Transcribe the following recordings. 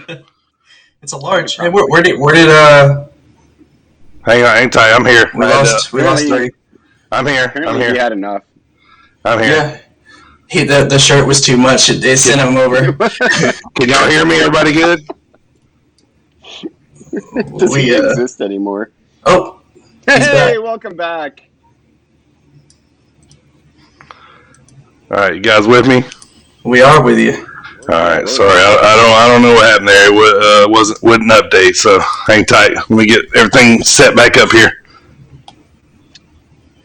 It's a large. Hey, where did hang tight. I'm here. we lost 30. I'm here. Apparently he had enough. I'm here. Yeah. The shirt was too much. They sent him over. Can y'all hear me? Everybody good? Does he exist anymore? Oh. Hey, welcome back. All right, you guys with me? We are with you. All right, sorry, I don't know what happened there. It wouldn't update, so hang tight. Let me get everything set back up here.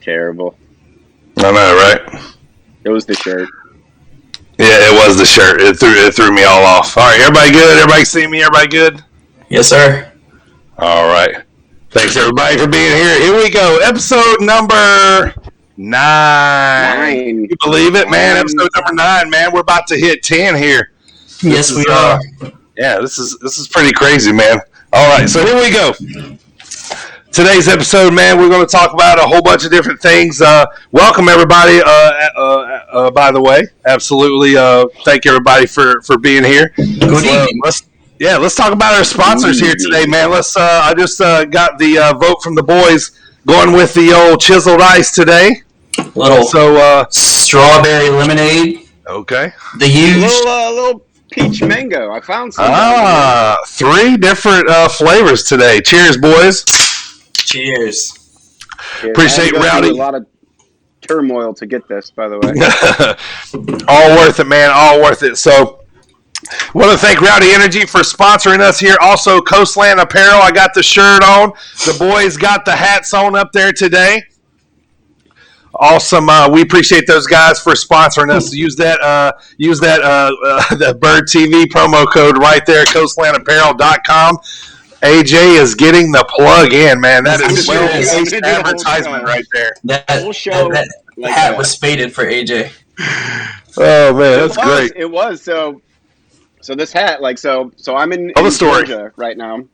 Terrible. I know, right? It was the shirt. Yeah, it was the shirt. It threw me all off. All right, everybody good? Everybody see me? Everybody good? Yes, sir. All right. Thanks everybody for being here. Here we go. Episode number 9. You believe it, man? Episode number 9, man. We're about to hit 10 here. Yes, we are. Yeah, this is pretty crazy, man. All right, so here we go. Today's episode, man, we're going to talk about a whole bunch of different things. Welcome, everybody, by the way. Absolutely. Thank everybody for being here. Good evening. Let's talk about our sponsors here today, man. I just got the vote from the boys going with the old chiseled ice today. Strawberry lemonade. Okay. The huge little peach mango. I found some. 3 different flavors today. Cheers, boys. Cheers. Appreciate Rowdy. A lot of turmoil to get this, by the way. All worth it, man. All worth it. So, want to thank Rowdy Energy for sponsoring us here. Also, Coastland Apparel. I got the shirt on. The boys got the hats on up there today. Awesome. We appreciate those guys for sponsoring us. Use that the Bird TV promo code right there at coastlandapparel.com. AJ is getting the plug in, man. That is well-placed advertisement right there. That hat was faded for AJ. Oh man, that's great. It was so this hat, so I'm in Georgia right now,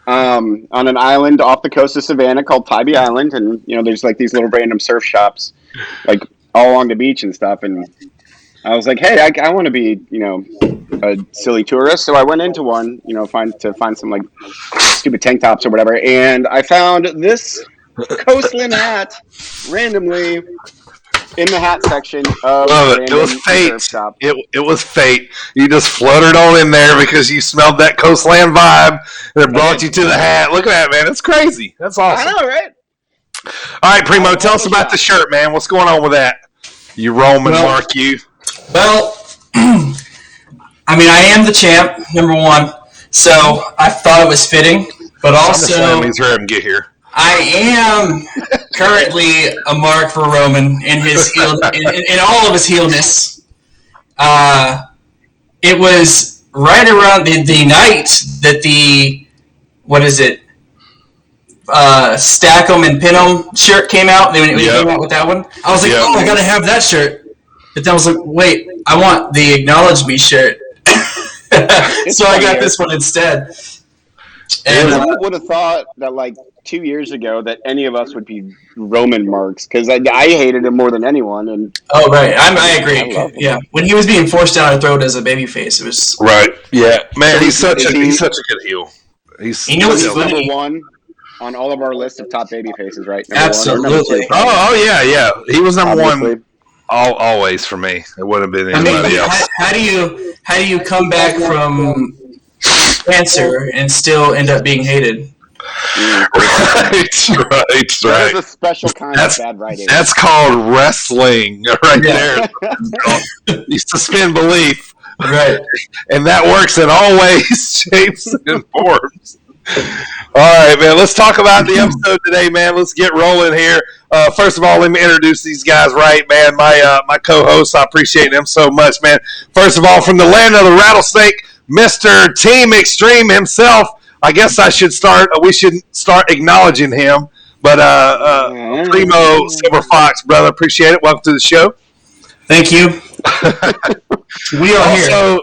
on an island off the coast of Savannah called Tybee Island, and there's like these little random surf shops, like all along the beach and stuff. And I was like, hey, I want to be a silly tourist, so I went into one, to find some like stupid tank tops or whatever, and I found this Coastland hat randomly in the hat section of it was fate. It was fate. You just fluttered on in there because you smelled that Coastland vibe and it brought you to the hat. Look at that, man. That's crazy. That's awesome. I know, right? All right, Primo, tell us about the shirt, man. What's going on with that? You Roman Mark, you. Well, I mean, I am the champ, number one, so I thought it was fitting, but also get here. I am currently a mark for Roman in his in all of his heelness. It was right around the night that Stack 'em and Pin 'em shirt came out. When he came out with that one, I was like, oh, I gotta have that shirt. But then I was like, wait, I want the Acknowledge Me shirt. So I got this one instead. And I would have thought that like 2 years ago that any of us would be Roman marks, because I hated him more than anyone. And right, I agree. Yeah, when he was being forced down our throat as a babyface, it was right. Yeah, man, he's such a good heel. He's number one on all of our list of top babyfaces, right? Absolutely. Oh yeah. He was number one. Always for me. It wouldn't have been anybody else. How do you come back from cancer and still end up being hated? Right. That is a special kind of bad writing. That's called wrestling right there. You suspend belief. Right. And that works in all ways, shapes, and forms. All right, man. Let's talk about the episode today, man. Let's get rolling here. First of all, let me introduce these guys, right, man? My co-hosts, I appreciate them so much, man. First of all, from the land of the rattlesnake, Mr. Team Extreme himself. I guess we should start acknowledging him. But Primo Silver Fox, brother, appreciate it. Welcome to the show. Thank you. We are here.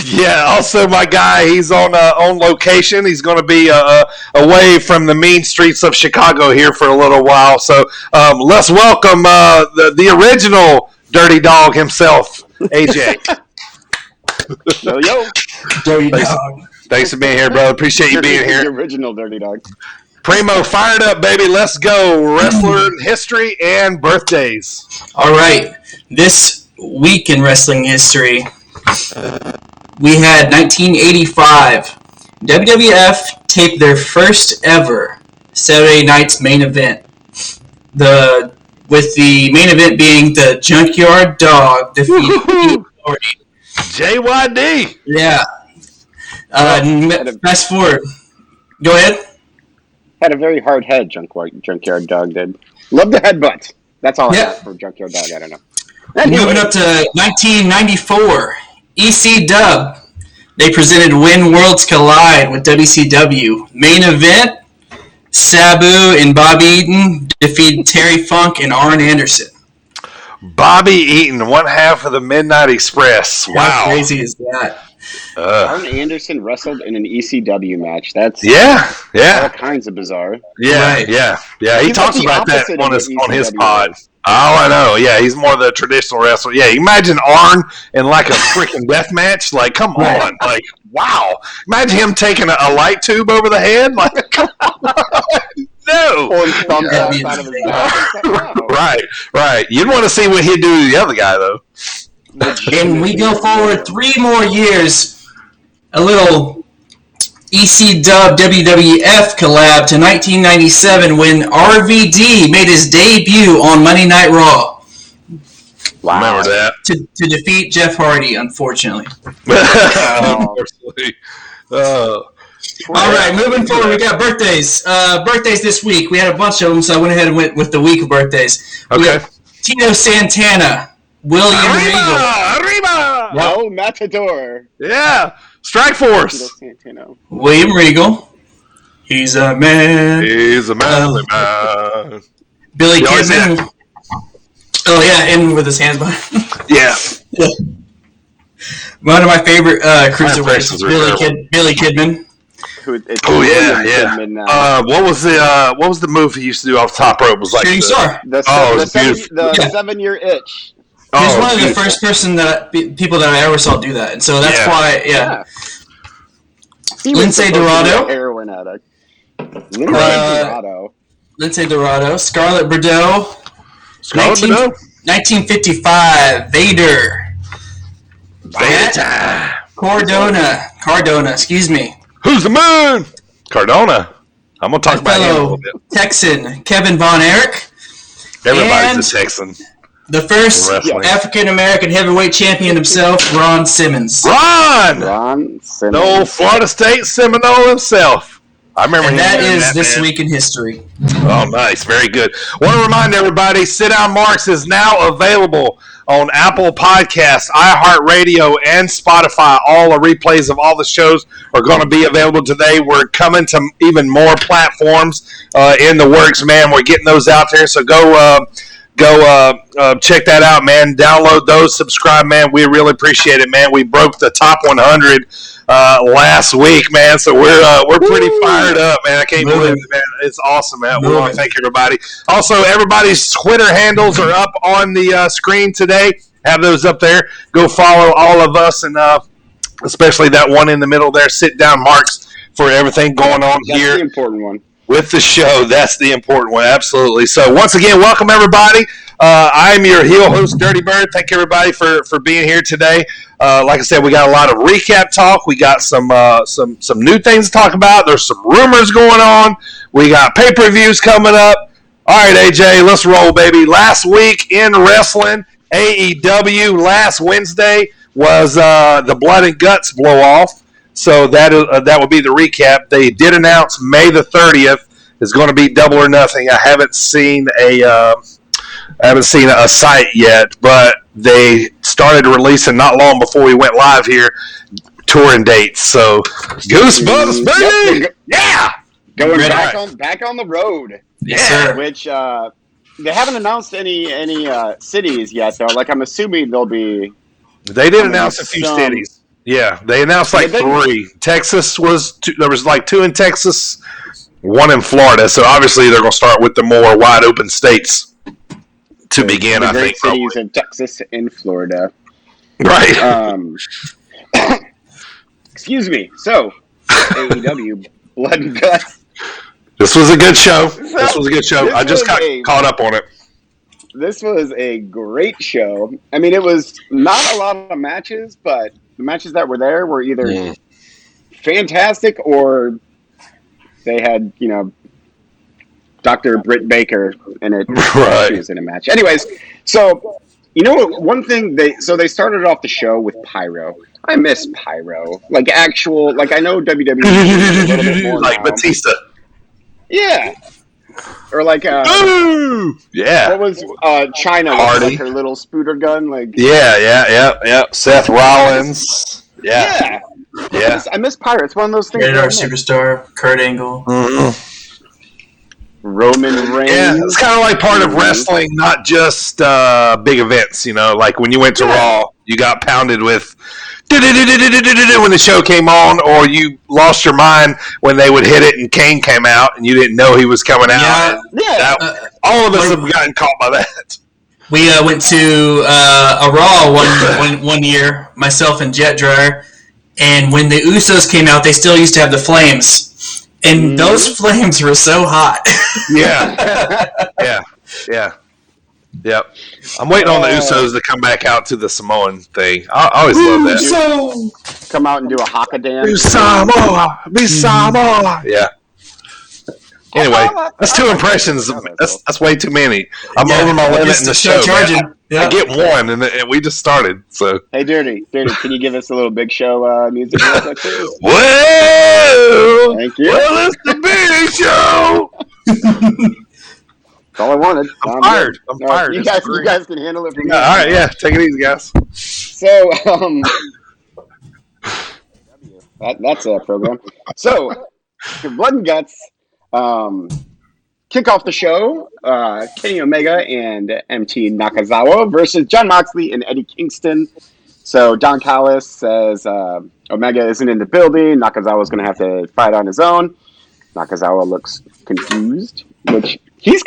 Yeah, also my guy, he's on location. He's going to be away from the mean streets of Chicago here for a little while. So let's welcome the original Dirty Dog himself, AJ. Yo. Dirty Dog. Thanks for being here, brother. Appreciate you being here. The original Dirty Dog. Primo, fired up, baby. Let's go. Wrestler history and birthdays. All right. This week in wrestling history, we had 1985. WWF taped their first ever Saturday night's main event. With the main event being the Junkyard Dog defeating JYD. Yeah. Fast forward. Go ahead. Had a very hard head, Junkyard Dog did. Love the headbutt. That's all I have for Junkyard Dog. I don't know. Moving up to 1994, EC Dub. They presented When Worlds Collide with WCW. Main event, Sabu and Bobby Eaton defeated Terry Funk and Arn Anderson. Bobby Eaton, one half of the Midnight Express. Wow. How crazy is that? Arn Anderson wrestled in an ECW match. That's all kinds of bizarre. Yeah, right. yeah. He talks about that on his pod. Oh, I know. Yeah, he's more the traditional wrestler. Yeah, imagine Arn in like a freaking death match. Like, come on. Like, wow. Imagine him taking a light tube over the head. Like, come on. No. Right. You'd want to see what he'd do to the other guy, though. And we go forward 3 more years. A little EC Dub WWF collab to 1997 when RVD made his debut on Monday Night Raw. Wow. Remember that. To defeat Jeff Hardy, unfortunately. Unfortunately. All right, moving forward, we got birthdays. Birthdays this week. We had a bunch of them, so I went ahead and went with the week of birthdays. Okay. Tito Santana, William Regal. No, Matador. Yeah. Strike Force. William Regal. He's a man. He's a manly man. Billy Kidman. Oh, yeah, and with his hands behind. Yeah. One of my favorite cruiserweights, Billy Kidman. What was the move he used to do off the top rope? It was like Shooting Star. The 7-year itch. He's one of the first people that I ever saw do that, and so that's why. Yeah. Lindsay Dorado, heroin addict. Lindsay Dorado, Scarlett Bordeaux. 1955, Vader. Cardona. Excuse me. Who's the moon? Cardona. I'm gonna talk about him a little bit. Texan Kevin Von Erich. Everybody's a Texan. The first African-American heavyweight champion himself, Ron Simmons. Ron Simmons. The old Florida State Seminole himself. I remember him. That is this week in history. Oh, nice. Very good. Want to remind everybody, Sit Down Marks is now available on Apple Podcasts, iHeartRadio, and Spotify. All the replays of all the shows are going to be available today. We're coming to even more platforms in the works, man. We're getting those out there, so go check that out, man. Download those, subscribe, man. We really appreciate it, man. We broke the top 100 last week, man. So we're pretty fired up, man. I can't believe it, man. It's awesome, man. We want to thank everybody. Also, everybody's Twitter handles are up on the screen today. Have those up there. Go follow all of us, and especially that one in the middle there. Sit Down Marks for everything going on here. That's the important one. With the show, that's the important one, absolutely. So once again, welcome everybody. I'm your heel host, Dirty Bird. Thank everybody for being here today. Like I said, we got a lot of recap talk. We got some new things to talk about. There's some rumors going on. We got pay-per-views coming up. All right, AJ, let's roll, baby. Last week in wrestling, AEW, last Wednesday was the Blood and Guts blow-off. So that would be the recap. They did announce May the 30th is going to be Double or Nothing. I haven't seen a site yet, but they started releasing not long before we went live here touring dates. So Goosebumps, baby! Yeah, going back on the road. Yes, sir. Which they haven't announced any cities yet, though. Like I'm assuming they'll be. They did announce a few cities. Yeah, they announced like 3. Texas was 2. There was like 2 in Texas, 1 in Florida. So obviously they're going to start with the more wide open states to begin. I think cities in Texas and Florida. Right. Excuse me. So AEW Blood and Guts. This was a good show. I just got caught up on it. This was a great show. I mean, it was not a lot of matches, but the matches that were there were either fantastic or they had, Dr. Britt Baker in it. Right. She was in a match. Anyways, so, one thing, they started off the show with pyro. I miss pyro. I know WWE is a little bit more like now. Batista. Yeah. Or yeah. What was China with like her little spooter gun? Yeah. Seth Rollins. Yeah. I miss Pyro. It's one of those things. Rated R Superstar, Kurt Angle. Mm-hmm. Roman Reigns. Yeah, it's kind of like part of wrestling, not just big events. Like when you went to Raw, you got pounded with when the show came on, or you lost your mind when they would hit it and Kane came out and you didn't know he was coming out. All of us have gotten caught by that. We went to a Raw one year, myself and Jet Dryer, and when the Usos came out, they still used to have the flames, and those flames were so hot. Yeah. Yep. I'm waiting on the Usos to come back out to the Samoan thing. I always love that. Uso! Come out and do a haka dance. Samoa. Yeah. Anyway, that's 2 impressions. That's way too many. I'm over my limit in the show. I get one, and we just started. So hey, Dirty, can you give us a little Big Show music? Whoa! Thank you. Well, it's the Big Show. That's all I wanted. I'm fired. You guys can handle it. All right, yeah. Take it easy, guys. So, that's a program. So, Blood and Guts kick off the show. Kenny Omega and MT Nakazawa versus Jon Moxley and Eddie Kingston. So, Don Callis says Omega isn't in the building. Nakazawa's going to have to fight on his own. Nakazawa looks confused, which he's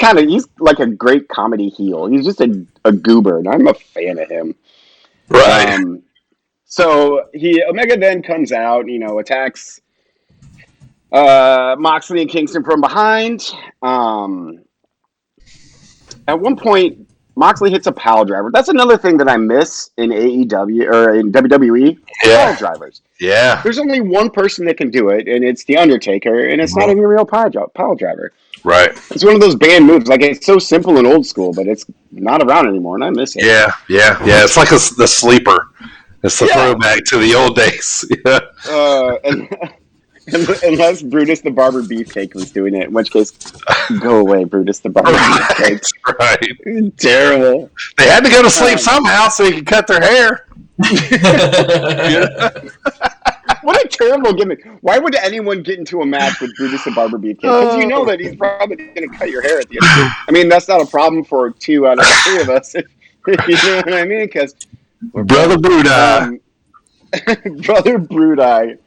like a great comedy heel. He's just a goober, and I'm a fan of him. Right. So Omega then comes out, attacks Moxley and Kingston from behind. At one point, Moxley hits a pile driver. That's another thing that I miss in AEW or in WWE. Pile drivers. Yeah. There's only one person that can do it, and it's The Undertaker, and it's not even a real pile driver. Right. It's one of those banned moves. It's so simple and old school, but it's not around anymore, and I miss it. Yeah. It's like the sleeper. It's the throwback to the old days. Unless Brutus the Barber Beefcake was doing it, in which case, go away, Brutus the Barber Beefcake. Right. Terrible. They had to go to sleep somehow so he could cut their hair. What a terrible gimmick. Why would anyone get into a match with Brutus the Barber Beefcake? Because you know that he's probably going to cut your hair at the end. I mean, that's not a problem for 2 out of the 3 of us. You know what I mean? Because Brother Brudai. Brother Brudai.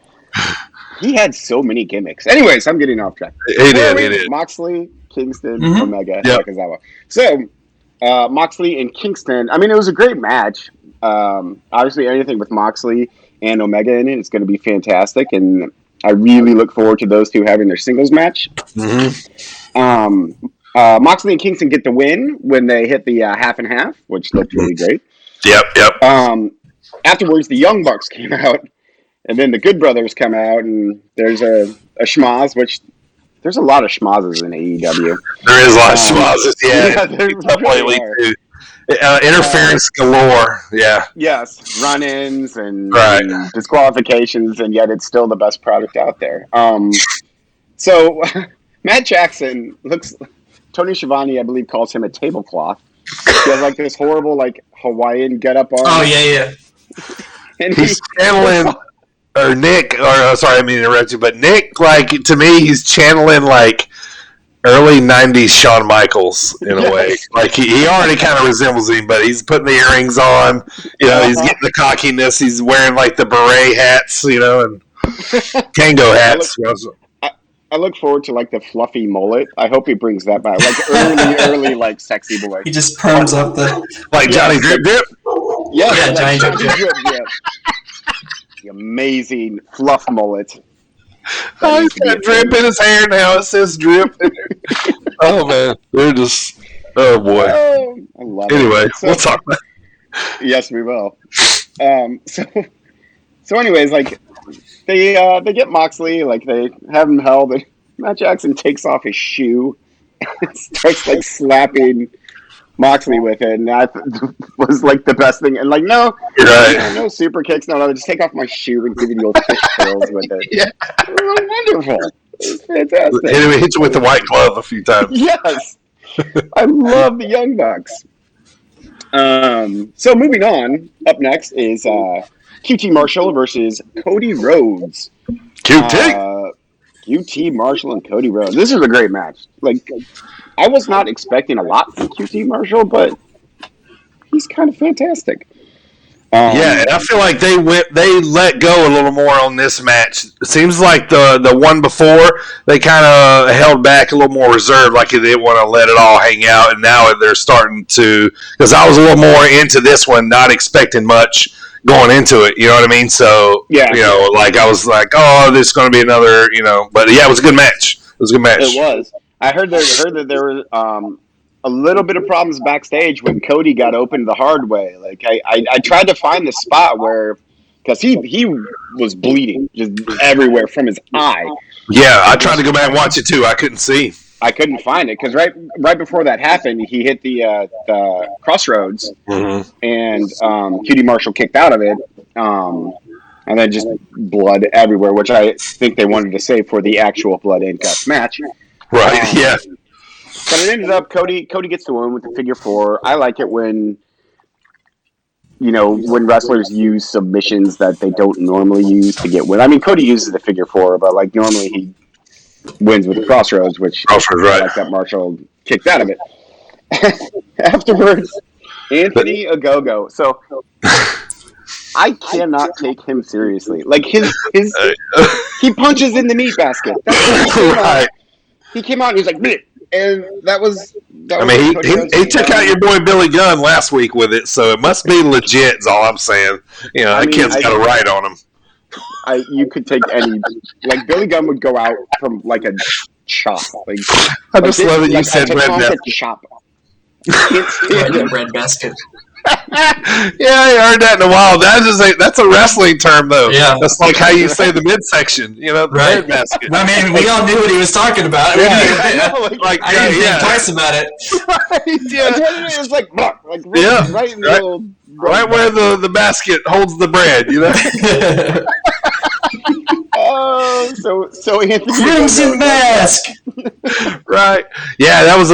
He had so many gimmicks. Anyways, I'm getting off track. He did. Moxley, Kingston, Omega, Nakazawa. So, Moxley and Kingston, I mean, it was a great match. Obviously, anything with Moxley and Omega in it is going to be fantastic, and I really look forward to those 2 having their singles match. Moxley and Kingston get the win when they hit the half and half, which looked really great. Yep. Afterwards, the Young Bucks came out, and then the Good Brothers come out, and there's a schmoz, which there's a lot of schmozes in AEW. There is a lot of schmozes, completely too. Interference galore, yeah. Yes, run-ins and disqualifications, and yet it's still the best product out there. So Matt Jackson Tony Schiavone, I believe, calls him a tablecloth. He has this horrible Hawaiian getup on. Oh yeah. And he's channeling, or Nick, or sorry, I mean to interrupt you, but Nick, to me, he's channeling early '90s Shawn Michaels in a way. He already kind of resembles him, but he's putting the earrings on. He's getting the cockiness. He's wearing the beret hats, and Kango hats. I look forward to the fluffy mullet. I hope he brings that back. Early sexy boy. He just perms up the Johnny Drip Drip. Yeah, Johnny Drip Drip. The amazing fluff mullet. Oh, he's got drip in his hair now. It says drip. Oh man, they're just. Oh boy. Oh, I love anyway, it. we'll talk about it. Yes, we will. So anyways, like they get Moxley, like they have him held, and Matt Jackson takes off his shoe and starts like slapping Moxley with it, and that was like the best thing. And like, no super kicks, no, just take off my shoe and give you the old fish tails with it. Yeah, it was wonderful. It was fantastic. And he hits you with the white glove a few times. Yes, I love the Young Bucks. So moving on, up next is QT Marshall versus Cody Rhodes. QT Marshall and Cody Rhodes. This is a great match. Like, I was not expecting a lot from QT Marshall, but he's kind of fantastic. Yeah, and I feel like they let go a little more on this match. It seems like the one before, they kind of held back a little more reserved, like they didn't want to let it all hang out, and now they're starting to, because I was a little more into this one, not expecting much going into it, you know what I mean? So, yeah. Like I was like, oh, this is going to be another, but yeah, it was a good match. It was a good match. It was. I heard that there were a little bit of problems backstage when Cody got opened the hard way. Like I tried to find the spot where, because he was bleeding just everywhere from his eye. Yeah, I tried to go back and watch it too. I couldn't see. I couldn't find it because right before that happened, he hit the crossroads, and QT Marshall kicked out of it, and then just blood everywhere, which I think they wanted to save for the actual blood and guts match. Right. Yeah. But it ended up Cody gets the win with the figure 4. I like it when wrestlers use submissions that they don't normally use to get win. I mean, Cody uses the figure 4, but like normally he wins with the crossroads, which I like that Marshall kicked out of it. Afterwards, Anthony Ogogo. So I cannot take him seriously. Like his he punches in the meat basket. That's right. He came out and he was like, bleh. And that was I mean, he took out your boy Billy Gunn last week with it, so it must be legit. Is all I'm saying. That kid's got a right on him. You could take any, like Billy Gunn would go out from like a chop. Like I just love that you said red basket. Chop. Red basket. Yeah, I heard that in a while. That's a wrestling term, though. Yeah, that's like how you say the midsection. The red basket. I mean, we all knew what he was talking about. I didn't think twice about it. Right, yeah, it was like right in the middle, right where the basket holds the bread. Oh, so Anthony Crimson Mask. Right. Yeah, that was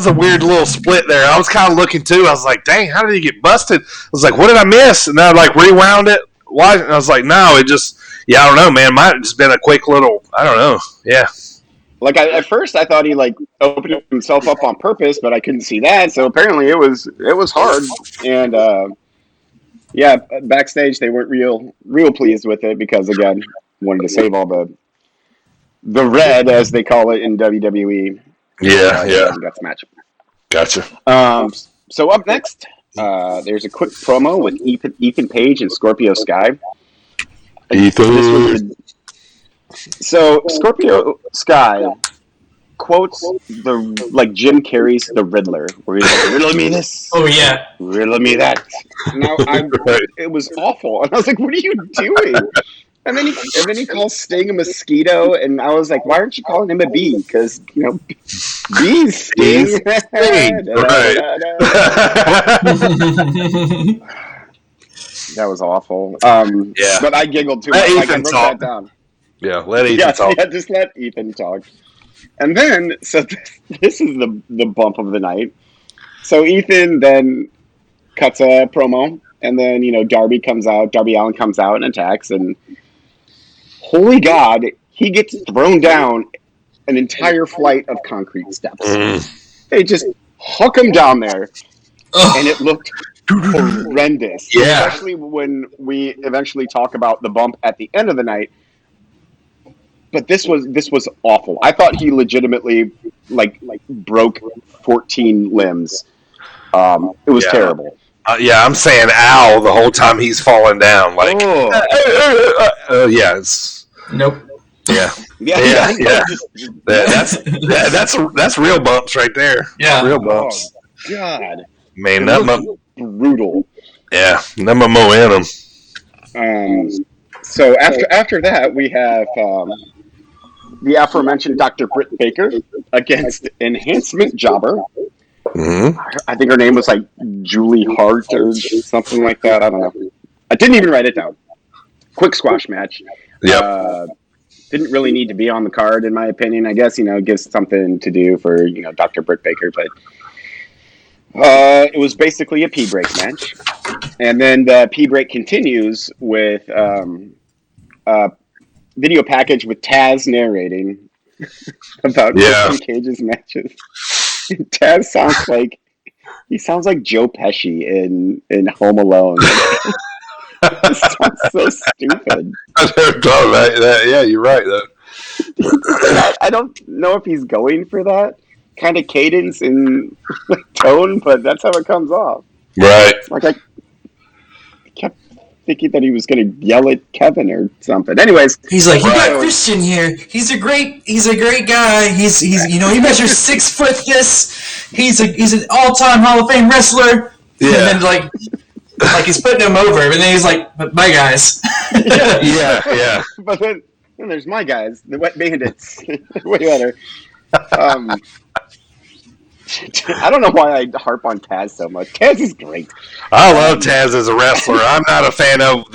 a weird little split there. I was kind of looking too. I was like, dang, how did he get busted? I was like, what did I miss? And I rewound it. Why? And I was like, no, it just, I don't know, man. It might have just been a quick little, I don't know. Yeah. Like at first I thought he opened himself up on purpose, but I couldn't see that. So apparently it was hard. And backstage they weren't real pleased with it because again, wanted to save all the red, as they call it in WWE. Yeah. Guts match. Gotcha. So up next, there's a quick promo with Ethan Page and Scorpio Sky. So Scorpio Sky quotes Jim Carrey's The Riddler, where he's like, "Riddle me this." Oh yeah. Riddle me that. Now it was awful, and I was like, "What are you doing?" And then he calls Sting a mosquito, and I was like, "Why aren't you calling him a bee?" Because bees sting. That was awful. Yeah, but I giggled too much. I wrote that down. Yeah, let Ethan talk. Yeah, just let Ethan talk. And then, so this is the bump of the night. So Ethan then cuts a promo, and then Darby Allin comes out and attacks, and holy God, he gets thrown down an entire flight of concrete steps. They just huck him down there, and it looked horrendous. Yeah, especially when we eventually talk about the bump at the end of the night. But this was awful. I thought he legitimately broke 14 limbs. It was terrible. I'm saying "ow" the whole time he's falling down. Nope. Yeah. That's real bumps right there. Yeah, real bumps. Oh, God, man, that brutal. Yeah, that momentum. So after that, we have the aforementioned Dr. Britt Baker against Enhancement Jobber. Mm-hmm. I think her name was like Julie Hart or something like that. I don't know. I didn't even write it down. Quick squash match. Yep. Didn't really need to be on the card, in my opinion. I guess, it gives something to do for, Dr. Britt Baker. But it was basically a pee break match. And then the pee break continues with a video package with Taz narrating about Christian Cage's matches. Taz sounds like Joe Pesci in Home Alone. It sounds so stupid. I never thought about that. Yeah, you're right though. I don't know if he's going for that kind of cadence and tone, but that's how it comes off. Right. Like I kept thinking that he was going to yell at Kevin or something. Anyways, he's like, you got Christian here. He's a great guy. He's he measures 6 foot this. He's an all-time Hall of Fame wrestler. Yeah. And then like he's putting him over, and then he's like, but my guys. yeah. But then there's my guys, the Wet Bandits. Way better. I don't know why I harp on Taz so much. Taz is great. I love Taz as a wrestler. I'm not a fan of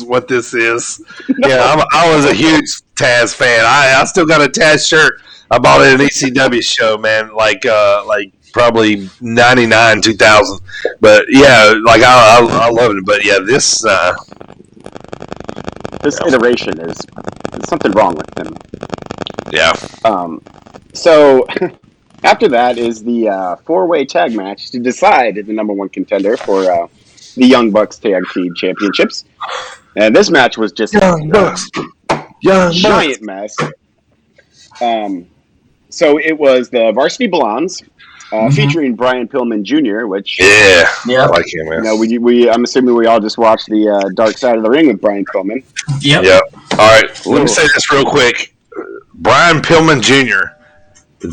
what this is. No. Yeah, I was a huge Taz fan. I still got a Taz shirt. I bought it at an ECW show, man. Like probably 99, 2000. But yeah, like I love it. But yeah, this iteration is something wrong with him. Yeah. So after that is the 4-way tag match to decide the number one contender for the Young Bucks Tag Team Championships. And this match was just a giant mess. So it was the Varsity Blondes featuring Brian Pillman Jr., which I like him, man. I'm assuming we all just watched the Dark Side of the Ring with Brian Pillman. Yep. All right, let me say this real quick. Brian Pillman Jr.,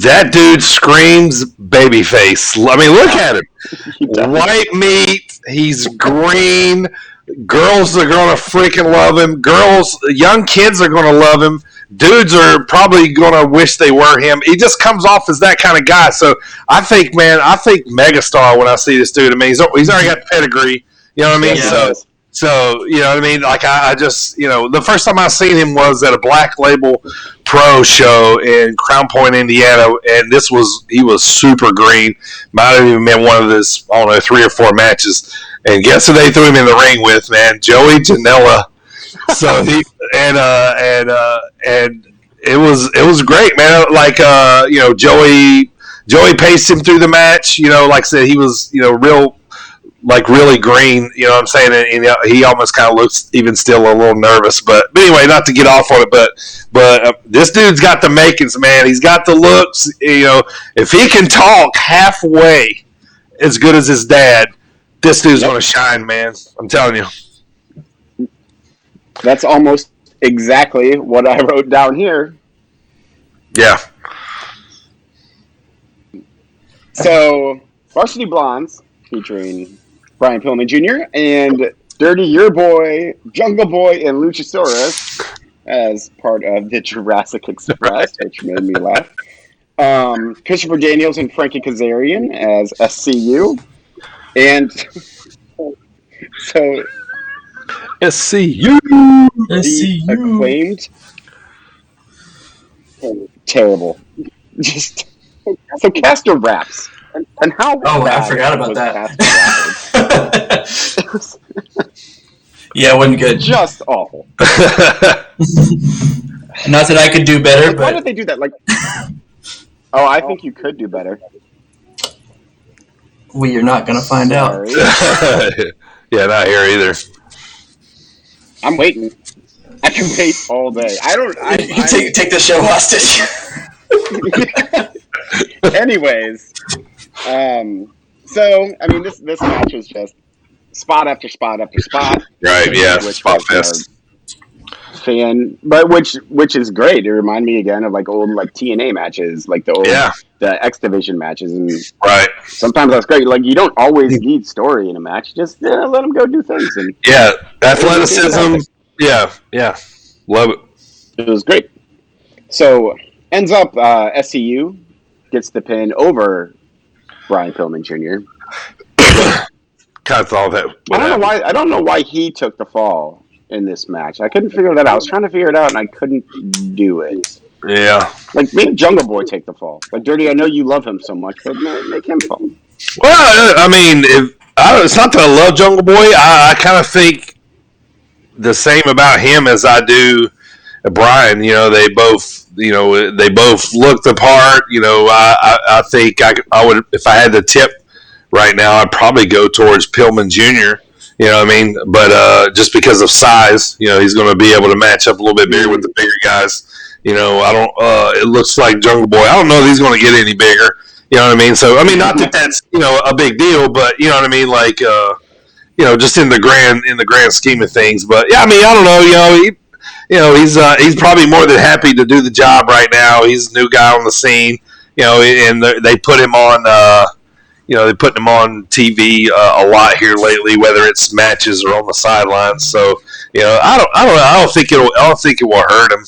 that dude screams babyface. I mean, look at him. White meat. He's green. Girls are going to freaking love him. Young kids are going to love him. Dudes are probably going to wish they were him. He just comes off as that kind of guy. So I think megastar when I see this dude. I mean, he's already got the pedigree. You know what I mean? Yeah, So, you know what I mean? Like, I just, the first time I seen him was at a Black Label Pro show in Crown Point, Indiana, and he was super green. Might have even been one of his, 3 or 4 matches. And guess who they threw him in the ring with, man? Joey Janela. So and it was great, man. Like, Joey paced him through the match. Like I said, he was, really green, you know what I'm saying? And he almost kind of looks even still a little nervous. But anyway, not to get off on it, but this dude's got the makings, man. He's got the looks. If he can talk halfway as good as his dad, this dude's going to shine, man. I'm telling you. That's almost exactly what I wrote down here. Yeah. So, Varsity Blondes featuring Brian Pillman Jr. and Dirty Your Boy, Jungle Boy, and Luchasaurus as part of the Jurassic Express, which made me laugh. Christopher Daniels and Frankie Kazarian as SCU. And so... SCU! The Acclaimed. Terrible. Just... So Castor raps. And how? Oh, I forgot about that. Yeah, it wasn't good. Just awful. Not that I could do better, but why did they do that? I think you could do better. You're not going to find out. Yeah, not here either. I'm waiting. I can wait all day. Take the show hostage. Anyways, this match was just spot after spot after spot. Right, yeah, spot fest. fan, but which is great. It reminded me again of like old like TNA matches, like the old the X Division matches, and sometimes that's great. Like you don't always need story in a match; just let them go do things. And athleticism. Yeah, love it. It was great. So ends up SCU gets the pin over Brian Pillman Jr. Kind of thought that. I don't know why he took the fall in this match. I couldn't figure that out. I was trying to figure it out, and I couldn't do it. Yeah. Like, make Jungle Boy take the fall. Like, Dirty, I know you love him so much, but make him fall. Well, I mean, it's not that I love Jungle Boy. I kind of think the same about him as I do Brian. You know, they both look the part. You know, I think I would, if I had to tip right now, I'd probably go towards Pillman Jr., you know what I mean? But just because of size, you know, he's going to be able to match up a little bit bigger with the bigger guys. You know, it looks like Jungle Boy. I don't know if he's going to get any bigger. You know what I mean? So, I mean, not that that's, you know, a big deal, but you know what I mean? Like, you know, just in the grand scheme of things. But yeah, I mean, I don't know. He's probably more than happy to do the job right now. He's a new guy on the scene. You know, and they put him on. They're putting him on TV a lot here lately, whether it's matches or on the sidelines. So, you know, I don't think it will hurt him,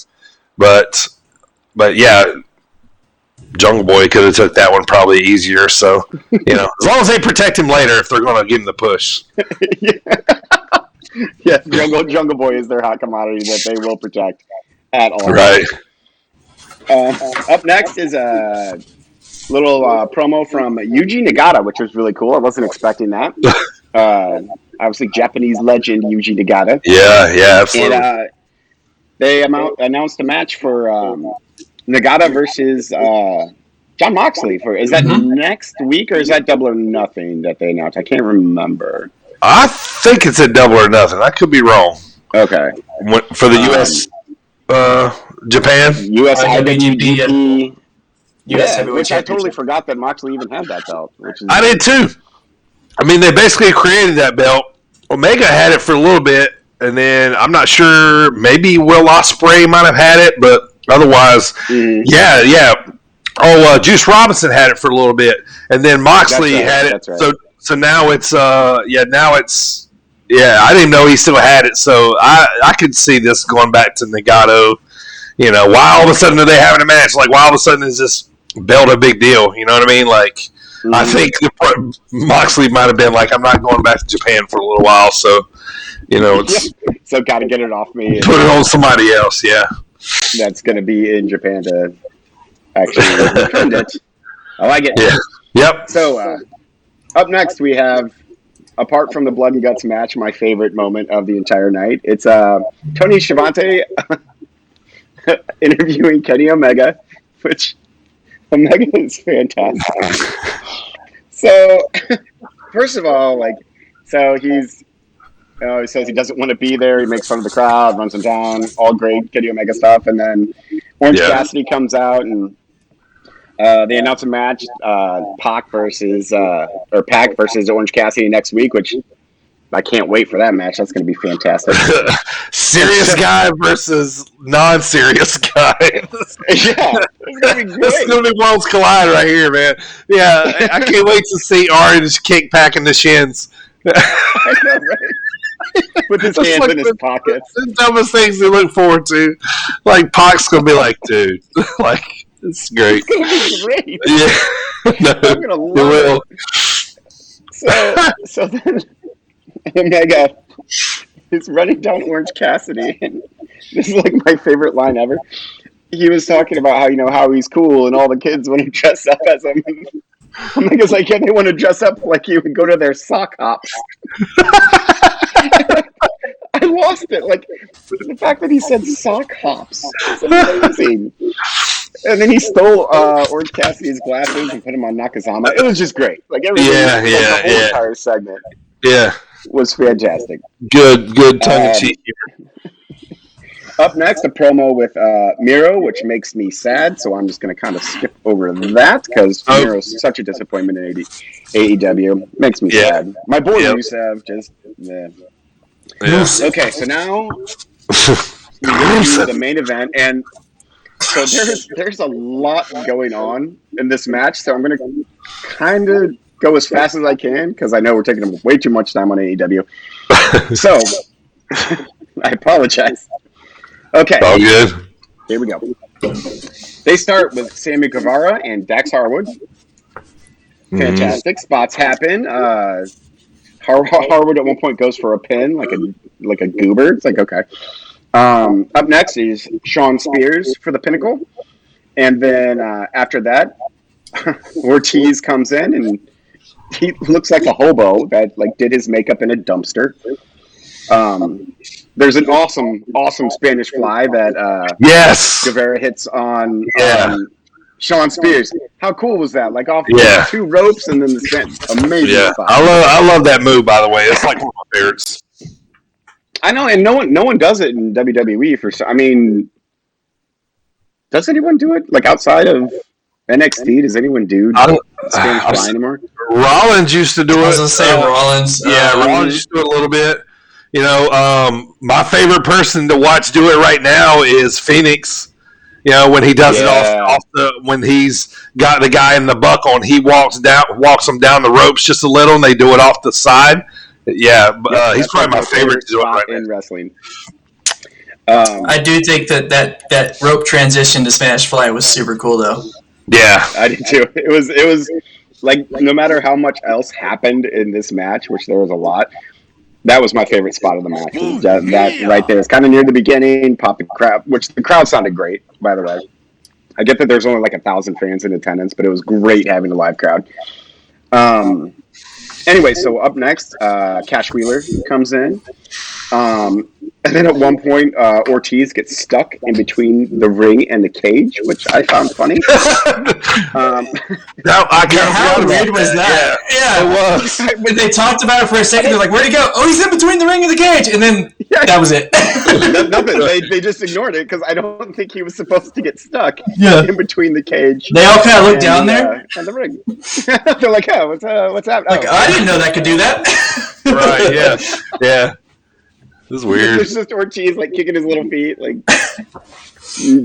but yeah, Jungle Boy could have took that one probably easier. So, you know, as long as they protect him later, if they're going to give him the push. Yeah, Jungle Boy is their hot commodity that they will protect at all. Right. Up next is a little promo from Yuji Nagata, which was really cool. I wasn't expecting that. Obviously, Japanese legend Yuji Nagata. Yeah, absolutely. And they announced a match for Nagata versus Jon Moxley. Is that next week, or is that Double or Nothing that they announced? I can't remember. I think it's a Double or Nothing. I could be wrong. Okay. For the U.S., Japan? U.S. IWGP. Which I totally forgot that Moxley even had that belt. I did too. I mean, they basically created that belt. Omega had it for a little bit, and then I'm not sure. Maybe Will Ospreay might have had it, but otherwise, yeah. Oh, Juice Robinson had it for a little bit, and then Moxley had it. Right. So now it's I didn't know he still had it. So I could see this going back to Nagato. You know, why all of a sudden are they having a match? Like, why all of a sudden is this belt a big deal? You know what I mean? Like, I think Moxley might have been like, I'm not going back to Japan for a little while, so, you know, so got to get it off me. Put it on somebody else, yeah. That's going to be in Japan to actually defend it. I like it. Yeah. Yep. So, up next we have, apart from the Blood and Guts match, my favorite moment of the entire night. It's Tony Schiavone interviewing Kenny Omega, which Omega is fantastic. So, first of all, he says he doesn't want to be there. He makes fun of the crowd, runs him down, all great Kenny Omega stuff. And then Orange Cassidy comes out and they announce a match, Pac versus Orange Cassidy next week, which I can't wait for that match. That's going to be fantastic. Serious guy versus non-serious guy. Yeah, it's going to be great. This is going to be worlds collide right here, man. Yeah, I can't wait to see Orange kick packing the shins. I know, right? With his hands in his pockets. The dumbest things to look forward to. Like, Pac's going to be like, dude, like, it's great. It's going to be great. Yeah. No, I'm going to love it. So then Omega is running down Orange Cassidy, and this is like my favorite line ever. He was talking about how he's cool and all the kids want to dress up as him. Omega's like, yeah, they want to dress up like you and go to their sock hops. I lost it. Like, the fact that he said sock hops is amazing. And then he stole Orange Cassidy's glasses and put them on Nakazawa. It was just great. Like, everything, the whole entire segment. Yeah. Was fantastic. Good tongue-in-cheek humor. Up next, a promo with Miro, which makes me sad, so I'm just going to kind of skip over that, because Miro's such a disappointment in AEW. Makes me sad. My boy Rusev, just, yeah. Yeah. Okay, so now, to the main event, and so there's a lot going on in this match. So I'm going to kind of go as fast as I can because I know we're taking way too much time on AEW. So I apologize. Okay, all good. Here we go. They start with Sammy Guevara and Dax Harwood. Fantastic spots happen. Harwood at one point goes for a pin, like a goober. It's like, okay. Up next is Shawn Spears for the Pinnacle, and then after that, Ortiz comes in and he looks like a hobo that did his makeup in a dumpster. There's an awesome Spanish fly that Guevara hits on Shawn Spears. How cool was that? Off two ropes and then the Spanish. Amazing spot. I love that move, by the way. It's like one of my favorites. I know, and no one does it in WWE does anyone do it? Outside of NXT, does anyone do Spanish fly anymore? Rollins used to do it. I was going to say Rollins. Rollins used to do it a little bit. My favorite person to watch do it right now is Phoenix. When he does it when he's got the guy in the buckle and he walks him down the ropes just a little, and they do it off the side. Yeah, he's probably my favorite to do it right in wrestling. I do think that rope transition to Spanish Fly was super cool, though. Yeah, I did too. It was no matter how much else happened in this match, which there was a lot. That was my favorite spot of the match. That right there. It's kind of near the beginning, popping crowd, which the crowd sounded great, by the way. I get that there's only 1,000 fans in attendance, but it was great having a live crowd. Anyway, so up next, Cash Wheeler comes in. And then at one point, Ortiz gets stuck in between the ring and the cage, which I found funny. How weird was that? Yeah, it was. When they talked about it for a second, they're like, "Where'd he go? Oh, he's in between the ring and the cage." And then that was it. Nothing. They just ignored it because I don't think he was supposed to get stuck in between the cage. They all kind of looked down there and the ring. They're like, "Oh, what's happening?" I didn't know that could do that. Right? Yeah. This is weird. There's just Ortiz kicking his little feet,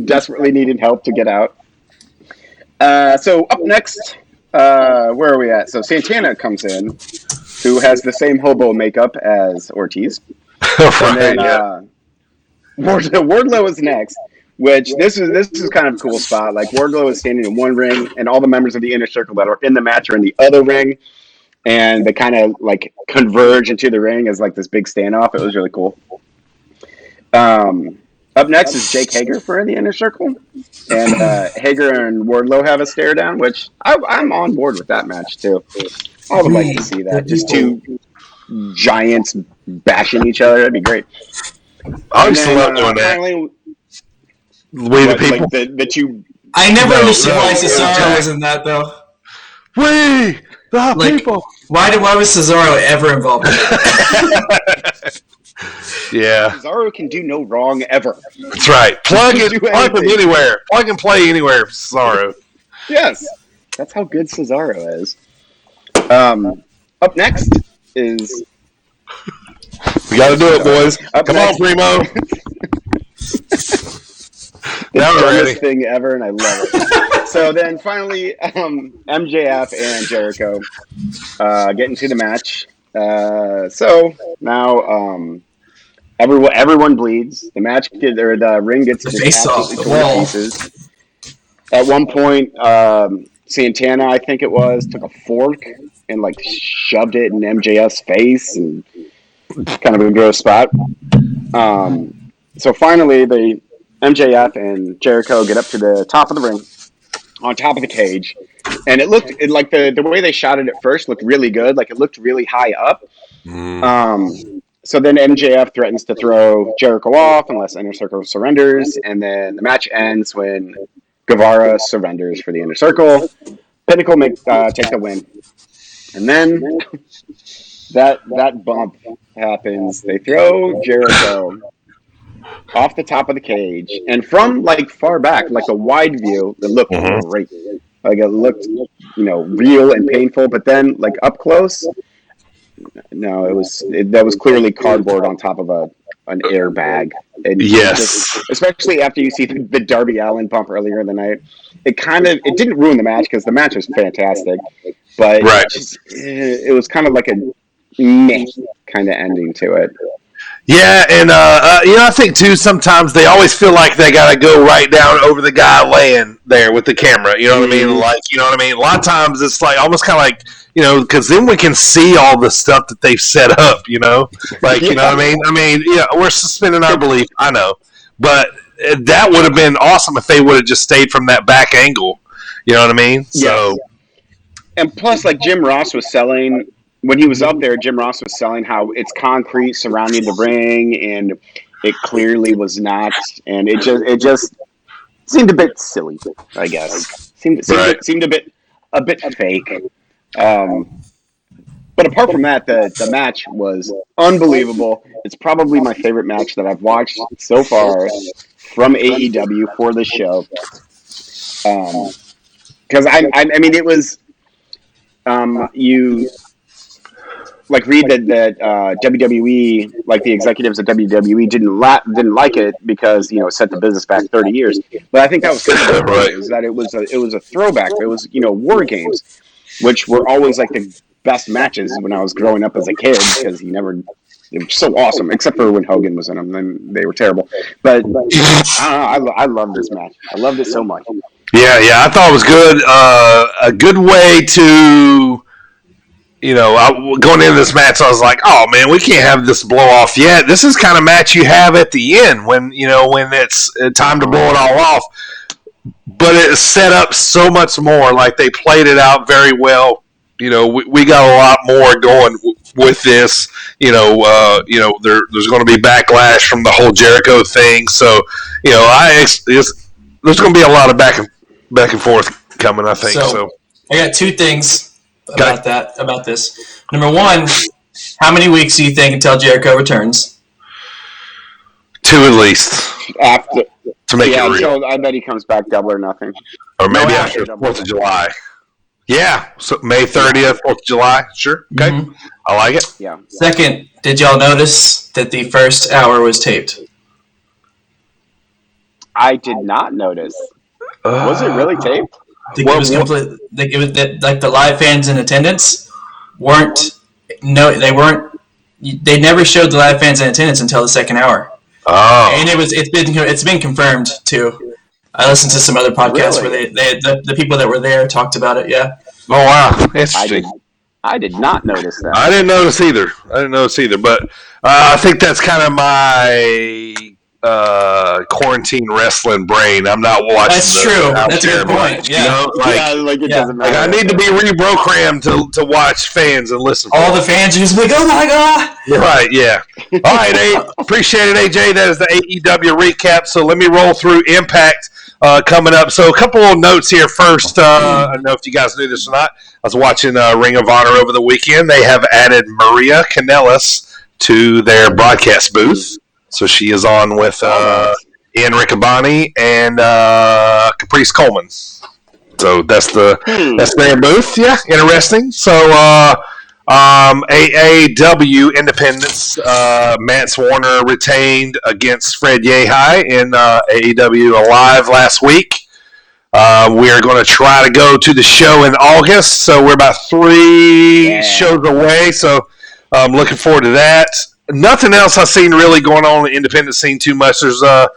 desperately needing help to get out. So up next, where are we at? So Santana comes in, who has the same hobo makeup as Ortiz. And then Wardlow is next, which this is kind of a cool spot. Wardlow is standing in one ring, and all the members of the Inner Circle that are in the match are in the other ring. And they kind of converge into the ring as this big standoff. It was really cool. Up next is Jake Hager for the Inner Circle, and Hager and Wardlow have a stare down, which I'm on board with that match too. I would like to see that. Just two giants bashing each other. That'd be great. I used to love doing that. We the people that you. I never understood why Cesaro was in that though. We the people. Why was Cesaro ever involved in that? Yeah. Cesaro can do no wrong ever. That's right. Plug him anywhere. Plug and play anywhere, Cesaro. Yes. That's how good Cesaro is. Up next is... We got to do it, boys. Come on, Primo. The dumbest thing ever, and I love it. So then finally, MJF and Jericho get into the match. So now everyone bleeds. The the ring gets face off the wall. Pieces. At one point, Santana, I think it was, took a fork and shoved it in MJF's face, and kind of a gross spot. So finally, MJF and Jericho get up to the top of the ring, on top of the cage, and it looked the way they shot it at first looked really good. It looked really high up. So then MJF threatens to throw Jericho off unless Inner Circle surrenders, and then the match ends when Guevara surrenders for the Inner Circle. Pinnacle take the win, and then that bump happens. They throw Jericho off the top of the cage, and from far back, a wide view, it looked great. It looked, real and painful. But then, up close, no, that was clearly cardboard on top of an air bag. And especially after you see the Darby Allin bump earlier in the night, it didn't ruin the match because the match was fantastic, but it was kind of like a meh kind of ending to it. Yeah, and I think too sometimes they always feel like they got to go right down over the guy laying there with the camera. You know what I mean? Like, you know what I mean? A lot of times it's like almost kind of like, because then we can see all the stuff that they've set up. You know, like you know what I mean? I mean, yeah, we're suspending our belief. I know, but that would have been awesome if they would have just stayed from that back angle. You know what I mean? So, and plus, like Jim Ross was selling. When he was up there, Jim Ross was selling how it's concrete surrounding the ring, and it clearly was not. And it just seemed a bit silly, I guess. Seemed a bit fake. But apart from that, the match was unbelievable. It's probably my favorite match that I've watched so far from AEW for this show. Because I mean, it was you. Like read that WWE, like the executives at WWE didn't like it because it set the business back 30 years. But I think that was kind of right. Is that it was a throwback. It was War Games, which were always like the best matches when I was growing up as a kid because they were so awesome. Except for when Hogan was in them, then they were terrible. But I love this match. I loved it so much. Yeah, I thought it was good. A good way to. Going into this match, I was like, "Oh man, we can't have this blow off yet. This is kind of match you have at the end when it's time to blow it all off." But it set up so much more. Like they played it out very well. We got a lot more going with this. There's going to be backlash from the whole Jericho thing. So there's going to be a lot of back and forth coming. I think so. I got two things. About this. Number one, how many weeks do you think until Jericho returns? 2 at least. After to make it real. So I bet he comes back double or nothing. Or maybe after 4th of July. Yeah. So May 30th, 4th of July. Sure. Okay. Mm-hmm. I like it. Yeah. Second, did y'all notice that the first hour was taped? I did not notice. Was it really taped? It was complete. It was like the live fans in attendance weren't. No, they weren't. They never showed the live fans in attendance until the second hour. Oh, and it's been confirmed too. I listened to some other podcasts where the people that were there talked about it. Yeah. Oh wow, interesting. I did not notice that. I didn't notice either. But I think that's kind of my quarantine wrestling brain. I'm not watching. That's true. That's a good point. Yeah. It doesn't matter. I need to be reprogrammed to watch fans and listen. All the fans are just like, oh my god. Right. Yeah. All right. Appreciate it, AJ. That is the AEW recap. So let me roll through Impact coming up. So a couple of notes here. First, I don't know if you guys knew this or not. I was watching Ring of Honor over the weekend. They have added Maria Kanellis to their broadcast booth. So she is on with Ian Riccaboni and Caprice Coleman. So that's their booth. Yeah, interesting. So AAW Independence, Matt Warner retained against Fred Yehai in AAW Live last week. We are going to try to go to the show in August. So we're about 3 shows away. So I'm looking forward to that. Nothing else I've seen really going on in the independent scene too much. There's a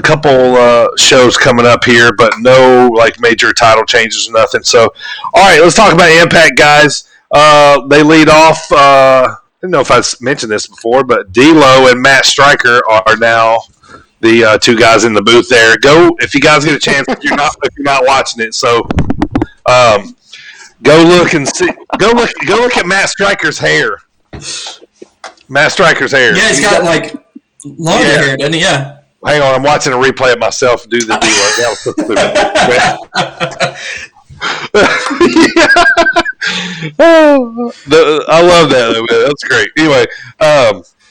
couple shows coming up here, but no major title changes or nothing. So, all right, let's talk about Impact, guys. They lead off. I don't know if I mentioned this before, but D'Lo and Matt Striker are now the 2 guys in the booth there. Go if you guys get a chance. if you're not watching it, so go look and see. Go look at Matt Striker's hair. Matt Striker's hair. Yeah, he's got longer hair, doesn't he? Yeah. Hang on, I'm watching a replay of myself do the deal. I love that. That's great. Anyway,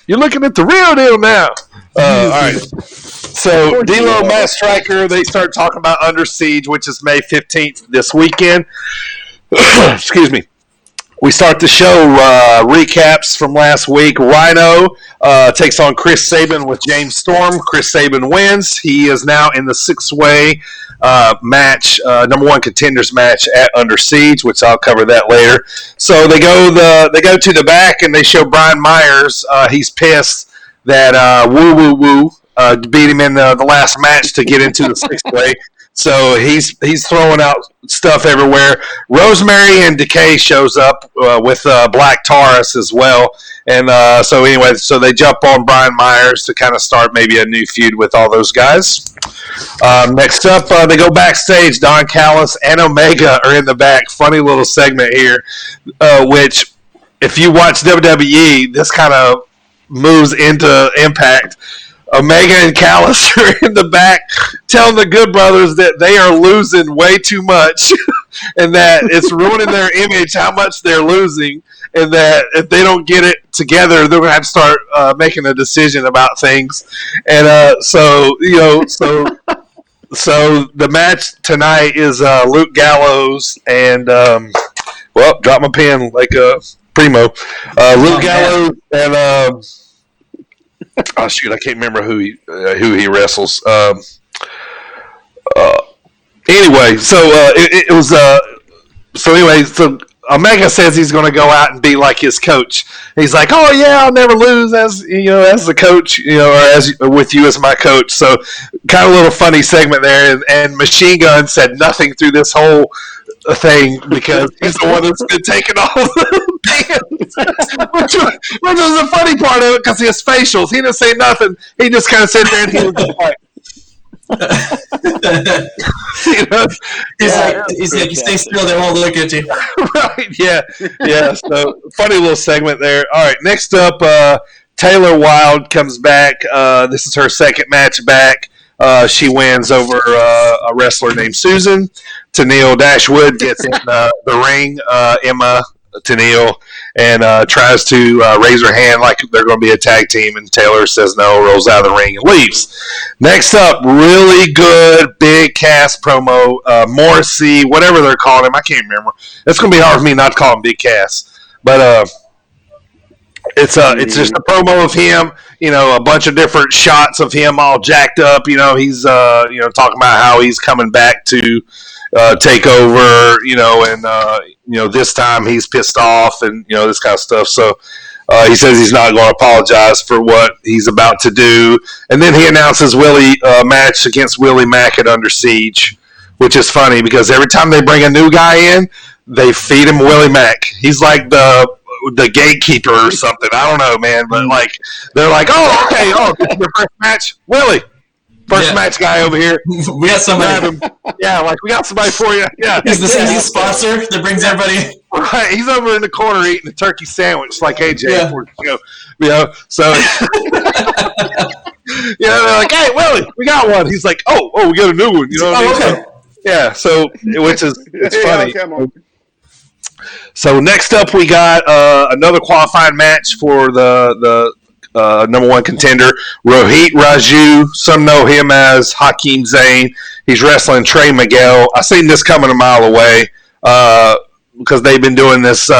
you're looking at the real deal now. All right. So D'Lo, Matt Striker, they start talking about Under Siege, which is May 15th this weekend. Excuse me. We start the show, recaps from last week. Rhino takes on Chris Sabin with James Storm. Chris Sabin wins. He is now in the 6-way match, number one contenders match at Under Siege, which I'll cover that later. So they go to the back and they show Brian Myers. He's pissed that Woo Woo Woo beat him in the last match to get into the 6-way. So he's throwing out stuff everywhere. Rosemary and Decay shows up with Black Taurus as well. And so they jump on Brian Myers to kind of start maybe a new feud with all those guys. Next up, they go backstage. Don Callis and Omega are in the back. Funny little segment here, which if you watch WWE, this kind of moves into Impact. Omega and Callis are in the back telling the Good Brothers that they are losing way too much and that it's ruining their image how much they're losing, and that if they don't get it together, they're going to have to start making a decision about things. And so the match tonight is Luke Gallows and, drop my pen like Primo. Luke Gallows and... oh shoot! I can't remember who he wrestles. Anyway, so it was. So Omega says he's going to go out and be like his coach. He's like, "Oh yeah, I'll never lose as the coach, or as with you as my coach." So kind of a little funny segment there. And Machine Gun said nothing through this whole thing because he's the one that's been taking all the which was the funny part of it because his facials. He didn't say nothing. He just kind of sat there and he was just like, he's like, you stay still, they won't look at you. Right? Yeah. So funny little segment there. All right, next up, Taylor Wilde comes back. This is her second match back. She wins over a wrestler named Susan. Tennille Dashwood gets in the ring. Emma Tennille and tries to raise her hand like they're going to be a tag team, and Taylor says no, rolls out of the ring and leaves. Next up, really good big Cass promo. Morrissey, whatever they're calling him, I can't remember. It's going to be hard for me not to call him Big Cass, but it's just a promo of him. A bunch of different shots of him all jacked up. He's talking about how he's coming back to take over, and this time he's pissed off and this kind of stuff. So he says he's not going to apologize for what he's about to do, and then he announces Willie match against Willie Mack at Under Siege, which is funny because every time they bring a new guy in, they feed him Willie Mack. He's like the gatekeeper or something. I don't know, man, but they're like, oh, okay, this is your first match, Willie. First match guy over here. We got somebody. Yeah, we got somebody for you. Yeah, he's the sponsor that brings everybody. Right, he's over in the corner eating a turkey sandwich like AJ. Yeah. So they're like, hey, Willie, we got one. He's like, oh, we got a new one. You know what I mean? Okay. So it's funny. So next up, we got another qualifying match for the number one contender, Rohit Raju. Some know him as Hakeem Zayn. He's wrestling Trey Miguel. I seen this coming a mile away because they've been doing this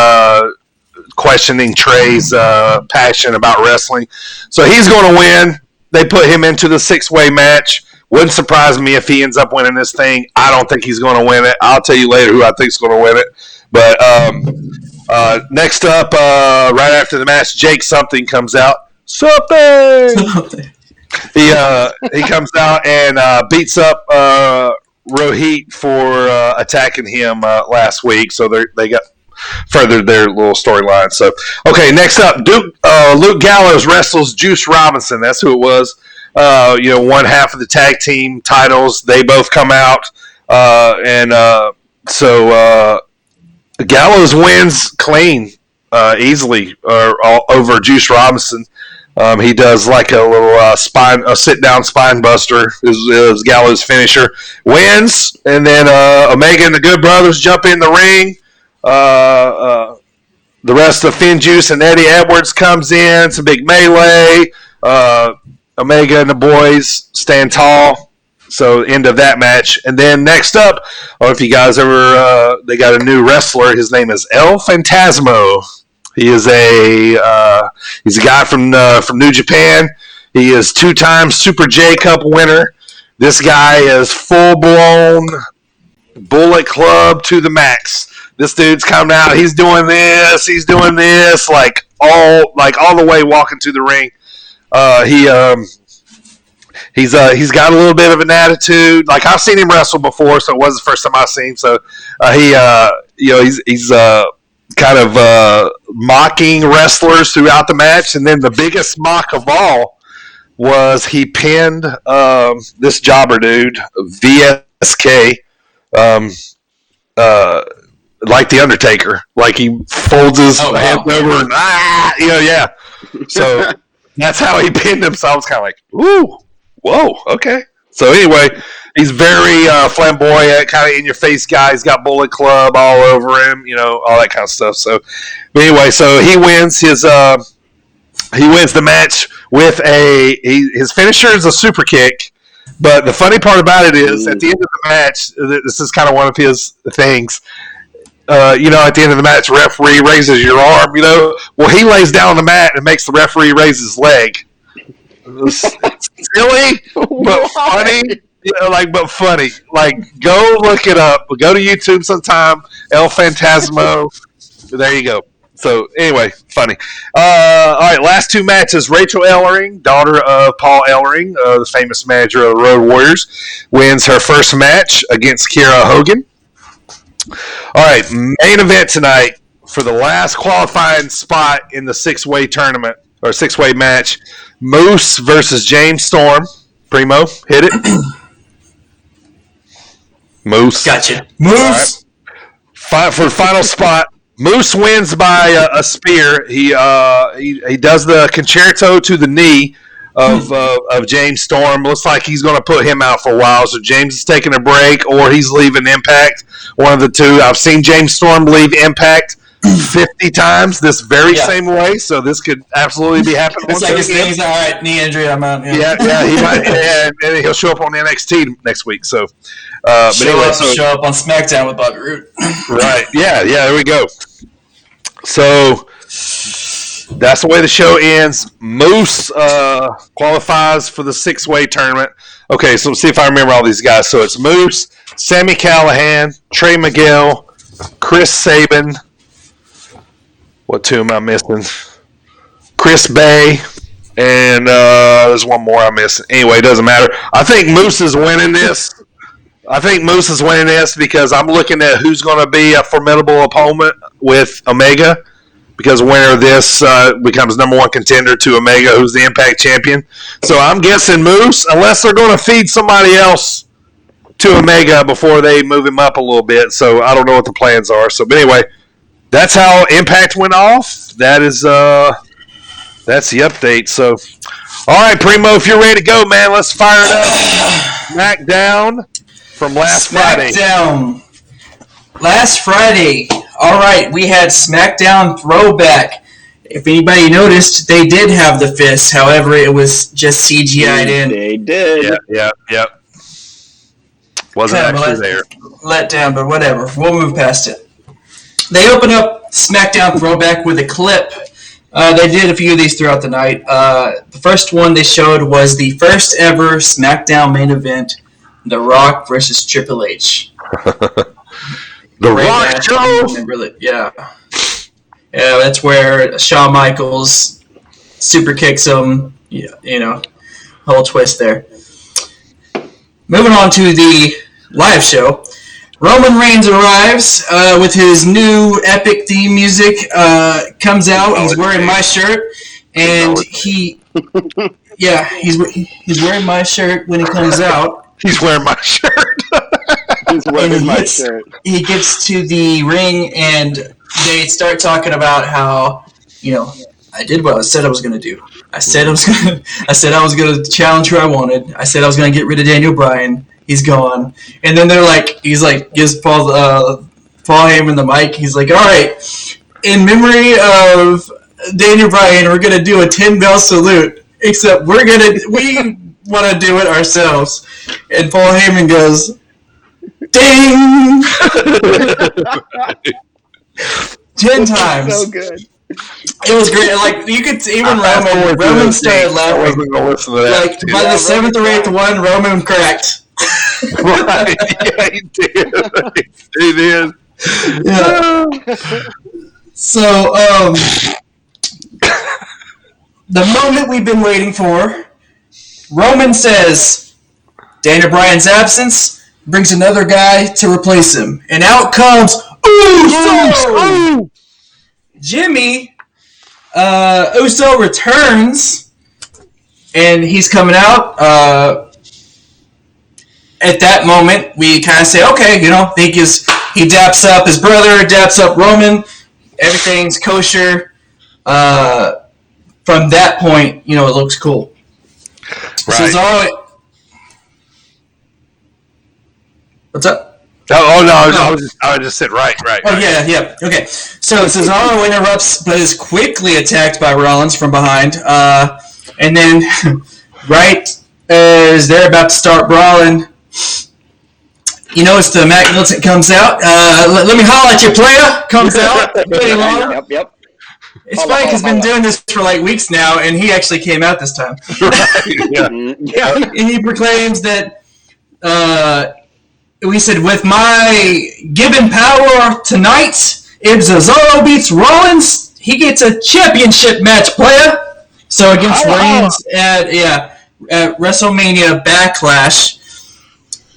questioning Trey's passion about wrestling. So he's going to win. They put him into the 6-way match. Wouldn't surprise me if he ends up winning this thing. I don't think he's going to win it. I'll tell you later who I think is going to win it. But next up, right after the match, Jake Something comes out. Something. He comes out and beats up Rohit for attacking him last week. So they got furthered their little storyline. So okay, next up, Luke Gallows wrestles Juice Robinson. That's who it was. One half of the tag team titles. They both come out, so Gallows wins clean, easily, over Juice Robinson. He does like a little a sit-down spine buster is Gallows' finisher. Wins, and then Omega and the Good Brothers jump in the ring. The rest of Finn Juice and Eddie Edwards comes in. It's a big melee. Omega and the boys stand tall. So end of that match. And then next up, I don't know if you guys ever, they got a new wrestler. His name is El Phantasmo. He is he's a guy from New Japan. He is 2-time Super J Cup winner. This guy is full-blown Bullet Club to the max. This dude's coming out. He's doing this, like all the way walking to the ring. He's got a little bit of an attitude. Like, I've seen him wrestle before, so it wasn't the first time I've seen him. So he's kind of mocking wrestlers throughout the match, and then the biggest mock of all was he pinned this jobber dude, VSK, like the Undertaker. Like, he folds his hands over and yeah. So that's how he pinned him. So I was kind of like, ooh, whoa, okay. So anyway, he's very flamboyant, kind of in-your-face guy. He's got Bullet Club all over him, all that kind of stuff. So anyway, so he wins the match with his finisher is a super kick. But the funny part about it is, at the end of the match, this is kind of one of his things. At the end of the match, referee raises your arm. Well, he lays down on the mat and makes the referee raise his leg. Silly, but funny. But funny. Like, go look it up. Go to YouTube sometime. El Phantasmo. There you go. So, anyway, funny. All right, last two matches. Rachel Ellering, daughter of Paul Ellering, the famous manager of the Road Warriors, wins her first match against Kiera Hogan. All right, main event tonight for the last qualifying spot in the 6-way tournament, or 6-way match. Moose versus James Storm. Primo, hit it. Moose. Gotcha. Moose. Right. For the final spot, Moose wins by a spear. He does the concerto to the knee of James Storm. Looks like he's going to put him out for a while. So James is taking a break, or he's leaving Impact. One of the two. I've seen James Storm leave Impact 50 times this very same way, so this could absolutely be happening. It's like his thing's all right, knee injury, I'm out. Yeah, he might, and he'll show up on NXT next week. So, show up on SmackDown with Bobby Roode. Right? Yeah, there we go. So that's the way the show ends. Moose qualifies for the 6-way tournament. Okay, so let's see if I remember all these guys. So it's Moose, Sami Callihan, Trey Miguel, Chris Sabin. What two am I missing? Chris Bay, and there's one more I'm missing. Anyway, it doesn't matter. I think Moose is winning this. Because I'm looking at who's going to be a formidable opponent with Omega, because winner of this becomes number one contender to Omega, who's the Impact champion. So I'm guessing Moose, unless they're going to feed somebody else to Omega before they move him up a little bit. So I don't know what the plans are. So, but anyway, that's how Impact went off. That's the update. So, all right, Primo, if you're ready to go, man, let's fire it up. SmackDown from last Friday. Last Friday. All right, we had SmackDown Throwback. If anybody noticed, they did have the fist. However, it was just CGI'd in. They did. Yeah. Wasn't actually there. Let down, but whatever. We'll move past it. They opened up SmackDown Throwback with a clip. They did a few of these throughout the night. The first one they showed was the first ever SmackDown main event, The Rock versus Triple H. The Rock show? Really, yeah, that's where Shawn Michaels super kicks him. Whole twist there. Moving on to the live show. Roman Reigns arrives with his new epic theme music. Comes out. He's wearing my shirt, and he's wearing my shirt when he comes out. He's wearing my shirt. He's wearing my shirt. He gets to the ring, and they start talking about how, I did what I said I was going to do. I said I was going to challenge who I wanted. I said I was going to get rid of Daniel Bryan. He's gone. And then gives Paul Heyman the mic. He's like, all right, in memory of Daniel Bryan, we're going to do a 10-bell salute. Except we want to do it ourselves. And Paul Heyman goes, ding! 10 times. So good. It was great. Like, you could even Roman started laughing. I wasn't going to listen to that. Like, by the 7th or 8th one, Roman cracked. Right. Yeah, he did. He did. Yeah. So, the moment we've been waiting for, Roman says, Daniel Bryan's absence brings another guy to replace him. And out comes Uso! Jimmy Uso returns, and he's coming out. At that moment, we kind of say, okay, he daps up his brother, daps up Roman, everything's kosher. From that point, it looks cool. Right. Cesaro, what's up? Oh no! I just said right. Oh yeah. Okay. So Cesaro interrupts, but is quickly attacked by Rollins from behind. And then, right as they're about to start brawling, it's the Matt Milton comes out. Let me holler at you, player. Comes out. Yep. It's funny because he's been doing this for like weeks now, and he actually came out this time. Right. Yeah. And he proclaims that. We said, with my given power tonight, if Cesaro beats Rollins, he gets a championship match, player. So against Reigns at WrestleMania Backlash.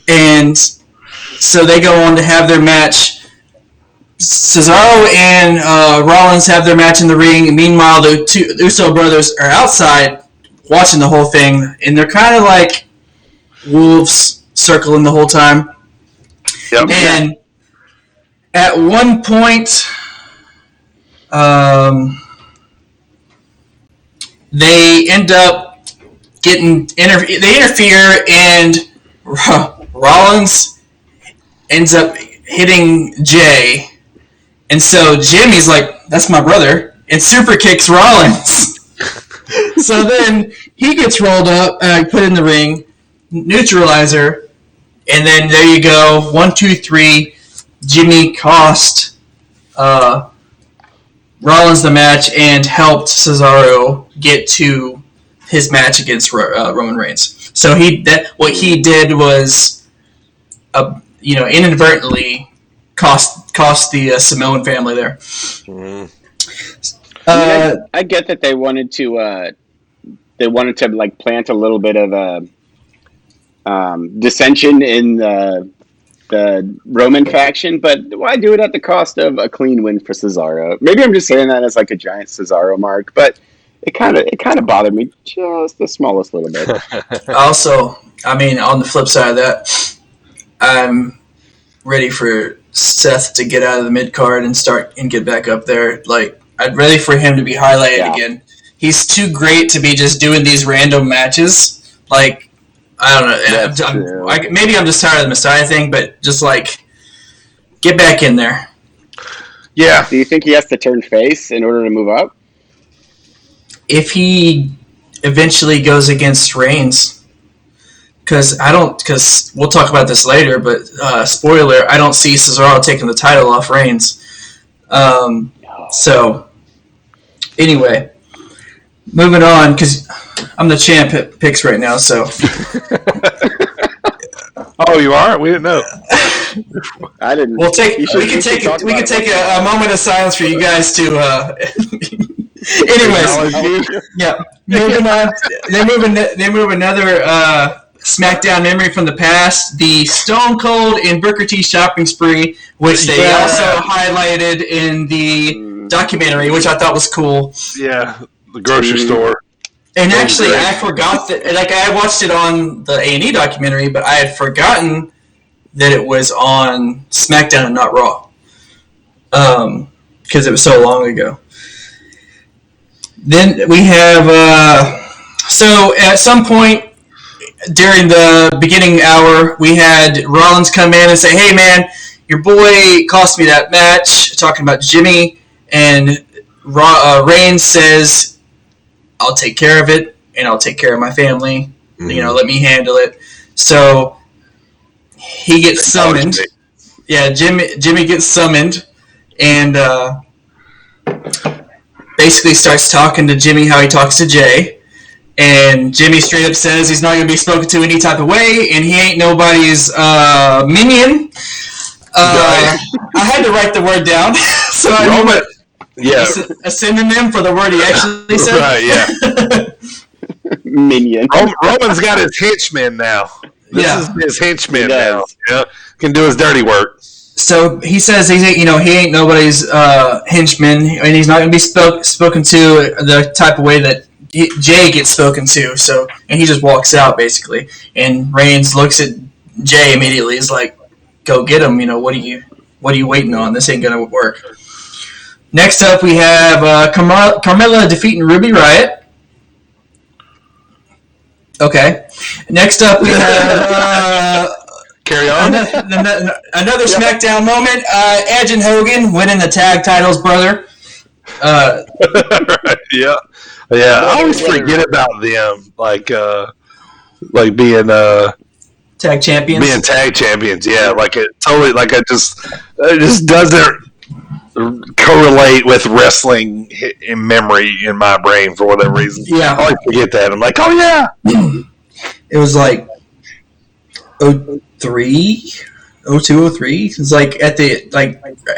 And so they go on to have their match. Cesaro and Rollins have their match in the ring. Meanwhile, the Uso brothers are outside watching the whole thing. And they're kind of like wolves circling the whole time. Yep. And at one point, they end up they interfere, and Rollins ends up hitting Jay. And so Jimmy's like, that's my brother, and super kicks Rollins. So then he gets rolled up, put in the ring, neutralizer. And then there you go, 1, 2, 3. Jimmy cost Rollins the match and helped Cesaro get to his match against Roman Reigns. So what he did was, inadvertently cost the Samoan family there. I get that they wanted to like plant a little bit of dissension in the Roman faction, but why do it at the cost of a clean win for Cesaro? Maybe I'm just saying that as like a giant Cesaro mark, but it kind of bothered me just the smallest little bit. Also, on the flip side of that, I'm ready for Seth to get out of the mid card and get back up there. Like, I'd ready for him to be highlighted again. He's too great to be just doing these random matches. Like, I don't know. Maybe I'm just tired of the Messiah thing, but just like, get back in there. Yeah. Do you think he has to turn face in order to move up? If he eventually goes against Reigns, because we'll talk about this later, but spoiler, I don't see Cesaro taking the title off Reigns. So, anyway, moving on, because I'm the champ at picks right now, so. Oh, you are? We didn't know. I didn't. We can take a moment of silence for you guys to. Anyways, yeah. Moving on. They move another SmackDown memory from the past. The Stone Cold and Booker T shopping spree, which they also highlighted in the documentary, which I thought was cool. Yeah, the grocery store. And actually, I forgot that. Like, I watched it on the A&E documentary, but I had forgotten that it was on SmackDown and not Raw, because it was so long ago. Then we have. So at some point during the beginning hour, we had Rollins come in and say, "Hey, man, your boy cost me that match." Talking about Jimmy, and Reigns says, "I'll take care of it, and I'll take care of my family." let me handle it. So he gets summoned. Yeah, Jimmy gets summoned, and basically starts talking to Jimmy how he talks to Jay. And Jimmy straight up says he's not going to be spoken to any type of way, and he ain't nobody's minion. I had to write the word down, so I know a synonym for the word he actually said. Right, yeah. Minion. Roman's got his henchmen now. This is his henchmen now. Yeah, can do his dirty work. So he says he ain't nobody's henchman, and he's not going to be spoken to the type of way that Jay gets spoken to. So, and he just walks out basically. And Reigns looks at Jay immediately. He's like, "Go get him! What are you waiting on? This ain't going to work." Next up, we have Carmella defeating Ruby Riott. Okay. Next up, we have. Carry on. Another SmackDown moment. Edge and Hogan winning the tag titles, brother. Yeah. I always forget about them, like being tag champions. Being tag champions, yeah. Like it totally, like it just doesn't correlate with wrestling in memory in my brain for whatever reason. Yeah, I always forget that. I'm like, oh yeah. It was like 03, 02, 03. It's like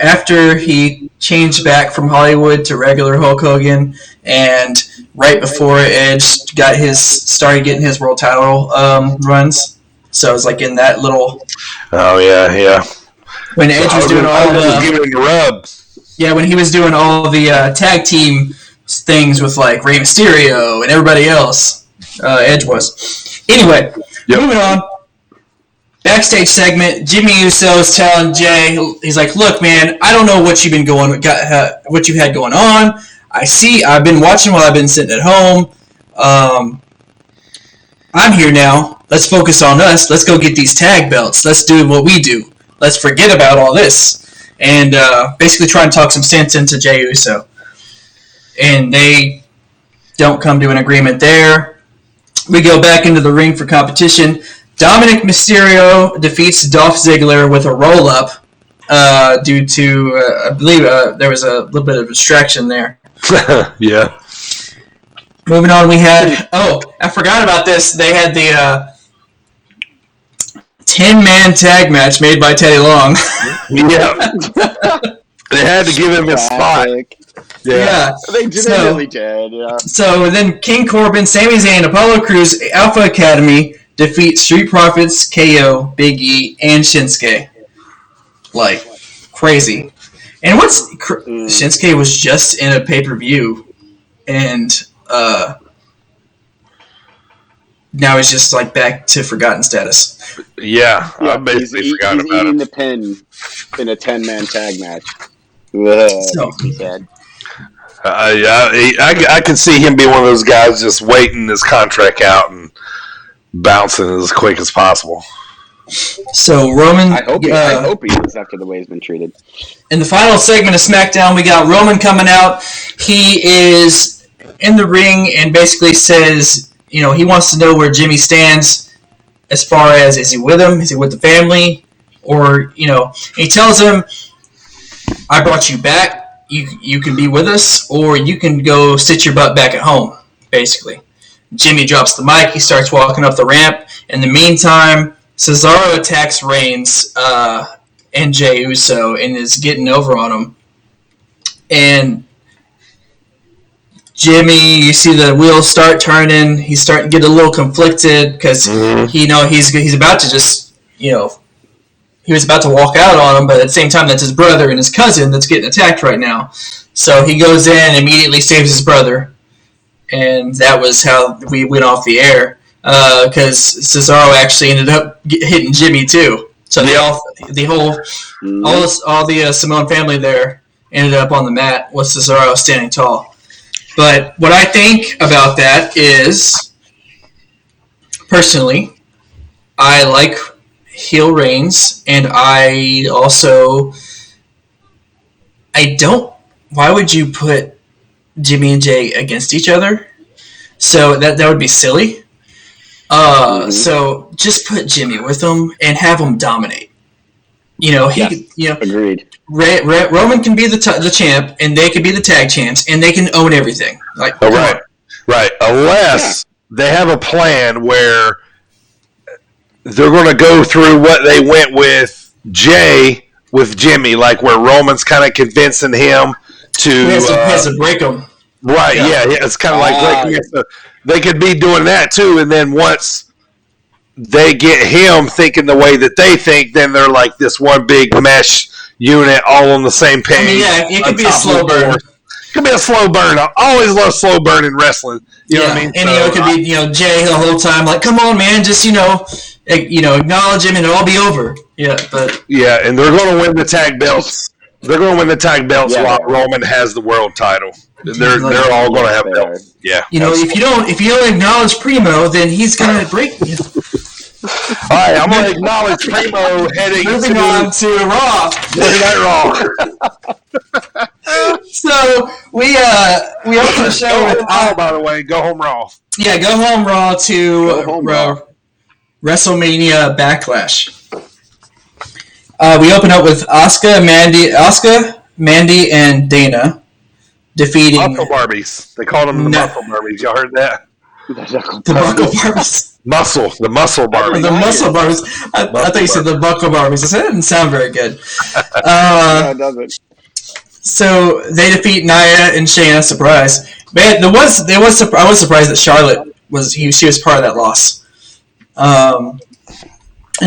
after he changed back from Hollywood to regular Hulk Hogan, and right before Edge started getting his world title runs. So it was like in that little. Oh yeah. When Edge was doing all the giving it a rub. Yeah, when he was doing all the tag team things with like Rey Mysterio and everybody else, Edge was. Anyway, moving on. Backstage segment, Jimmy Uso's telling Jay, he's like, "Look, man, I don't know what what you had going on. I've been watching while I've been sitting at home. I'm here now. Let's focus on us. Let's go get these tag belts. Let's do what we do. Let's forget about all this." And basically try and talk some sense into Jey Uso. And they don't come to an agreement there. We go back into the ring for competition. Dominic Mysterio defeats Dolph Ziggler with a roll-up due to, I believe, there was a little bit of distraction there. Yeah. Moving on, we had... Oh, I forgot about this. They had the 10-man tag match made by Teddy Long. Yeah. They had to give him a spot. Yeah. They really did, yeah. So then King Corbin, Sami Zayn, Apollo Crews, Alpha Academy defeat Street Profits, KO, Big E, and Shinsuke. Like, crazy. And Shinsuke was just in a pay-per-view, and now he's just like back to forgotten status. Yeah, I basically forgot about eating it. the pin in a 10-man tag match. Makes me sad. I can see him being one of those guys just waiting his contract out and bouncing as quick as possible. So Roman, I hope he is after the way he's been treated. In the final segment of SmackDown, we got Roman coming out. He is in the ring and basically says, he wants to know where Jimmy stands as far as, is he with him? Is he with the family? Or, he tells him, I brought you back. You can be with us, or you can go sit your butt back at home, basically. Jimmy drops the mic. He starts walking up the ramp. In the meantime, Cesaro attacks Reigns and Jey Uso and is getting over on him. And Jimmy, you see the wheels start turning. He's starting to get a little conflicted because he's about to just he was about to walk out on him, but at the same time that's his brother and his cousin that's getting attacked right now. So he goes in and immediately saves his brother, and that was how we went off the air because Cesaro actually ended up hitting Jimmy too. So all the Samoan family there ended up on the mat with Cesaro standing tall. But what I think about that is, personally, I like heel Reigns, and I don't. Why would you put Jimmy and Jay against each other? So that would be silly. So just put Jimmy with him and have him dominate. Agreed. Roman can be the champ, and they can be the tag champs, and they can own everything. Right. Unless they have a plan where they're going to go through what they went with Jay with Jimmy, like where Roman's kind of convincing him to he has to break them. Right? Yeah. It's kind of like they could be doing that too, and then once they get him thinking the way that they think, then they're like this one big mesh unit, all on the same page. It could be a slow burn. It could be a slow burn. I always love slow burn in wrestling. You know what I mean? And it could be Jay the whole time, like, come on, man, just acknowledge him and it'll all be over. Yeah, but and they're going to win the tag belts. They're going to win the tag belts while Roman has the world title. They're all going to have belts. Yeah. If you don't acknowledge Primo, then he's going to break you. All right, I'm going to acknowledge Primo heading moving on to Raw. Monday Night Raw. So we opened the show with by the way, go home Raw. Yeah, go home Raw to WrestleMania Backlash. We open up with Asuka, Mandy, and Dana defeating Muscle Barbies. They called them the Muscle Barbies. Y'all heard that? The Buckle Barbies. The Muscle Barbies. The Muscle Barbies. I thought you said the Buckle Barbies. That didn't sound very good. No, it doesn't. So they defeat Nia and Shayna. Surprise! Man, I was surprised that Charlotte she was part of that loss. And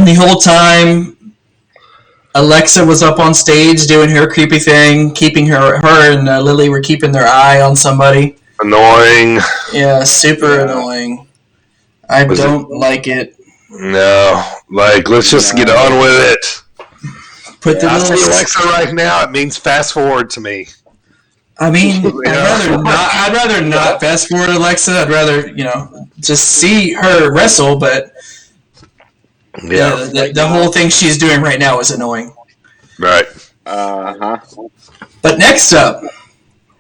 the whole time, Alexa was up on stage doing her creepy thing, keeping her and Lily were keeping their eye on somebody. Annoying. Yeah, super annoying. I don't like it. No, let's just get on with it. I see Alexa right now. It means fast forward to me. I mean, I'd rather not fast forward Alexa. I'd rather just see her wrestle. But the whole thing she's doing right now is annoying. Right. But next up,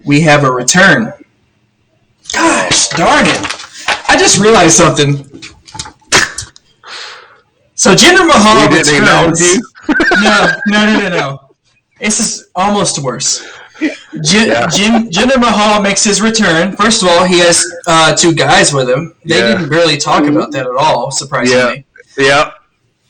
we have a return. Gosh darn it! I just realized something. So Jinder Mahal returns. No. This is almost worse. Jinder Mahal makes his return. First of all, he has two guys with him. They didn't really talk about that at all, surprisingly. Yeah.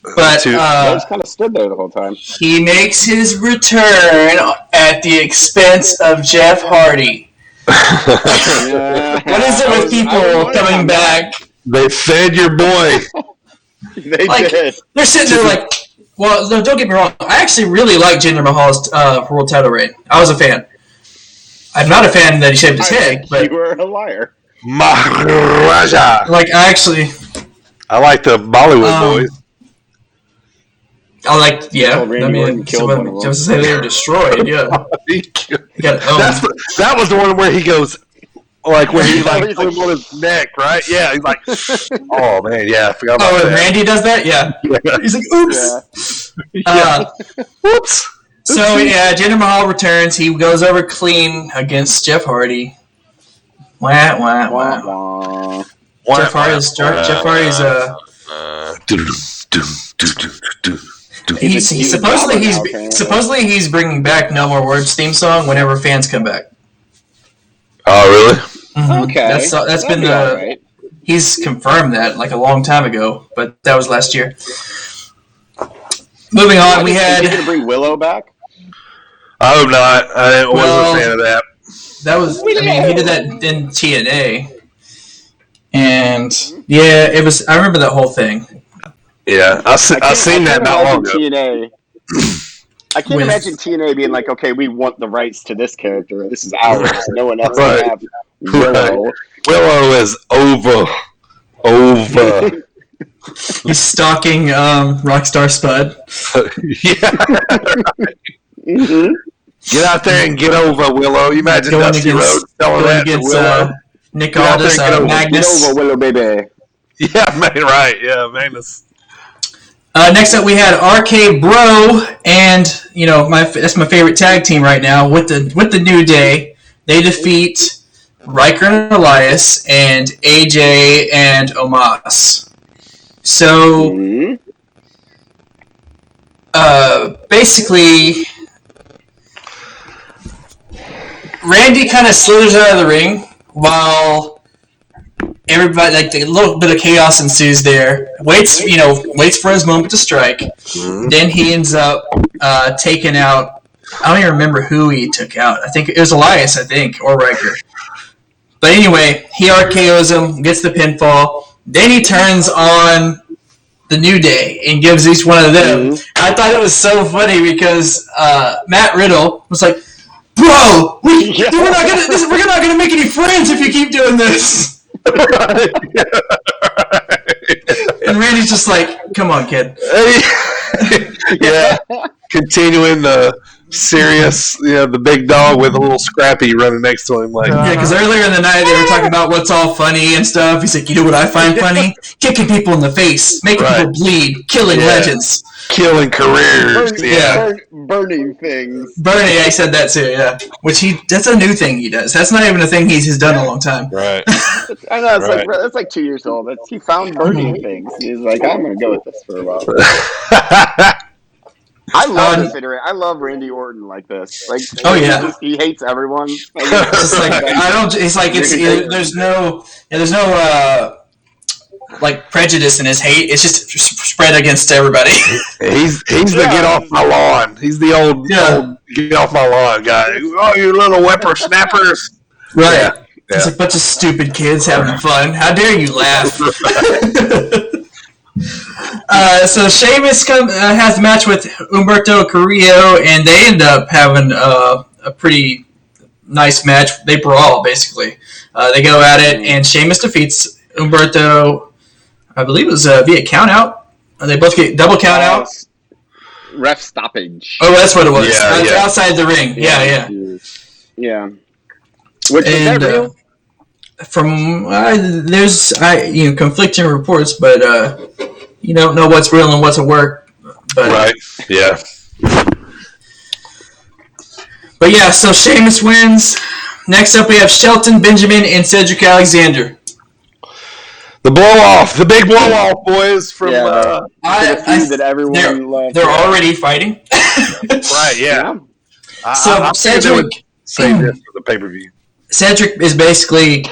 I But just kind of stood there the whole time. He makes his return at the expense of Jeff Hardy. What is it with people coming back? They fed your boy. They did. They're sitting there like, well, no, don't get me wrong. I actually really like Jinder Mahal's world title reign. I was a fan. I'm not a fan that he shaved his head, but you were a liar. Maharaja. I like the Bollywood boys. I like, I mean, just say they were destroyed. Yeah, that was the one where he goes, when he put him on his neck, right? Yeah, he's like, oh man, I forgot about that. Oh, Randy does that, yeah. He's like, oops, whoops. So Jinder Mahal returns. He goes over clean against Jeff Hardy. Wah wah wah. Jeff Hardy's supposedly he's bringing back No More Words theme song whenever fans come back. Oh really? Mm-hmm. Okay, that's been right. He's confirmed that a long time ago, but that was last year. Moving on, we had. Are you going to bring Willow back? I hope not. I wasn't a fan of that. That was. I mean, he did that in TNA, and it was. I remember that whole thing. Yeah, I seen that not long ago. TNA. I can't imagine TNA being like, okay, we want the rights to this character. This is ours. No one else can have Willow. Right. Willow is over. He's stalking Rockstar Spud. Mm-hmm. Get out there and get over, Willow. You imagine Dusty Rhodes telling that to Willow. Nick Aldis, Magnus. Get over, Willow, baby. Yeah, man, right. Yeah, Magnus. Next up, we had RK Bro, and that's my favorite tag team right now with the New Day. They defeat Riker and Elias and AJ and Omos. So, basically, Randy kind of slithers out of the ring while everybody, like, a little bit of chaos ensues there. Waits for his moment to strike. Then he ends up taking out, I don't even remember who he took out. I think it was Elias, or Riker. But anyway, he RKOs him, gets the pinfall. Then he turns on the New Day and gives each one of them. I thought it was so funny because Matt Riddle was like, "Bro, we're not gonna make any friends if you keep doing this." And Randy's just like, "Come on, kid." Yeah, continuing the serious, the big dog with a little Scrappy running next to him. Because earlier in the night they were talking about what's all funny and stuff. He's like, "You know what I find funny? Kicking people in the face, making people bleed, killing legends, killing careers, burning things." Burning, I said that too, Which that's a new thing he does. That's not even a thing he's done in a long time. Right. I know, that's like 2 years old. He found burning things. He's like, I'm going to go with this for a while. I love Randy Orton like this. Like, he hates everyone. There's no like prejudice in his hate. It's just spread against everybody. He's the get off my lawn. He's the old get off my lawn guy. Oh, you little whippersnappers! Right. Yeah. It's a bunch of stupid kids having fun. How dare you laugh? So Sheamus has a match with Humberto Carrillo, and they end up having a pretty nice match. They brawl, basically. They go at it, and Sheamus defeats Humberto, I believe it was via countout. They both get double countout. Ref stoppage. Oh, that's what it was. Outside the ring. Yeah. Which is that real? From there's conflicting reports, but you don't know what's real and what's a work. But, right. Yeah. But yeah, so Sheamus wins. Next up, we have Shelton, Benjamin, and Cedric Alexander. The blow-off. The big blow-off, boys. From that everyone loved. They're already fighting. Right, yeah. So Cedric... Say this for the pay-per-view. Cedric is basically...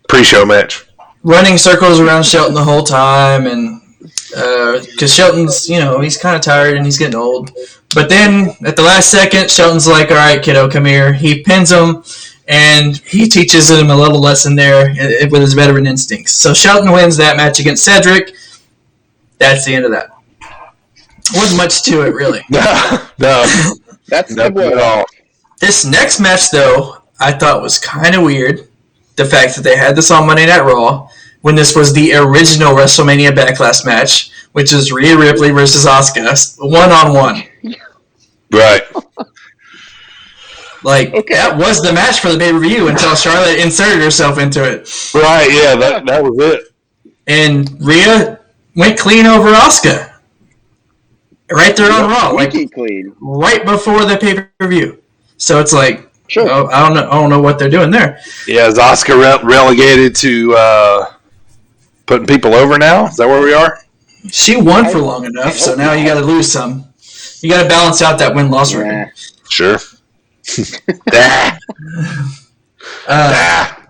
pre-show match. Running circles around Shelton the whole time, and... because Shelton's, he's kind of tired and he's getting old. But then, at the last second, Shelton's like, "All right, kiddo, come here." He pins him, and he teaches him a little lesson there with his veteran instincts. So Shelton wins that match against Cedric. That's the end of that. Wasn't much to it, really. No. That's nothing at all. This next match, though, I thought was kind of weird. The fact that they had this on Monday Night Raw, when this was the original WrestleMania Backlash match, which is Rhea Ripley versus Asuka, 1-on-1. Right. That was the match for the pay-per-view until Charlotte inserted herself into it. Right, yeah, that was it. And Rhea went clean over Asuka. Right there on Raw. Clean. Right before the pay-per-view. So it's like, sure. I don't know what they're doing there. Yeah, is Asuka relegated to putting people over now? Is that where we are? She won for long enough, so now you got to lose some. You got to balance out that win-loss record. Sure.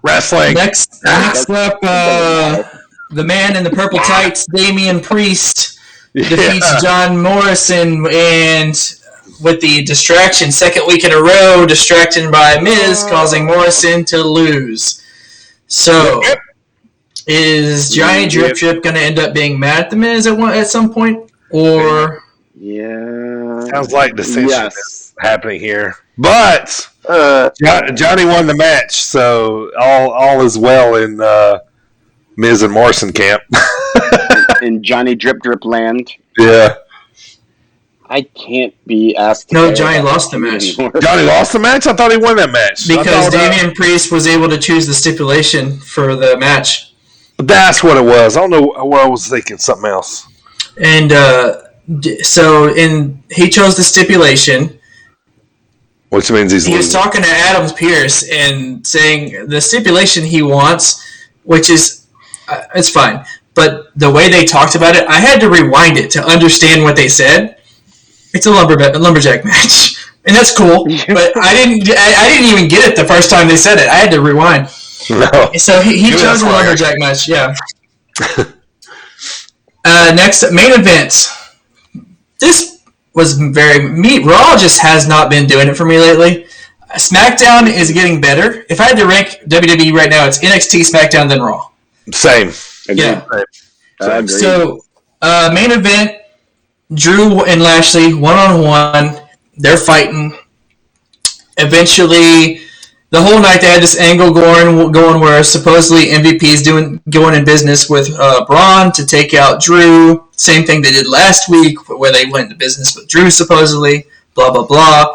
Wrestling. Next up, the man in the purple tights, Damien Priest, defeats John Morrison, and with the distraction, second week in a row, distracted by Miz, causing Morrison to lose. So, is Johnny Drip Drip going to end up being mad at the Miz at some point? Or... Yeah. Sounds like dissension is happening here. But Johnny won the match, so all is well in Miz and Morrison camp. in Johnny Drip Drip land. Yeah. I can't be asked. No, Johnny lost the match. Johnny lost the match? I thought he won that match. Because Damien Priest was able to choose the stipulation for the match. That's what it was. I don't know where I was thinking something else. And he chose the stipulation. Which means he was talking to Adam Pearce and saying the stipulation he wants, which is it's fine, but the way they talked about it, I had to rewind it to understand what they said. It's a lumberjack match, and that's cool. But I didn't even get it the first time they said it. I had to rewind. No. So he chose a lumberjack match. Yeah. Next, main event. This was Raw just has not been doing it for me lately. SmackDown is getting better. If I had to rank WWE right now, it's NXT, SmackDown, then Raw. Same. Yeah. So, main event, Drew and Lashley, one-on-one. They're fighting. Eventually, the whole night they had this angle going where supposedly MVP is going in business with Braun to take out Drew. Same thing they did last week where they went into business with Drew supposedly. Blah, blah, blah.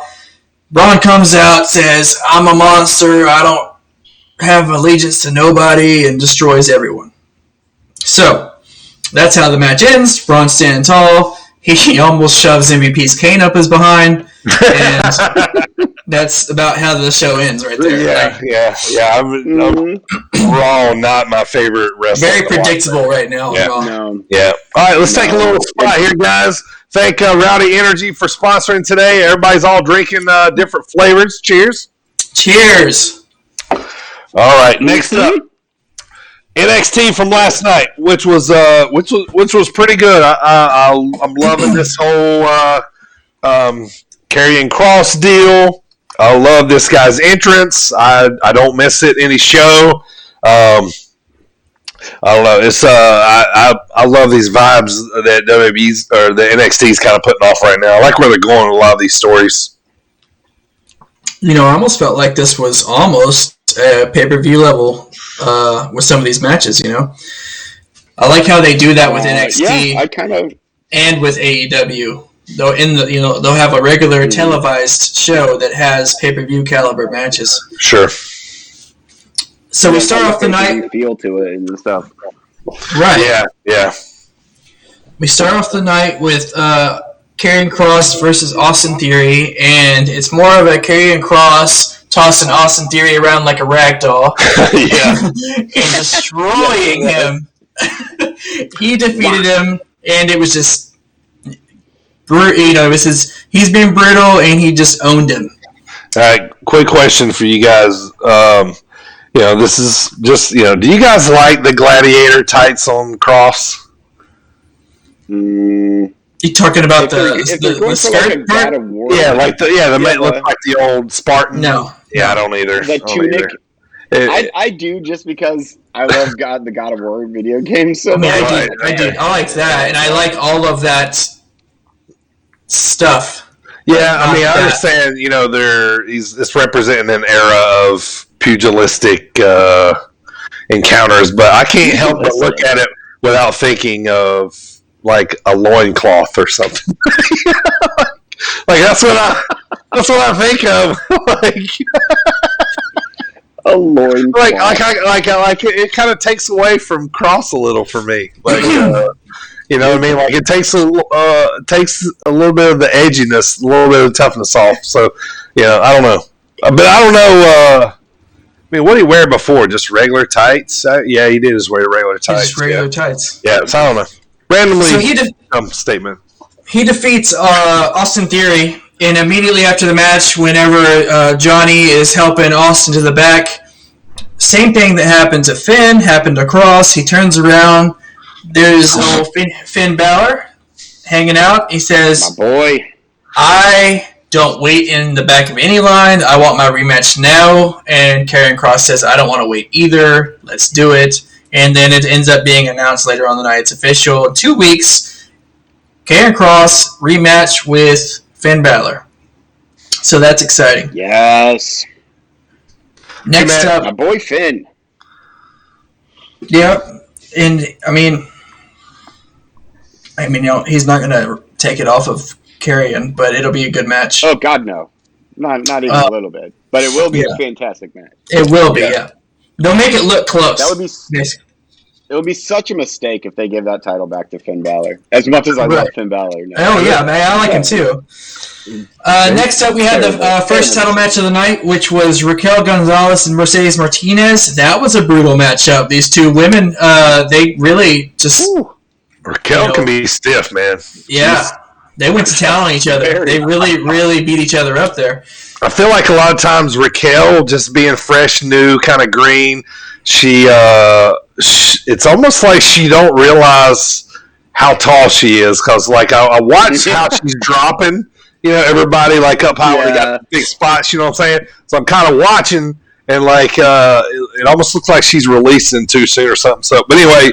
Braun comes out, says, I'm a monster, I don't have allegiance to nobody, and destroys everyone. So, that's how the match ends. Braun standing tall. He almost shoves MVP's cane up his behind. And that's about how the show ends right there. Yeah. I'm Raw, not my favorite wrestler. Very predictable right now. Yeah. Raw. No. Yeah. All right, let's take a little spot here, guys. Thank Rowdy Energy for sponsoring today. Everybody's all drinking different flavors. Cheers. Cheers. All right, next up, NXT from last night, which was pretty good. I'm loving this whole Karrion Kross deal. I love this guy's entrance. I don't miss it any show. I love it's I love these vibes that WWE's or the NXT's kind of putting off right now. I like where they're going with a lot of these stories. I almost felt like this was almost a pay-per-view level with some of these matches. I like how they do that with NXT. Yeah, I kind of and with AEW. Though they'll have a regular televised show that has pay-per-view caliber matches. Sure. So we start off the night. Feel to it and stuff. Right. Yeah. We start off the night with Karrion Kross versus Austin Theory, and it's more of a Karrion Kross tossing Austin Theory around like a rag doll. And destroying him. He defeated him, and it was just, he's been brutal, and he just owned him. All right, quick question for you guys. This is just, do you guys like the gladiator tights on Kross? You talking about the skirt part? They might look like the old Spartan. No. Yeah, I don't either. The tunic. I do just because I love the God of War video game so much. I do. I like that, and I like all of that stuff. Yeah, I understand, it's representing an era of pugilistic encounters, but I can't help but look at it without thinking of like a loincloth or something. Like that's what I think of. A loincloth. Like it kind of takes away from Kross a little for me. Like you know what I mean? Like it takes a little bit of the edginess, a little bit of the toughness off. So, I don't know. But I don't know. What did he wear before? Just regular tights? Yeah, he did just wear regular tights. Just regular tights. Yeah, so I don't know. Randomly, statement. He defeats Austin Theory, and immediately after the match, whenever Johnny is helping Austin to the back, same thing that happened to Finn happened to Kross. He turns around. There's old Finn Balor hanging out. He says, "My boy, I don't wait in the back of any line. I want my rematch now." And Karrion Kross says, "I don't want to wait either. Let's do it." And then it ends up being announced later on the night. It's official. In 2 weeks, Karrion Kross rematch with Finn Balor. So that's exciting. Yes. Next up, my boy Finn. Yeah, and he's not going to take it off of Karrion, but it'll be a good match. Oh God, no, not even a little bit. But it will be a fantastic match. It will be, yeah. They'll make it look close. That would be. It would be such a mistake if they gave that title back to Finn Balor. As much as I love Finn Balor. Oh, yeah, man. I like him, too. Next up, we had the first title match of the night, which was Raquel Gonzalez and Mercedes Martinez. That was a brutal matchup. These two women, they really just... Raquel can be stiff, man. Yeah. They went to town on each other. They really, really beat each other up there. I feel like a lot of times Raquel, just being fresh, new, kind of green, it's almost like she don't realize how tall she is, because like I watch how she's dropping, everybody like up high when they got big spots, you know what I'm saying? So I'm kind of watching, and like it almost looks like she's releasing too soon or something. So, but anyway,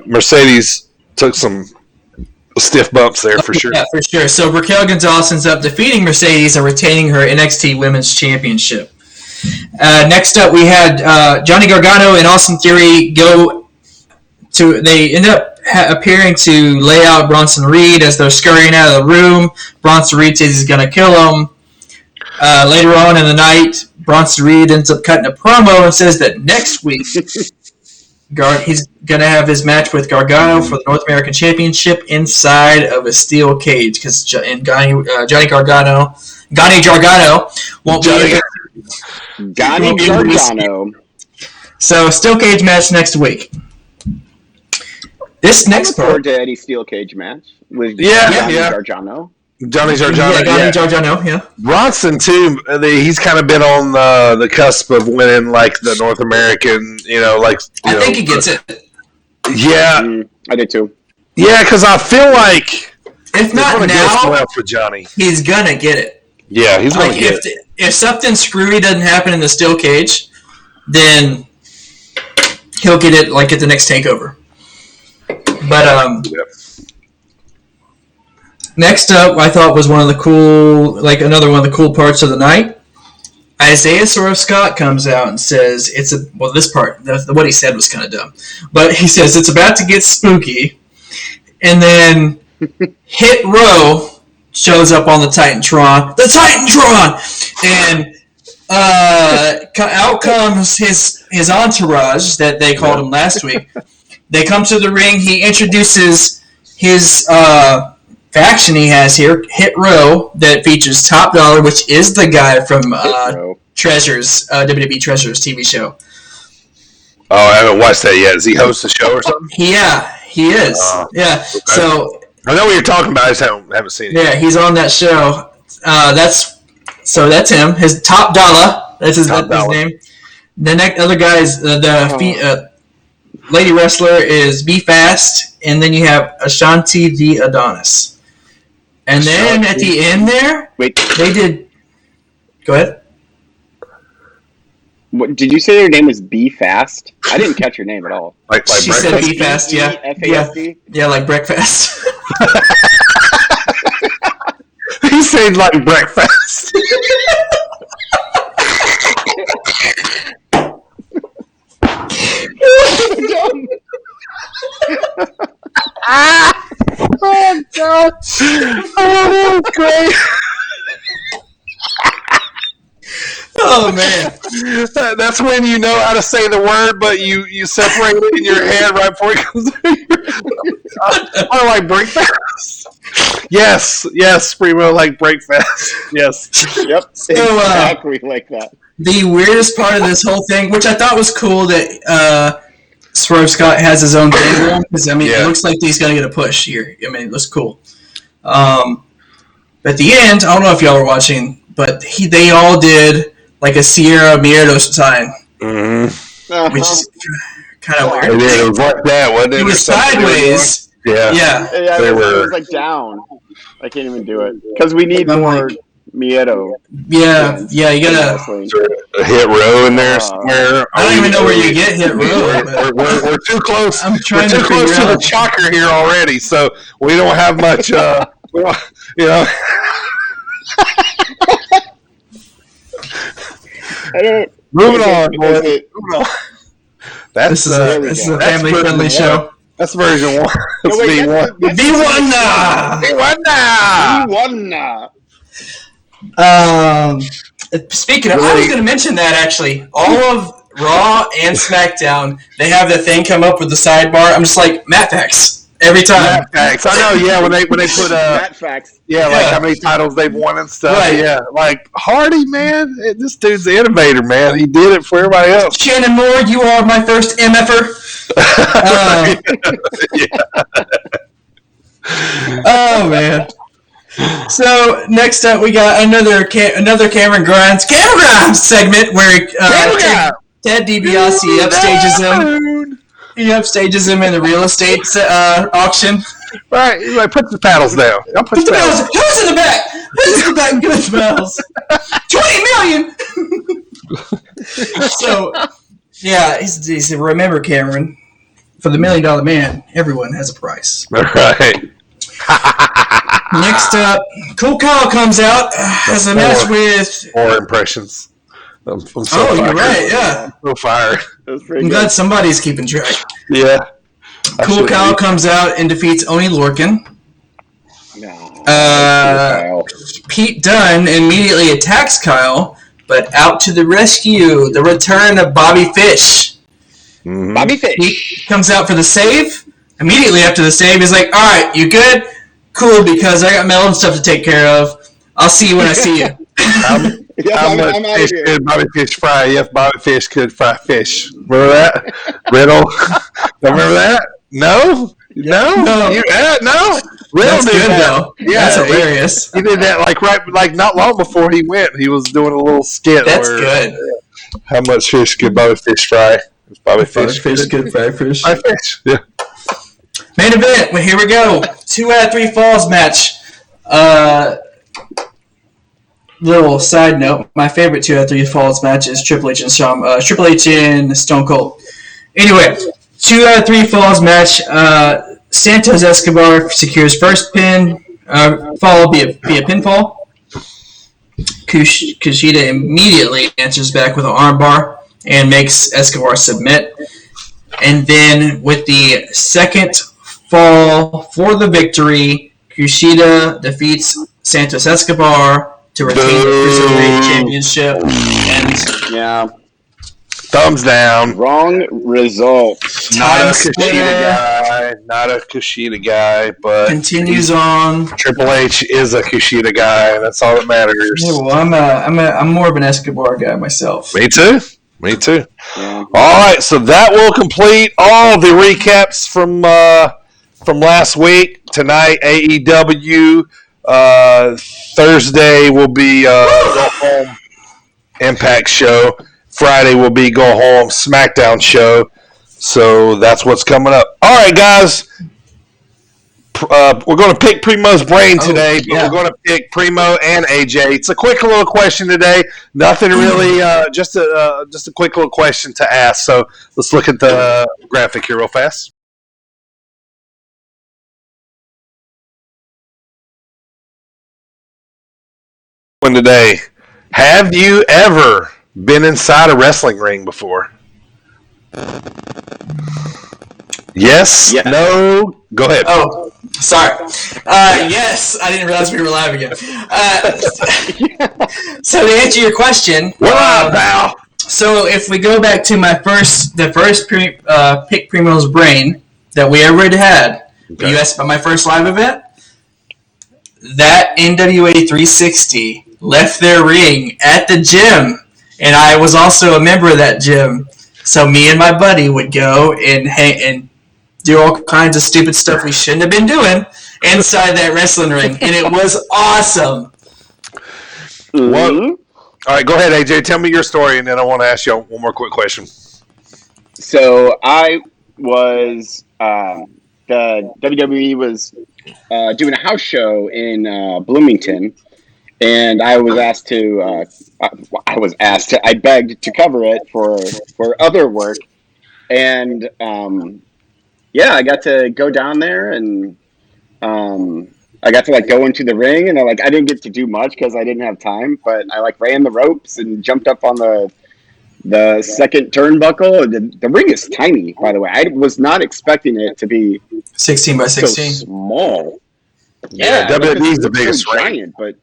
Mercedes took some stiff bumps there for sure. Yeah, for sure. So Raquel Gonzalez ends up defeating Mercedes and retaining her NXT Women's Championship. Next up, we had Johnny Gargano and Austin Theory they end up appearing to lay out Bronson Reed as they're scurrying out of the room. Bronson Reed says he's going to kill him. Later on in the night, Bronson Reed ends up cutting a promo and says that next week he's going to have his match with Gargano for the North American Championship inside of a steel cage, because Johnny Gargano won't be able Gargano. So, steel cage match next week. This next part. Forward to any steel cage match with Johnny Gargano. Johnny Gargano. Gargano, yeah. Bronson, too, he's kind of been on the cusp of winning, like, the North American, I think he gets it. Yeah. I did, too. Yeah, because I feel like if not now, for Johnny, he's going to get it. Yeah, he's going to get it. If something screwy doesn't happen in the steel cage, then he'll get it, like, at the next takeover. But, next up, I thought was another one of the cool parts of the night. Isaiah Scott comes out and says this part, what he said was kind of dumb, but he says it's about to get spooky, and then Hit Row shows up on the Titantron, and out comes his entourage that they called him last week. They come to the ring. He introduces his faction he has here, Hit Row, that features Top Dollar, which is the guy from Treasures, WWE Treasures TV show. Oh, I haven't watched that yet. Does he host a show or something? Yeah, he is. Okay. So I know what you're talking about. I just haven't seen it. Yeah, he's on that show. That's him. His Top Dollar. That's his name. The next other guy is the lady wrestler is Be Fast, and then you have Ashanti the Adonis. And then at the end there, they did. Go ahead. What, did you say your name was Be Fast? I didn't catch your name at all. Like she said Be Fast, yeah. F-A-S-T? Yeah, like breakfast. He said like breakfast. Oh, God. Oh, that's great. Oh, man. That's when you know how to say the word, but you separate it in your head right before it comes out. I like breakfast. Yes, Primo, like breakfast. Yes. Yep, exactly like that. The weirdest part of this whole thing, which I thought was cool that Swerve Scott has his own thing going, because, it looks like he's going to get a push here. It looks cool. At the end, I don't know if y'all were watching, but they all did like a Sierra Miedo sign, which is kind of weird. It was like that, wasn't it? It was sideways. Yeah. It was like down. I can't even do it because we need more Miedo. Yeah, you gotta Hit Row in there somewhere. I don't even know where you get Hit Row. We're too close. I'm trying to the chocker here already, so we don't have much. Moving on, boys. This is a family-friendly show. That's version 1. That's V1. Speaking of, I was going to mention that actually. All of Raw and SmackDown, they have the thing come up with the sidebar. I'm just like, Matt Facts. Every time. Matt Facts. I know, yeah, when they put Matt Facts. Yeah, like how many titles they've won and stuff. Right. Yeah. Like Hardy, man, this dude's the innovator, man. He did it for everybody else. Shannon Moore, you are my first MFer. Oh man. So next up, we got another Cameron Grimes segment where Ted DiBiase upstages him. He upstages him in the real estate auction. Right, he's like, put the paddles down. I'll put the paddles. Who's in the back? Who's in the back? Good smells. 20 million. So, yeah, he's remember Cameron. For the $1 Million Man, everyone has a price. Right. Next up, Cool Kyle comes out, has a match with 4 impressions. I'm so fired. You're right, yeah. So fired. I'm glad somebody's keeping track. Yeah. Cool Kyle comes out and defeats Oney Lorcan. Pete Dunne immediately attacks Kyle, but out to the rescue, the return of Bobby Fish. Mm-hmm. Bobby Fish. He comes out for the save. Immediately after the save, he's like, all right, you good? Cool, because I got mail and stuff to take care of. I'll see you when I see you. How much fish could Bobby Fish fry? Yes, Bobby Fish could fry fish. Remember that? Riddle? Don't remember that? No? No? No. No? Riddle That's did good, that. though. Yeah, that's hilarious. He did that like not long before he went. He was doing a little skit. That's good. How much fish could Bobby Fish fry? Bobby Fish could fry fish. Fry fish, yeah. Main event. Well, here we go. 2 out of 3 falls match. Little side note: my favorite 2 out of 3 falls match is Triple H and Stone Cold. Anyway, 2 out of 3 falls match. Santos Escobar secures first pin. Fall via pinfall. Kushida immediately answers back with an armbar and makes Escobar submit. And then with the second fall for the victory, Kushida defeats Santos Escobar to retain the Cruiserweight Championship. And thumbs down. Wrong result. Not a Kushida guy, but continues on. Triple H is a Kushida guy, and that's all that matters. Yeah, well, I'm more of an Escobar guy myself. Me too. Yeah. All right, so that will complete all the recaps from last week. Tonight, AEW. Thursday will be Go Home Impact show. Friday will be Go Home SmackDown show. So that's what's coming up. All right, guys. We're going to pick Primo's brain today, but we're going to pick Primo and AJ. It's a quick little question today. Nothing really, just a quick little question to ask. So let's look at the graphic here real fast. Today, have you ever been inside a wrestling ring before? Yes? No? Go ahead. Oh, sorry. Yes, I didn't realize we were live again. So to answer your question, so if we go back to the first pick Primo's brain that we ever had, you asked about my first live event. That NWA 360 left their ring at the gym, and I was also a member of that gym. So me and my buddy would go and do all kinds of stupid stuff we shouldn't have been doing inside that wrestling ring, and it was awesome. Mm-hmm. All right, go ahead, AJ. Tell me your story, and then I want to ask you one more quick question. So I was the WWE was doing a house show in Bloomington, and I begged to cover it for other work, and I got to go down there, and I got to go into the ring, and I didn't get to do much because I didn't have time, but I ran the ropes and jumped up on the second turnbuckle. The ring is tiny, by the way. I was not expecting it to be 16 by 16, so small. Yeah, WWE is the biggest ring. Giant, but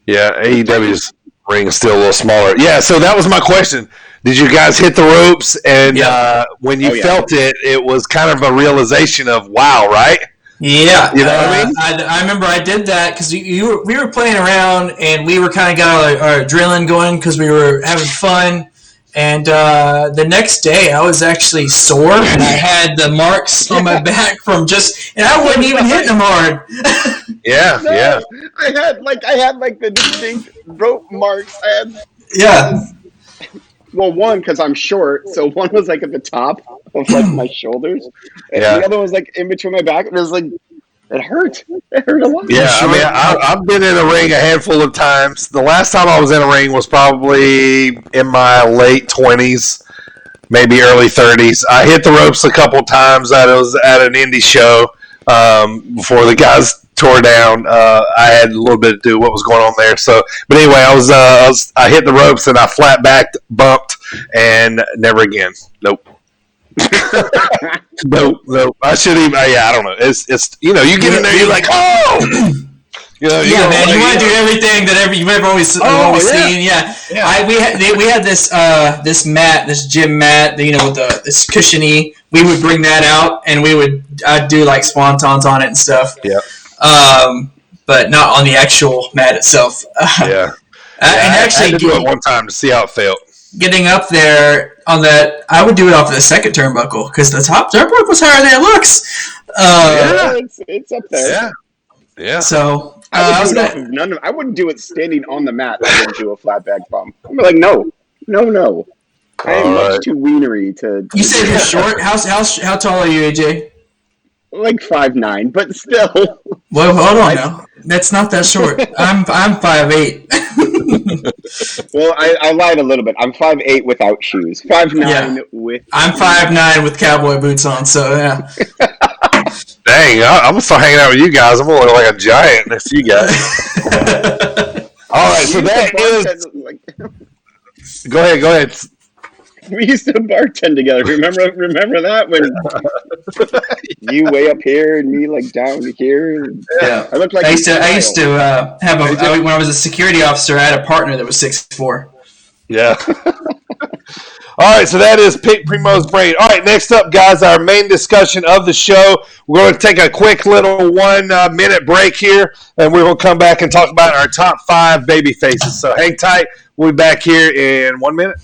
yeah, AEW is Ring is still a little smaller. Yeah, so that was my question. Did you guys hit the ropes? And when you felt it, it was kind of a realization of, wow, right? Yeah. You know what I mean? I remember I did that because we were playing around and we were kind of got our adrenaline going because we were having fun. And the next day, I was actually sore, and I had the marks on my back from and I wasn't even hitting them hard. Yeah. I had the distinct rope marks. Well, one because I'm short, so one was like at the top of like my shoulders, and the other was like in between my back. And it was like it hurt. It hurt a lot. Yeah, I mean, I've been in a ring a handful of times. The last time I was in a ring was probably in my late 20s, maybe early 30s. I hit the ropes a couple times. I was at an indie show before the guys tore down. I had a little bit to do what was going on there. So, but anyway, I hit the ropes and I flat backed, bumped, and never again. Nope. Nope. I shouldn't even. I don't know. It's you know, you get in there, you're like, oh. Man, you want to do everything that you've ever always seen. Yeah. We had this mat, this gym mat, with this cushiony. We would bring that out and I'd do like swantons on it and stuff. Yeah. But not on the actual mat itself. And actually, I had to do it one time to see how it felt. Getting up there on that, I would do it off of the second turnbuckle because the top turnbuckle was higher than it looks. It's up there. Yeah. So I wouldn't do it standing on the mat. I wouldn't do a flat back bump. I'm like, no. I am much too weenery to. You said you're short. How tall are you, AJ? Like 5'9", but still. Well, hold on now. That's not that short. I'm 5'8". Well, I lied a little bit. I'm 5'8" without shoes. 5'9" with. I'm 5'9" with cowboy boots on. So yeah. Dang, I'm gonna start hanging out with you guys. I'm gonna look like a giant next to you guys. All right, so that is. Go ahead. We used to bartend together. Remember that when you way up here and me like down here? Yeah, I looked like I used to have when I was a security officer. I had a partner that was 6'4". Yeah. All right, so that is Pick Primo's Brain. All right, next up, guys, our main discussion of the show. We're going to take a quick little 1 minute break here, and we're going to come back and talk about our top 5 baby faces. So hang tight. We'll be back here in 1 minute.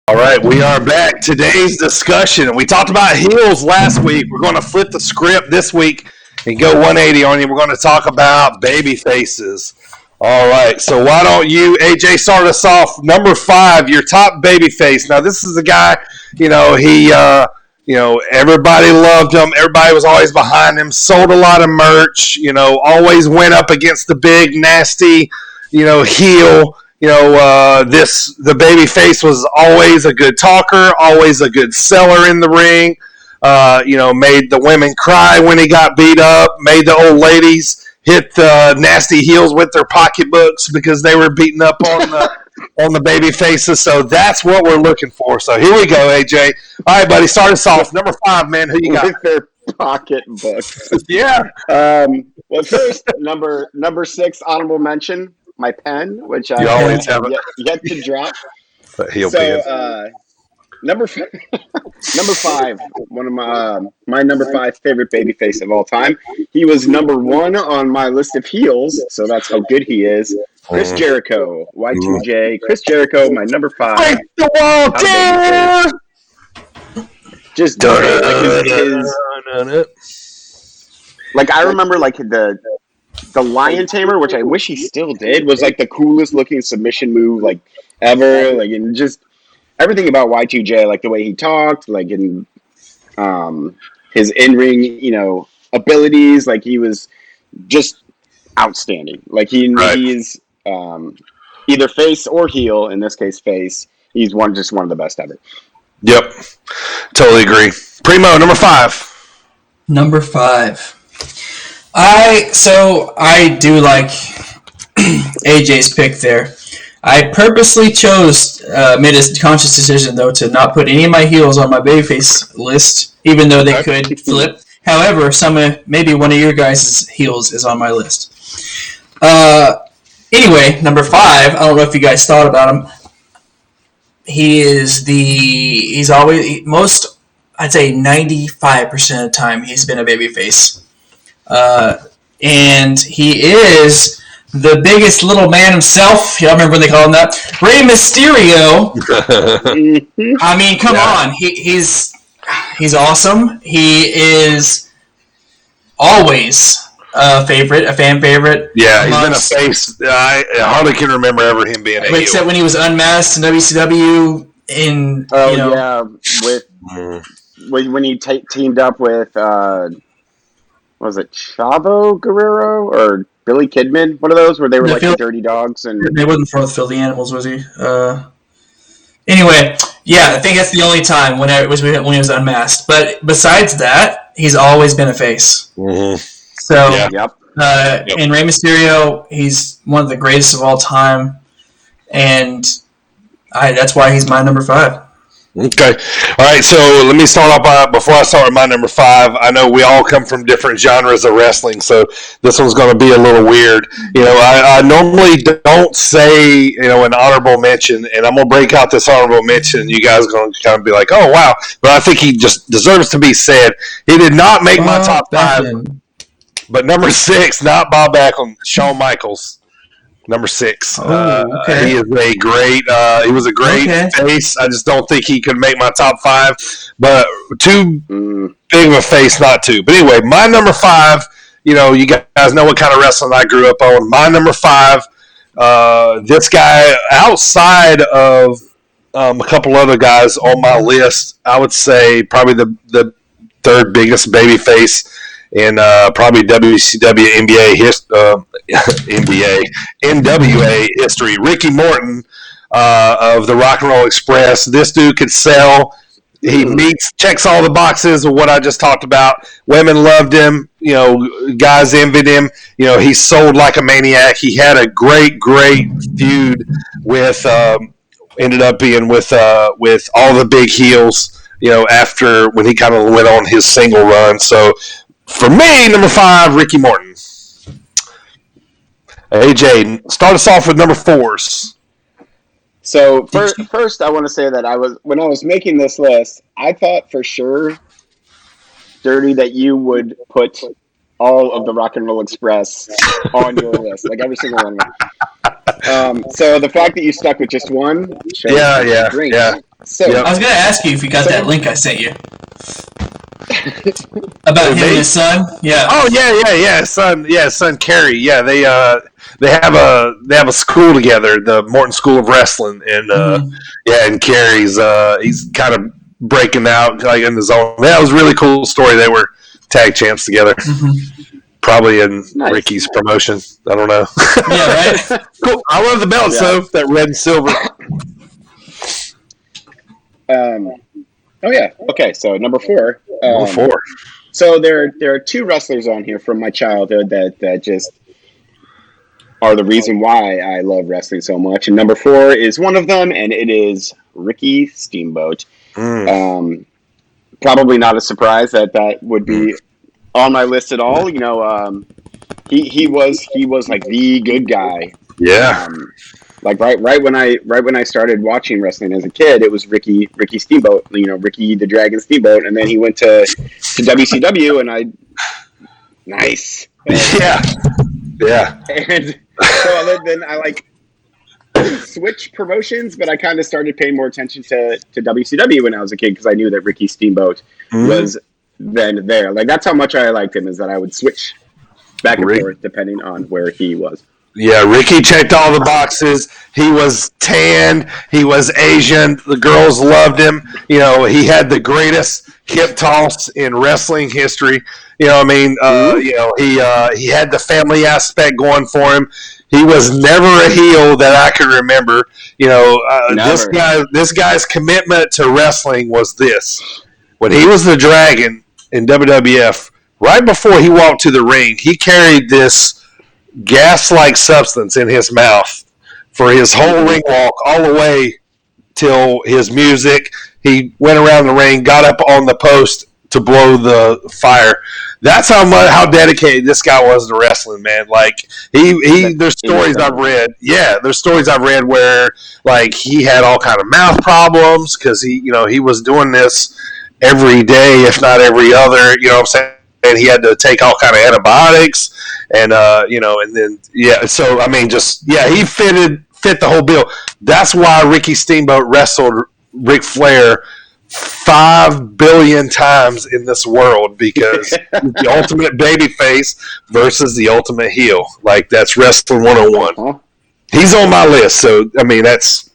All right, we are back. Today's discussion. We talked about heels last week. We're going to flip the script this week and go 180 on you. We're going to talk about baby faces. All right, so why don't you, AJ, start us off. Number 5, your top baby face. Now, this is a guy, he, everybody loved him. Everybody was always behind him. Sold a lot of merch. Always went up against the big, nasty, heel. The baby face was always a good talker, always a good seller in the ring. Made the women cry when he got beat up, made the old ladies hit nasty heels with their pocketbooks because they were beating up on the baby faces. So that's what we're looking for. So here we go, AJ. All right, buddy, start us off. Number 5, man. Who you got? With their pocketbooks. Yeah. Well, first, number 6, honorable mention, my pen, which I always have yet to drop. So, number 5, one of my number 5 favorite babyface of all time. He was number 1 on my list of heels, so that's how good he is. Chris Jericho, Y2J. Chris Jericho, my number 5. Break the wall down! Just like I remember, like the Lion Tamer, which I wish he still did, was like the coolest looking submission move like ever. Like, and just everything about Y2J, like the way he talked, like in his in ring, abilities, like he was just outstanding. Like he's either face or heel. In this case, face. He's one of the best ever. Yep, totally agree. Primo, number 5. Number 5. I do like AJ's pick there. I purposely made a conscious decision though to not put any of my heels on my babyface list, even though they could flip. However, maybe one of your guys' heels is on my list. Anyway, number 5. I don't know if you guys thought about him. He's always most. I'd say 95% of the time he's been a babyface. And he is the biggest little man himself. Y'all remember when they called him that? Rey Mysterio. I mean, come on. He's awesome. He is always a fan favorite. Yeah, he's been a face. I hardly can remember ever him being a heel. Except when he was unmasked in WCW. When he teamed up with, was it Chavo Guerrero or Billy Kidman? One of those where they were the Dirty Dogs. And they wasn't for the Filthy Animals, was he? Anyway, yeah, I think that's the only time when he was unmasked. But besides that, he's always been a face. Mm-hmm. So, and Rey Mysterio, he's one of the greatest of all time. And that's why he's my number 5. Okay. All right, so let me start off before I start with my number 5. I know we all come from different genres of wrestling, so this one's going to be a little weird. I normally don't say, an honorable mention, and I'm going to break out this honorable mention. You guys are going to kind of be like, oh, wow. But I think he just deserves to be said. He did not make my top 5, but number 6, not Bob Backlund, Shawn Michaels. Number 6. Okay. He is a great. He was a great face. I just don't think he could make my top 5. But too big of a face not to. But anyway, my number 5. You guys know what kind of wrestling I grew up on. My number 5. This guy, outside of a couple other guys on my list, I would say probably the third biggest baby face in probably WCW NWA history. Ricky Morton of the Rock and Roll Express. This dude could sell. He checks all the boxes of what I just talked about. Women loved him. Guys envied him. He sold like a maniac. He had a great feud with. Ended up being with all the big heels. After when he kind of went on his single run. So. For me, number 5, Ricky Morton. AJ, start us off with number 4s. So first, I want to say that when I was making this list, I thought for sure, Dirty, that you would put all of the Rock and Roll Express on your list, like every single one. So the fact that you stuck with just one, shows yeah. So I was going to ask you if you got that link I sent you. About him and his son, yeah. Oh yeah, son Kerry. Yeah, they have a school together, the Morton School of Wrestling, and and Kerry's he's kind of breaking out like in the zone. That was a really cool story. They were tag champs together, probably in Ricky's promotion. I don't know. Yeah, right. Cool. I love the belts though, that red and silver. Oh yeah. Okay. So number 4. Number 4. So there are two wrestlers on here from my childhood that just are the reason why I love wrestling so much. And number 4 is one of them, and it is Ricky Steamboat. Probably not a surprise that would be on my list at all. You know, he was like the good guy. Yeah. Like right when I started watching wrestling as a kid, it was Ricky Steamboat. You know, Ricky the Dragon Steamboat, and then he went to WCW, and nice. Yeah. And so then I didn't switch promotions, but I kind of started paying more attention to WCW when I was a kid because I knew that Ricky Steamboat was then there. Like, that's how much I liked him, is that I would switch back and forth depending on where he was. Yeah, Ricky checked all the boxes. He was tanned. He was Asian. The girls loved him. You know, he had the greatest hip toss in wrestling history. You know what I mean? You know, he had the family aspect going for him. He was never a heel that I can remember. You know, this guy's commitment to wrestling was this. When he was the Dragon in WWF, right before he walked to the ring, he carried this gas-like substance in his mouth for his whole ring walk, all the way till his music. He went around the ring, got up on the post to blow the fire. That's how dedicated this guy was to wrestling, man. Like, there's stories I've read. Yeah, there's stories I've read where, like, he had all kind of mouth problems because he was doing this every day, if not every other. You know what I'm saying? And he had to take all kind of antibiotics, and and then So I mean, he fit the whole bill. That's why Ricky Steamboat wrestled Ric Flair 5 billion times in this world, because the ultimate babyface versus the ultimate heel. Like, that's wrestling 101. He's on my list, so I mean it's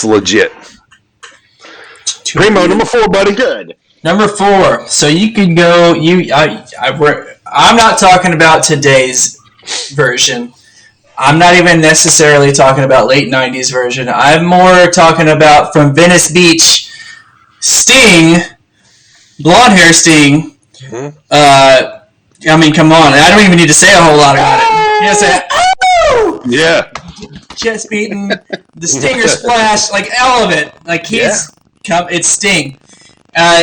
legit. Primo, number 4, buddy. Good. Number 4. So you could go. I'm not talking about today's version. I'm not even necessarily talking about late 90s version. I'm more talking about from Venice Beach, Sting, blonde hair Sting. I mean, come on. I don't even need to say a whole lot about it. You say, oh! Yeah. Chest beating, the Stinger splash, like all of it. Like, it's Sting.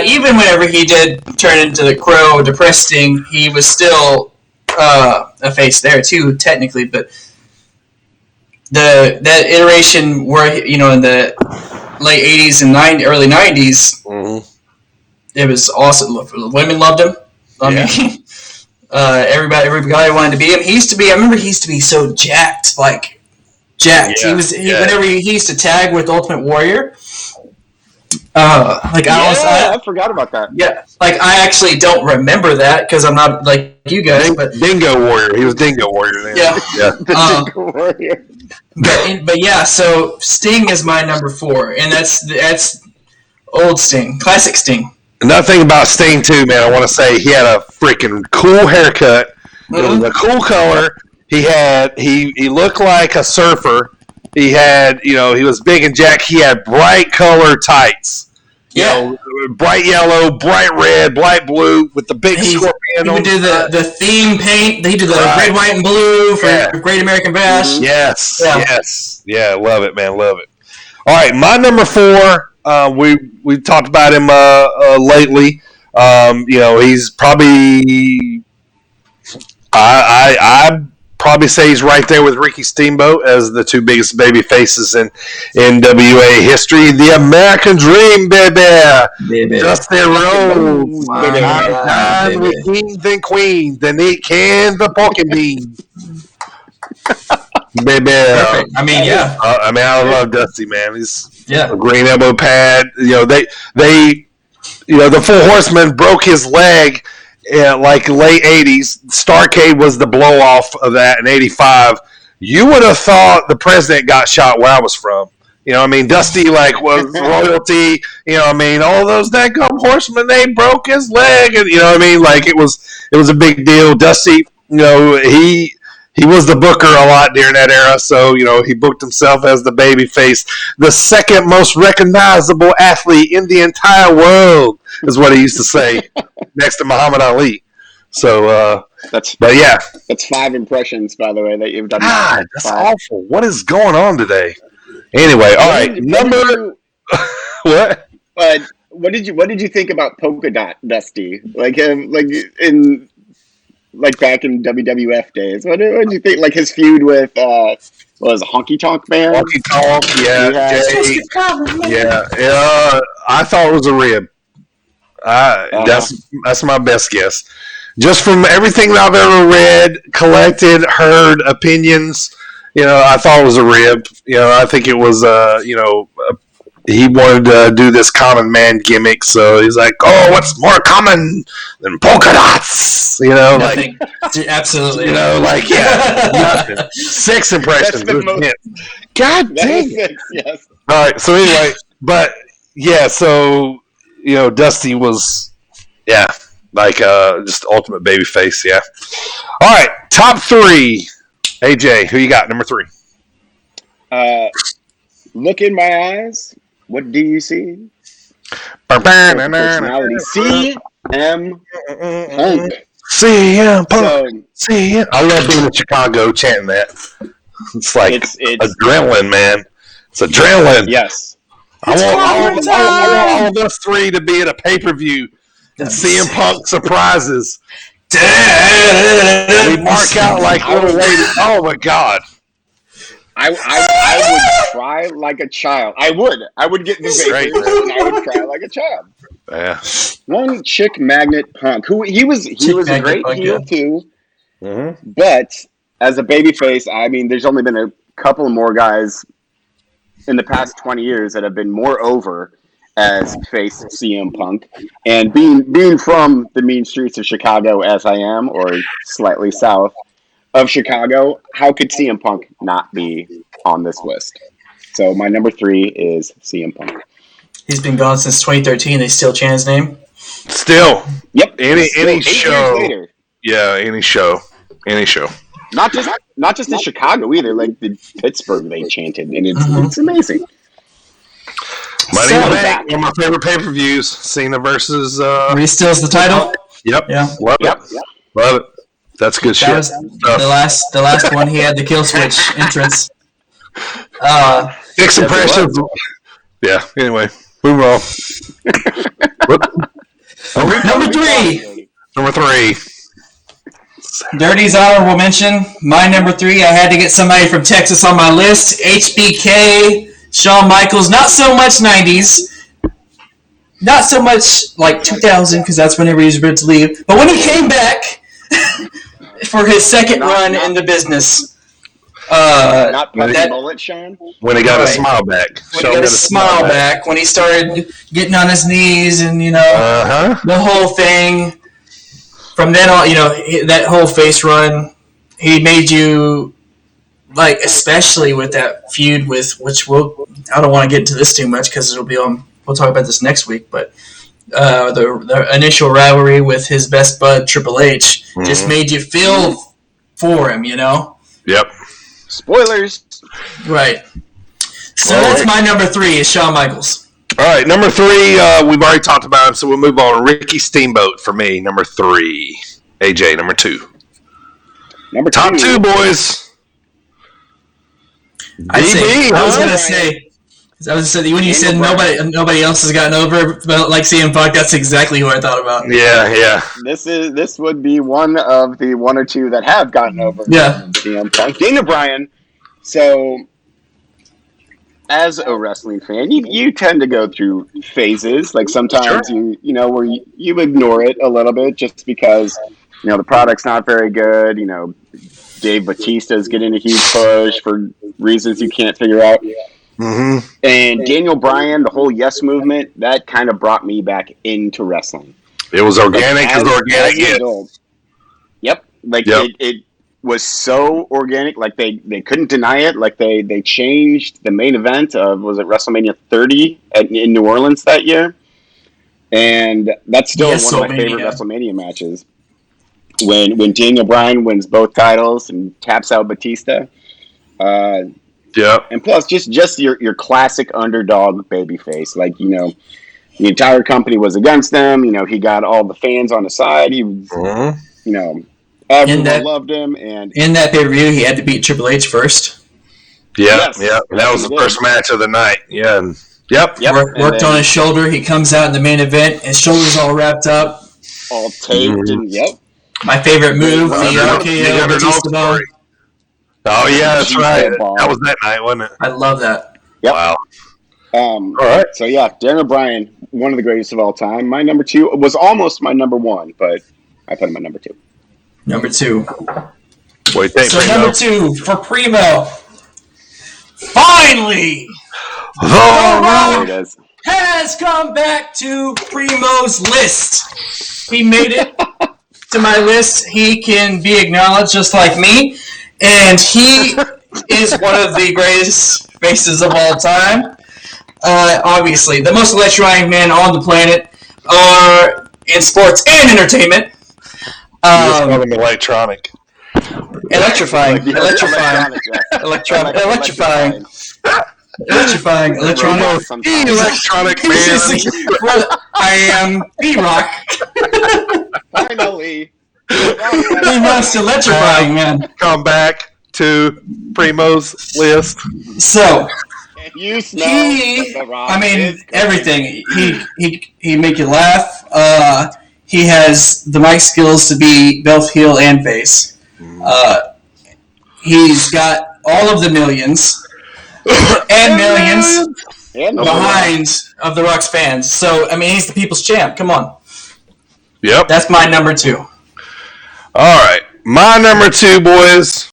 Even whenever he did turn into the Crow, depressed Sting, he was still a face there too, technically. But that iteration where, in the late 80s and early 90s, it was awesome. Women loved him. I mean, everybody wanted to be him. I remember he used to be so jacked, like jacked. Yeah. Whenever he used to tag with Ultimate Warrior. I forgot about that. Yeah, like, I actually don't remember that because I'm not like you guys. But Dingo Warrior, he was Dingo Warrior then. Yeah. Dingo Warrior. But yeah, so Sting is my number 4, and that's old Sting, classic Sting. Another thing about Sting too, man, I want to say he had a freaking cool haircut. It was a cool color. He looked like a surfer. He had, he was big and jacked. He had bright color tights. Bright yellow, bright red, bright blue with the big scorpion. He would do the theme paint. He did the red, white, and blue for Great American Bash. Yes. Yeah, love it, man, love it. All right, my number 4. We talked about him lately. He's probably I probably say he's right there with Ricky Steamboat as the 2 biggest baby faces in NWA history. The American Dream, baby. Dustin Rhodes. The kings and queens, the neat cans, the pork and beans. Baby. Perfect. I mean, yeah. I love Dusty, man. He's a green elbow pad. The 4 Horsemen broke his leg. Like late 80s, Starrcade was the blow off of that in 85. You would have thought the president got shot where I was from. Dusty was royalty. All those daggum horsemen, they broke his leg, and it was a big deal. Dusty, he he was the booker a lot during that era, so he booked himself as the babyface, the second most recognizable athlete in the entire world, is what he used to say, next to Muhammad Ali. So, that's 5 impressions, by the way, that you've done. God, that's awful. What is going on today? Anyway, all right, what? What did you think about Polka Dot Dusty? Like back in WWF days. What did you think? Like his feud with what was it, Honky Tonk Man? Honky Tonk, yeah. Yeah. I thought it was a rib. That's my best guess. Just from everything that I've ever read, collected, heard, opinions, I thought it was a rib. I think it was he wanted to do this common man gimmick, so he's like, "Oh, what's more common than polka dots?" Nothing. Absolutely. Nothing. 6 impressions. God dang it! Yes. All right. So anyway, but yeah, so Dusty was, just ultimate baby face. Yeah. All right, top 3. AJ, who you got? Number 3. Look in my eyes. What do you see? Personality. CM Punk. CM Punk. CM. I love being in Chicago chanting that. It's like it's adrenaline, man. It's adrenaline. Yes. I want all of us 3 to be at a pay-per-view and CM Punk surprises. We mark out like little ladies. Oh my God. I would cry like a child. I would get the vapors and I would cry like a child. Yeah. One chick magnet Punk, who he was a great heel too. Mm-hmm. But as a babyface, I mean, there's only been a couple more guys in the past 20 years that have been more over as face CM Punk. And being from the mean streets of Chicago as I am, or slightly south of Chicago, how could CM Punk not be on this list? So my number 3 is CM Punk. He's been gone since 2013. They still chant his name. Still. Yep. Any show. Yeah, any show. Not just in Chicago either. Like the Pittsburgh, they chanted, and it's amazing. Money in the Bank, one of my favorite pay-per-views. Cena versus. Restills the title. Yep. Yeah. Love it. That's good shit. Was the last one. He had the kill switch entrance. 6 impressions. Yeah. Anyway, move on. Number 3. Number 3. Dirty's honorable mention. My number 3. I had to get somebody from Texas on my list. Hbk Shawn Michaels. Not so much 90s. Not so much like 2000 because that's whenever he was ready to leave. But when he came back for his second run in the business. Not that bullet, Sean. When he got a smile back. When he got a smile back. When he started getting on his knees and, the whole thing. From then on, that whole face run, he made you, like, especially with that feud with, I don't want to get into this too much because it'll be on, we'll talk about this next week, but the initial rivalry with his best bud, Triple H, just made you feel for him, Yep. Spoilers. Right. So that's my number 3 is Shawn Michaels. All right, number 3, we've already talked about him, so we'll move on. Ricky Steamboat for me, number 3. AJ, number 2. Number 2. Top 2, boys. I was going to say, when you said nobody else has gotten over like CM Punk, that's exactly who I thought about. Yeah. This would be one of the 1 or 2 that have gotten over CM Punk. Daniel Bryan. So, as a wrestling fan, you tend to go through phases. Like sometimes where you ignore it a little bit just because the product's not very good. Dave Bautista's getting a huge push for reasons you can't figure out. Mm-hmm. And Daniel Bryan, the whole Yes movement, that kind of brought me back into wrestling. It was organic as organic gets. Yep. It was so organic, like they couldn't deny it. Like they changed the main event of, was it WrestleMania 30 in New Orleans that year? And that's still one of my favorite WrestleMania matches. when Daniel Bryan wins both titles and taps out Batista. And plus, just your classic underdog babyface. Like, you know, the entire company was against him. You know, he got all the fans on the side. He was, you know, everyone loved him. And in that pay-per-view, he had to beat Triple H first. Yeah. That was the first match of the night. Yeah. Worked on his shoulder. He comes out in the main event. His shoulder's all wrapped up. All taped and, My favorite move, the RKO Batista Bomb. Oh, yeah, that's right. That was that night, wasn't it? I love that. Yep. Wow. All right. So, yeah, Daniel Bryan, one of the greatest of all time. My number 2 was almost my number 1, but I put him at number 2. Number 2. What do you think, so, Primo? number 2 for Primo. Finally! The Rock has come back to Primo's list. He made it to my list. He can be acknowledged just like me. And he is one of the greatest faces of all time. Obviously, the most electrifying men on the planet are in sports and entertainment. Electronic. Electrifying. Electronic. Electronic man. I am B-Rock. Finally. The most electrifying man. Come back to Primo's list. So, you smell everything. He make you laugh. He has the mic skills to be both heel and face. He's got all of the millions and millions behind of The Rock's fans. So, I mean, he's the people's champ. Come on. Yep. That's my number 2. All right. My number 2, boys.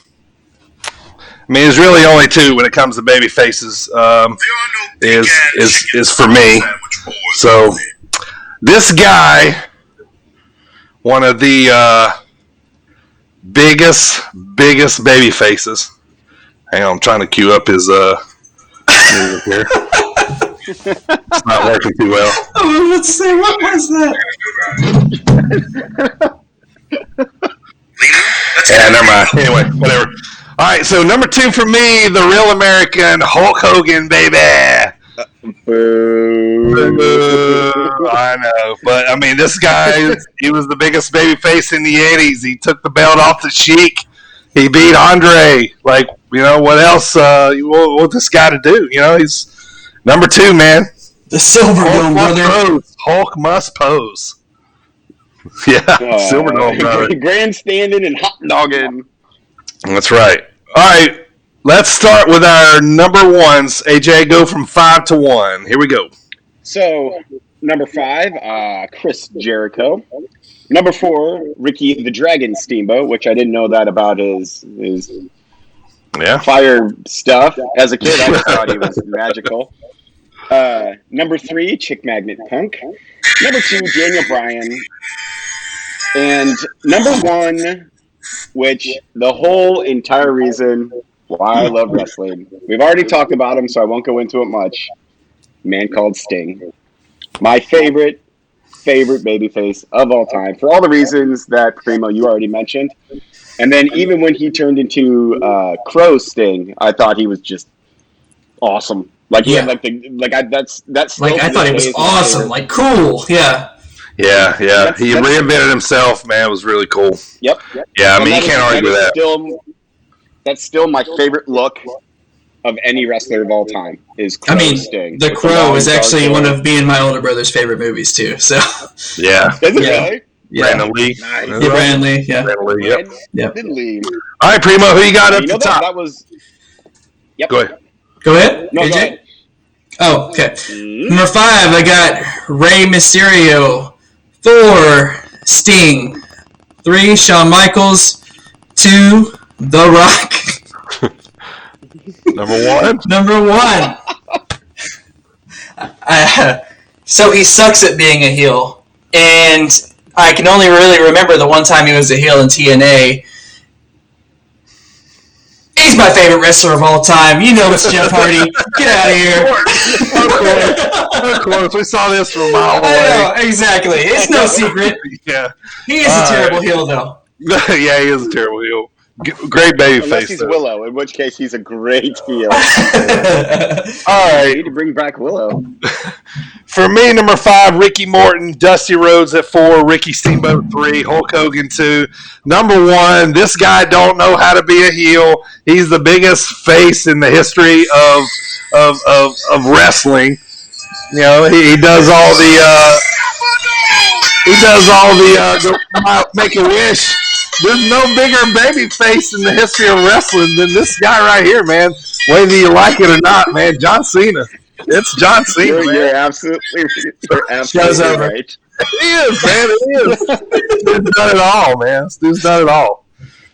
I mean, there's really only 2 when it comes to baby faces. Is for me. So, this guy, one of the biggest baby faces. Hang on, I'm trying to cue up his music here. It's not working too well. I was about to say, what was that? Yeah, never mind. Anyway, whatever. All right, so number 2 for me, the real American Hulk Hogan, baby. Boo. I know, but I mean, this guy, he was the biggest baby face in the 80s. He took the belt off the Sheik. He beat Andre. Like, you know, what else? What this guy to do? You know, he's number 2, man. The Silver Dome, brother. Hulk must pose. Yeah, Silver Dome, brother. Grandstanding and hot dogging. That's right. All right, let's start with our number 1s. AJ, go from 5 to 1. Here we go. So, number 5, Chris Jericho. Number 4, Ricky the Dragon Steamboat, which I didn't know that about his fire stuff. As a kid, I just thought he was magical. Number 3, Chick Magnet Punk. Number 2, Daniel Bryan. And number 1, which the whole entire reason why I love wrestling. We've already talked about him, so I won't go into it much. A man called Sting. My favorite babyface of all time, for all the reasons that, Primo, you already mentioned. And then even when he turned into Crow Sting, I thought he was just awesome. Like, he had I thought he was awesome. Like, cool. Yeah. Yeah. He reinvented himself, man. It was really cool. Yep. Yeah, I mean, you can't argue with that. That's still my favorite look of any wrestler of all time is Crow Sting. The Crow is actually one of me and my older brother's favorite movies, too. So. Yeah. Is it really? Yeah. Brandon Lee. Nice. Yeah, Brandon Lee. Yeah. Brandon Lee, yep. Lee. All right, Primo, who you got up to top? That was... Yep. Go ahead. No, AJ? go ahead. Oh, okay. Number 5, I got Rey Mysterio. 4, Sting. 3, Shawn Michaels. 2, The Rock. Number 1. So he sucks at being a heel. And I can only really remember the one time he was a heel in TNA. He's my favorite wrestler of all time. You know it's Jeff Hardy. Get out of here. Of course. We saw this from a mile away. I know, exactly. It's no secret. Yeah. He is a terrible heel, though. Yeah, he is a terrible heel. Great baby Unless face. he's though. Willow, in which case he's a great heel. All right. We need to bring back Willow. For me, number 5, Ricky Morton, Dusty Rhodes at 4, Ricky Steamboat 3, Hulk Hogan 2. Number 1, this guy don't know how to be a heel. He's the biggest face in the history of wrestling. You know, he does all the Make a Wish. There's no bigger baby face in the history of wrestling than this guy right here, man. Whether you like it or not, man, John Cena. It's John Cena, man. You're absolutely right. He is, man. He is. This dude's done it all, man. This dude's done it all.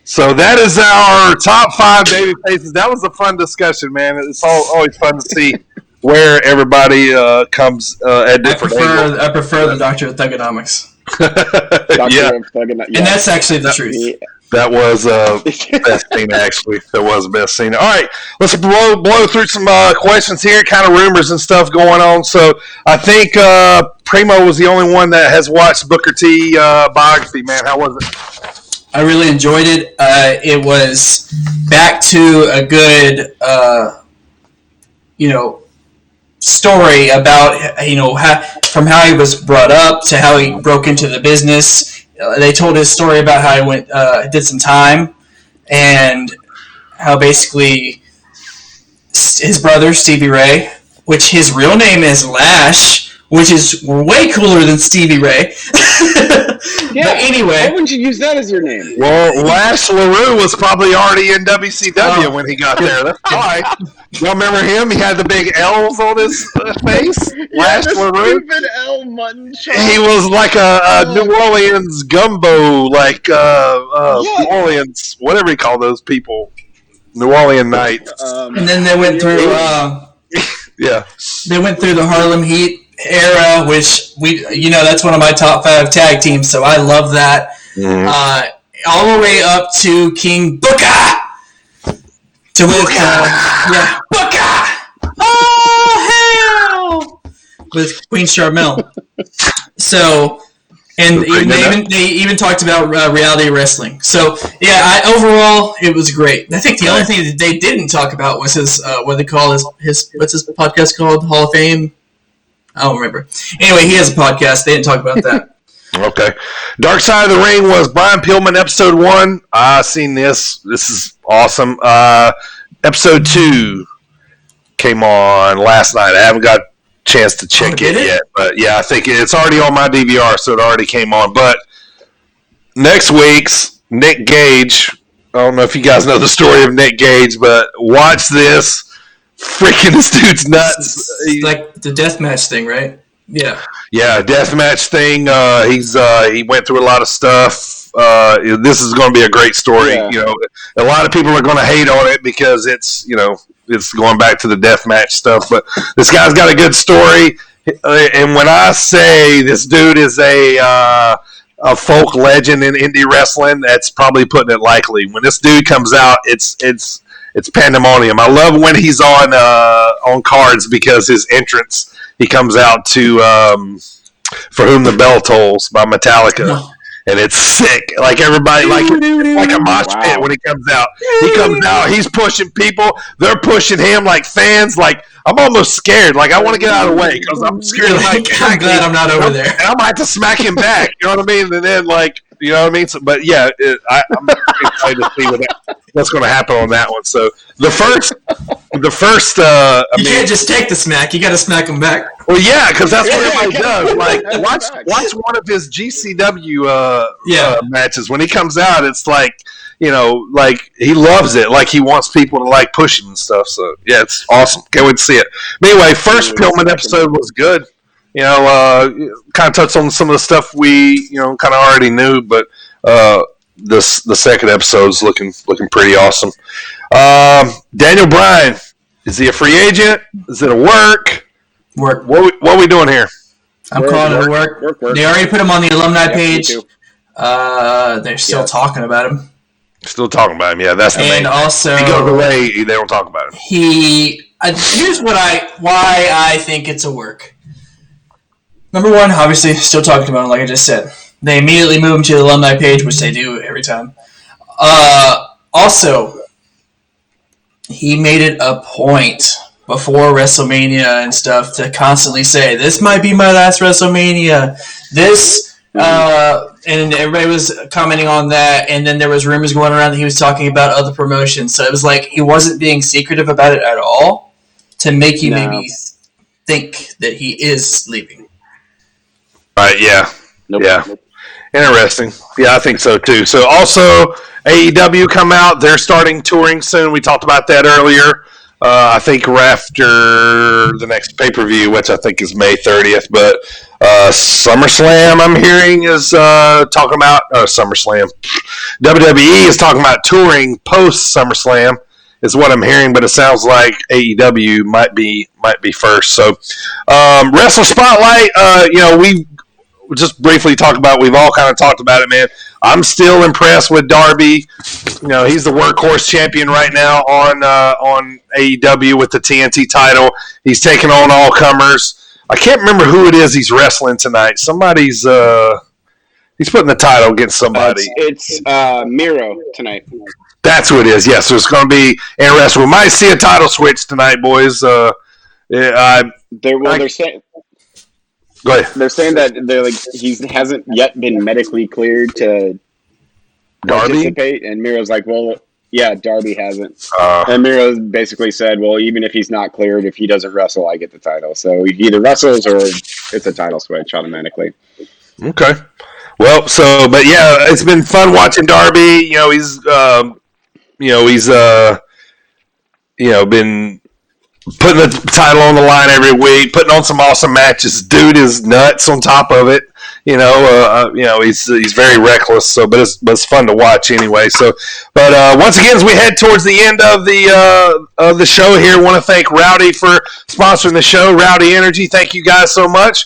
So that is our top 5 baby faces. That was a fun discussion, man. It's always fun to see where everybody comes at different angles. I prefer the Doctor of Thugonomics. Yeah. And that's actually the truth. That was best scene, actually. That was the best scene. All right, let's blow through some questions here, kind of rumors and stuff going on. So I think Primo was the only one that has watched Booker T biography, man. How was it? I really enjoyed it. It was back to a good, story about, from how he was brought up to how he broke into the business. They told his story about how he went, did some time, and how basically his brother, Stevie Ray, which his real name is Lash, which is way cooler than Stevie Ray. Yeah, but anyway. Why wouldn't you use that as your name? Well, Lash LaRue was probably already in WCW when he got there. That's why. Y'all remember him? He had the big L's on his face. Lash LaRue. Stupid L mutton chop. He was like a New Orleans gumbo, like New Orleans, whatever you call those people, New Orleans Knights. And then they went through. Yeah. They went through the Harlem Heat era, which that's one of my top 5 tag teams, so I love that. Mm-hmm. All the way up to King Booker. Booker! Oh, hell! With Queen Charmel. So, and they even talked about reality wrestling. So, yeah, overall, it was great. I think the only thing that they didn't talk about was his, what they call his what's his podcast called? Hall of Fame? I don't remember. Anyway, he has a podcast. They didn't talk about that. Okay. Dark Side of the Ring was Brian Pillman, episode 1. I seen this. This is awesome. Episode 2 came on last night. I haven't got a chance to check it yet. But, yeah, I think it's already on my DVR, so it already came on. But next week's Nick Gage, I don't know if you guys know the story of Nick Gage, but watch this. Freaking this dude's nuts. It's like the deathmatch thing, right? Yeah. Yeah, deathmatch thing. He went through a lot of stuff. This is going to be a great story. Yeah. A lot of people are going to hate on it because it's going back to the deathmatch stuff. But this guy's got a good story. And when I say this dude is a folk legend in indie wrestling, that's probably putting it lightly. When this dude comes out, it's pandemonium. I love when he's on cards because his entrance, he comes out to For Whom the Bell Tolls by Metallica. And it's sick. Like everybody, like a mosh pit when he comes out. He comes out, he's pushing people. They're pushing him like fans. Like, I'm almost scared. Like, I want to get out of the way because I'm scared. I'm glad I'm not over there. And I might have to smack him back. You know what I mean? And then, you know what I mean? So, but yeah, I'm excited to see what's going to happen on that one. So the first, you can't just take the smack. You got to smack him back. Well, yeah, because that's what everybody does. Like, watch one of his GCW matches. When he comes out, it's like, like he loves it. Like he wants people to push him and stuff. So yeah, it's awesome. Can't wait to see it. But anyway, first Pillman episode was good. Kind of touched on some of the stuff we, kind of already knew, but the second episode's looking pretty awesome. Daniel Bryan, is he a free agent? Is it a work? Work. What are we doing here? I'm calling it a work. They already put him on the alumni page. They're still talking about him. Still talking about him, yeah. That's the main. And also, if he goes away, they don't talk about him. Here's why I think it's a work. Number one, obviously, still talking about him, like I just said. They immediately move him to the alumni page, which they do every time. Also, he made it a point before WrestleMania and stuff to constantly say, "This might be my last WrestleMania." And everybody was commenting on that, and then there was rumors going around that he was talking about other promotions. So it was like he wasn't being secretive about it at all to make you maybe think that he is leaving. Right, yeah. Nope. Yeah. Interesting. Yeah, I think so too. So also AEW come out. They're starting touring soon. We talked about that earlier. I think after the next pay-per-view, which I think is May 30th. But SummerSlam, I'm hearing, is talking about SummerSlam. WWE is talking about touring post-SummerSlam is what I'm hearing, but it sounds like AEW might be first. So Wrestle Spotlight, we just briefly talked about. We've all kind of talked about it, man. I'm still impressed with Darby. He's the workhorse champion right now on AEW with the TNT title. He's taking on all comers. I can't remember who it is he's wrestling tonight. Somebody's he's putting the title against somebody. It's Miro tonight. That's who it is. Yes, so it's going to be interesting. We might see a title switch tonight, boys. They're saying. Go ahead. They're saying that he hasn't yet been medically cleared to participate, and Miro's like, well, yeah, Darby hasn't. And Miro basically said, well, even if he's not cleared, if he doesn't wrestle, I get the title. So he either wrestles or it's a title switch automatically. Okay. Well, but yeah, it's been fun watching Darby. He's been putting the title on the line every week, putting on some awesome matches. Dude is nuts on top of it. He's very reckless. So, but it's fun to watch anyway. So, but once again, as we head towards the end of the show here, I want to thank Rowdy for sponsoring the show. Rowdy Energy, thank you guys so much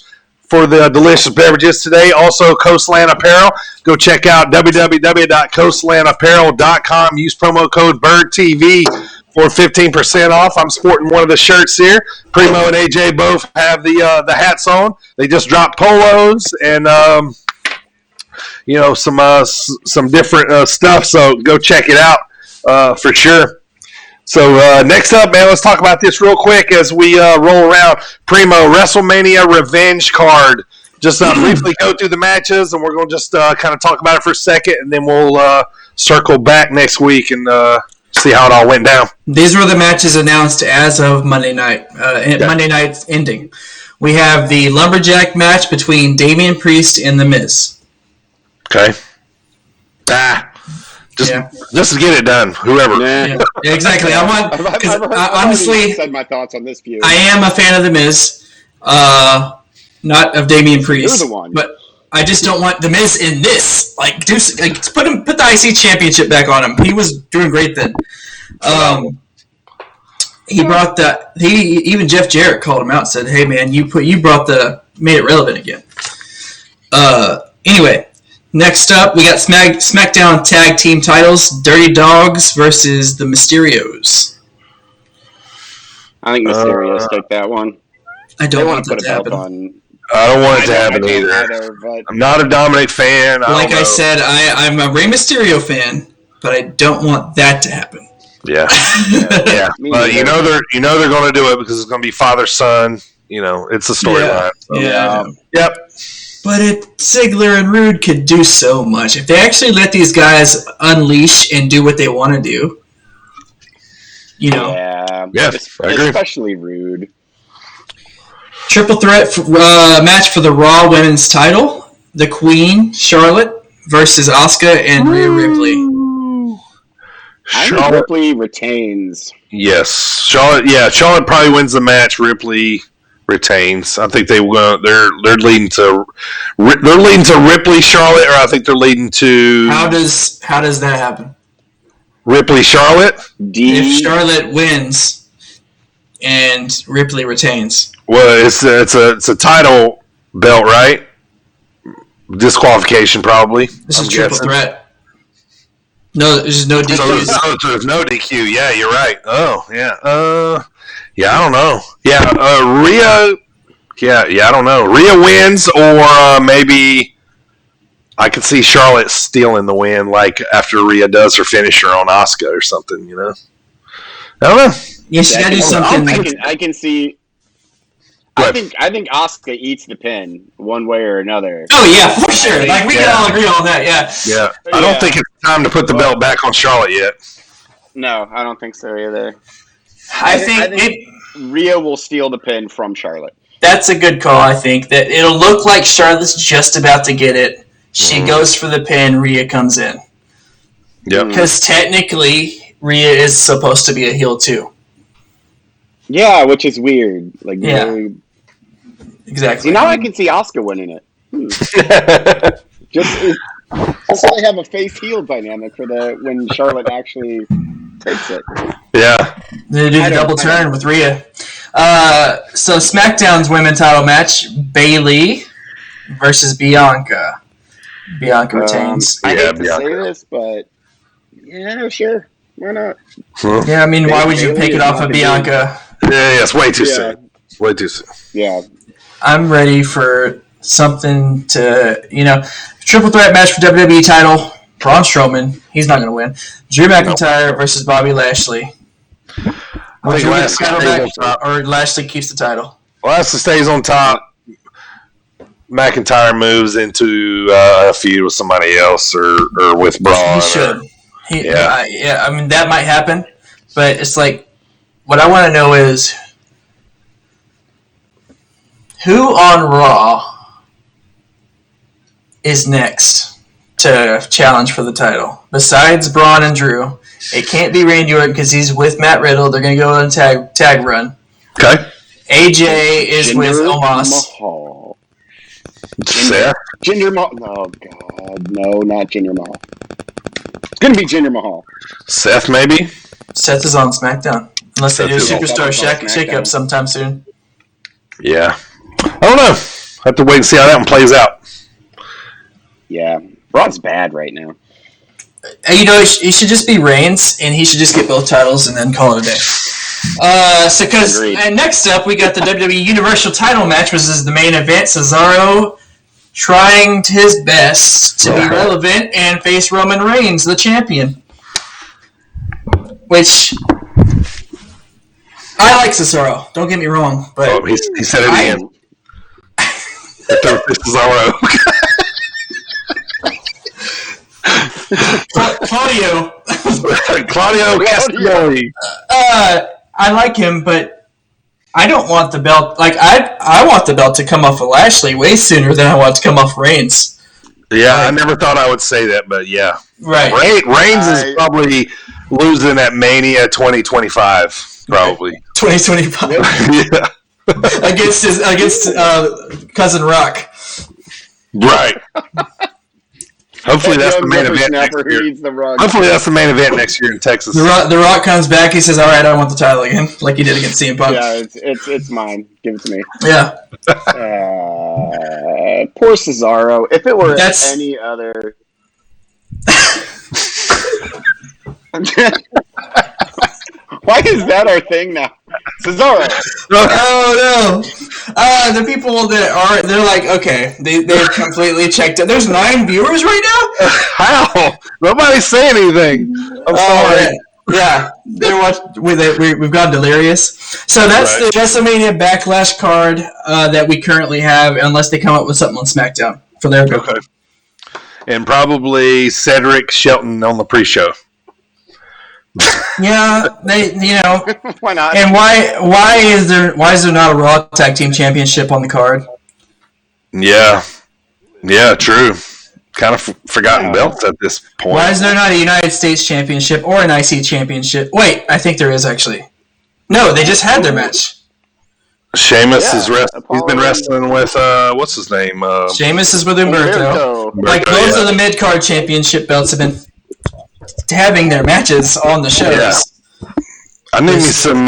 for the delicious beverages today. Also, Coastland Apparel. Go check out www.coastlandapparel.com. Use promo code BIRDTV for 15% off. I'm sporting one of the shirts here. Primo and AJ both have the hats on. They just dropped polos and some different stuff. So go check it out for sure. So next up, man, let's talk about this real quick as we roll around. Primo, WrestleMania Revenge card. Just briefly go through the matches, and we're going to just kind of talk about it for a second, and then we'll circle back next week and see how it all went down. These were the matches announced as of Monday night. Monday night's ending. We have the Lumberjack match between Damien Priest and The Miz. Okay. Just to get it done, whoever. Yeah, exactly. I want because honestly, said my thoughts on this feud. I am a fan of The Miz, not of Damien Priest. You're the one. But I just don't want The Miz in this. Put the IC championship back on him. He was doing great then. He brought even Jeff Jarrett called him out and said, "Hey man, made it relevant again." Anyway, next up we got SmackDown Tag Team titles: Dirty Dogs versus the Mysterios. I think Mysterios take that one. I don't want that to happen. I don't want it to happen either. I'm not a Dominic fan. I said, I'm a Rey Mysterio fan, but I don't want that to happen. Yeah. Yeah. But they're going to do it because it's going to be father son. It's a storyline. Yeah. So. Yep. But Ziggler and Rude could do so much if they actually let these guys unleash and do what they want to do. Yeah. Yes, I agree. Especially Rude. Triple threat match for the Raw Women's title: the Queen, Charlotte, versus Asuka and Rhea Ripley. I think Ripley retains. Yes, Charlotte. Yeah, Charlotte probably wins the match. Ripley retains. I think they're leading to Ripley, Charlotte, or I think they're leading to. How does that happen? Ripley, Charlotte. If Charlotte wins and Ripley retains. Well, it's a title belt, right? Disqualification, probably. This is triple threat. No, there's no DQ. So there's no DQ. Yeah, you're right. Oh, yeah. Yeah, I don't know. Yeah, Rhea. Yeah, I don't know. Rhea wins, or maybe I could see Charlotte stealing the win, like after Rhea does her finisher on Asuka or something. You know, I don't know. Yeah, she got to do something. I can see. I think Asuka eats the pin one way or another. Oh yeah, for sure. Like we can all agree on that. Yeah. Yeah. I don't think it's time to put the belt back on Charlotte yet. No, I don't think so either. I think Rhea will steal the pin from Charlotte. That's a good call. I think that it'll look like Charlotte's just about to get it. She goes for the pin. Rhea comes in. Yep. Because technically, Rhea is supposed to be a heel too. Yeah, which is weird. Like, very... Exactly. See, now I can see Asuka winning it. Just so they have a face heel dynamic for when Charlotte actually takes it. Yeah. They do the double turn with Rhea. So SmackDown's women's title match: Bayley versus Bianca. Bianca retains. I hate to say this, but yeah, sure, why not? Yeah, I mean, why would you pick it off of Bianca? Yeah, it's way too soon. Way too soon. Yeah. I'm ready for something to, triple threat match for WWE title. Braun Strowman, he's not going to win. Drew McIntyre versus Bobby Lashley. I think Lashley stays on top. Or Lashley keeps the title. Lashley stays on top. McIntyre moves into a feud with somebody else or with Braun. He should. I mean, that might happen. But it's like, what I want to know is, who on Raw is next to challenge for the title? Besides Braun and Drew, it can't be Randy Orton because he's with Matt Riddle. They're going to go on a tag run. Okay. AJ is with Omos. Mahal. Seth? Jinder Mahal. Oh, God. No, not Jinder Mahal. It's going to be Jinder Mahal. Seth, maybe? Seth is on SmackDown. Unless they do a Superstar shake-up sometime soon. Yeah. I don't know. I have to wait and see how that one plays out. Yeah. Raw's bad right now. He should just be Reigns, and he should just get both titles and then call it a day. And next up, we got the WWE Universal title match, which is the main event. Cesaro trying his best to be relevant and face Roman Reigns, the champion. Which, I like Cesaro, don't get me wrong. But he said it again. Cesaro. Claudio Castagnoli. I like him, but I don't want the belt. Like I want the belt to come off of Lashley way sooner than I want it to come off Reigns. Yeah, I never thought I would say that, but yeah. Right. Reigns is probably losing at Mania 2025, probably. 2025. Yeah. against Cousin Rock. Right. Hopefully that's the main event next year. Hopefully that's the main event next year in Texas. The Rock comes back. He says, "All right, I want the title again," like he did against CM Punk. Yeah, it's mine. Give it to me. Yeah. Poor Cesaro. If it were any other. Why is that our thing now? Cesaro. Oh no! The people they're like, okay, they're completely checked out. There's 9 viewers right now. How? Nobody's saying anything. I'm sorry. Yeah, they're watching. We've gone delirious. So that's the WrestleMania Backlash card that we currently have, unless they come up with something on SmackDown for their go. Okay. And probably Cedric Shelton on the pre-show. Yeah, why not? And why is there not a Raw Tag Team Championship on the card? Yeah, true. Kind of forgotten belts at this point. Why is there not a United States Championship or an IC Championship? Wait, I think there is actually. No, they just had their match. Sheamus is wrestling. He's been wrestling with what's his name? Sheamus is with Humberto. Like both of the mid card championship belts have been having their matches on the shows. Yeah. I need me some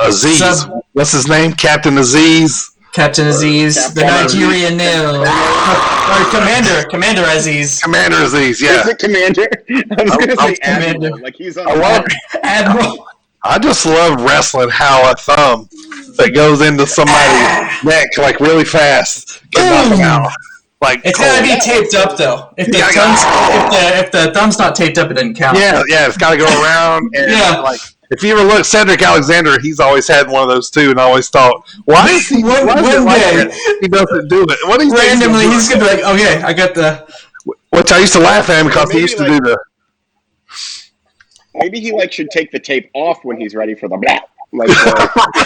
Aziz. What's his name? Captain Aziz. Captain Aziz, the Nigerian nil. Or Commander Aziz. Commander Aziz, yeah. Is it Commander? I was going to say Admiral. Like he's on Admiral. I just love wrestling how a thumb that goes into somebody's neck like really fast can knock them out. Like it's gotta be taped up though. If the thumb's not taped up, it doesn't count. Yeah, it's gotta go around. And like if you ever look, Cedric Alexander, he's always had one of those too, and I always thought, why is he? One day he doesn't do it. What randomly, he's gonna be like, okay, I got the. Which I used to laugh at him because he used to do the. Maybe he should take the tape off when he's ready for the blah.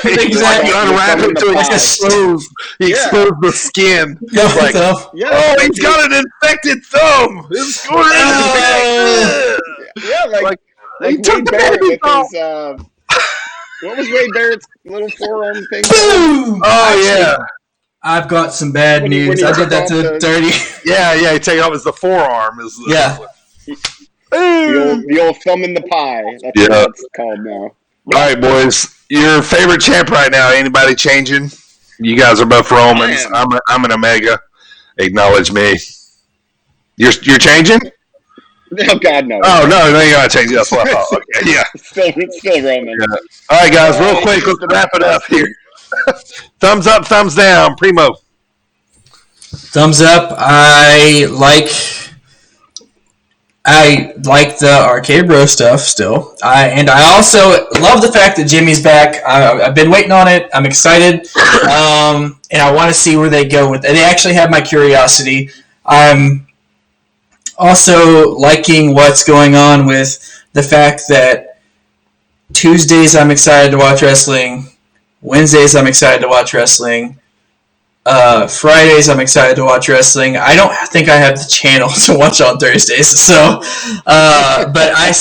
Exactly. Unwrap it to expose the skin. Oh, he's got an infected thumb. It's going he took the baby thumb. What was Wade Barrett's little forearm thing? Boom! Oh, yeah. I've got some bad news. I did that to Dirty. Yeah, you take it off as the forearm. The old thumb in the pie. That's what it's called now. All right, boys. Your favorite champ right now? Anybody changing? You guys are both Romans. I'm an Omega. Acknowledge me. You're changing? Oh God, no. Oh no, you gotta change. That's what I thought. Okay, yeah. Still Roman. Yeah. All right, guys. Real quick, let's wrap it up here. Thumbs up, thumbs down. Primo. Thumbs up. I like the Arcade Bro stuff still. And I also love the fact that Jimmy's back. I've been waiting on it. I'm excited. And I want to see where they go with it. They actually have my curiosity. I'm also liking what's going on with the fact that Tuesdays I'm excited to watch wrestling. Wednesdays I'm excited to watch wrestling. Fridays I'm excited to watch wrestling. I don't think I have the channel to watch on Thursdays, so but I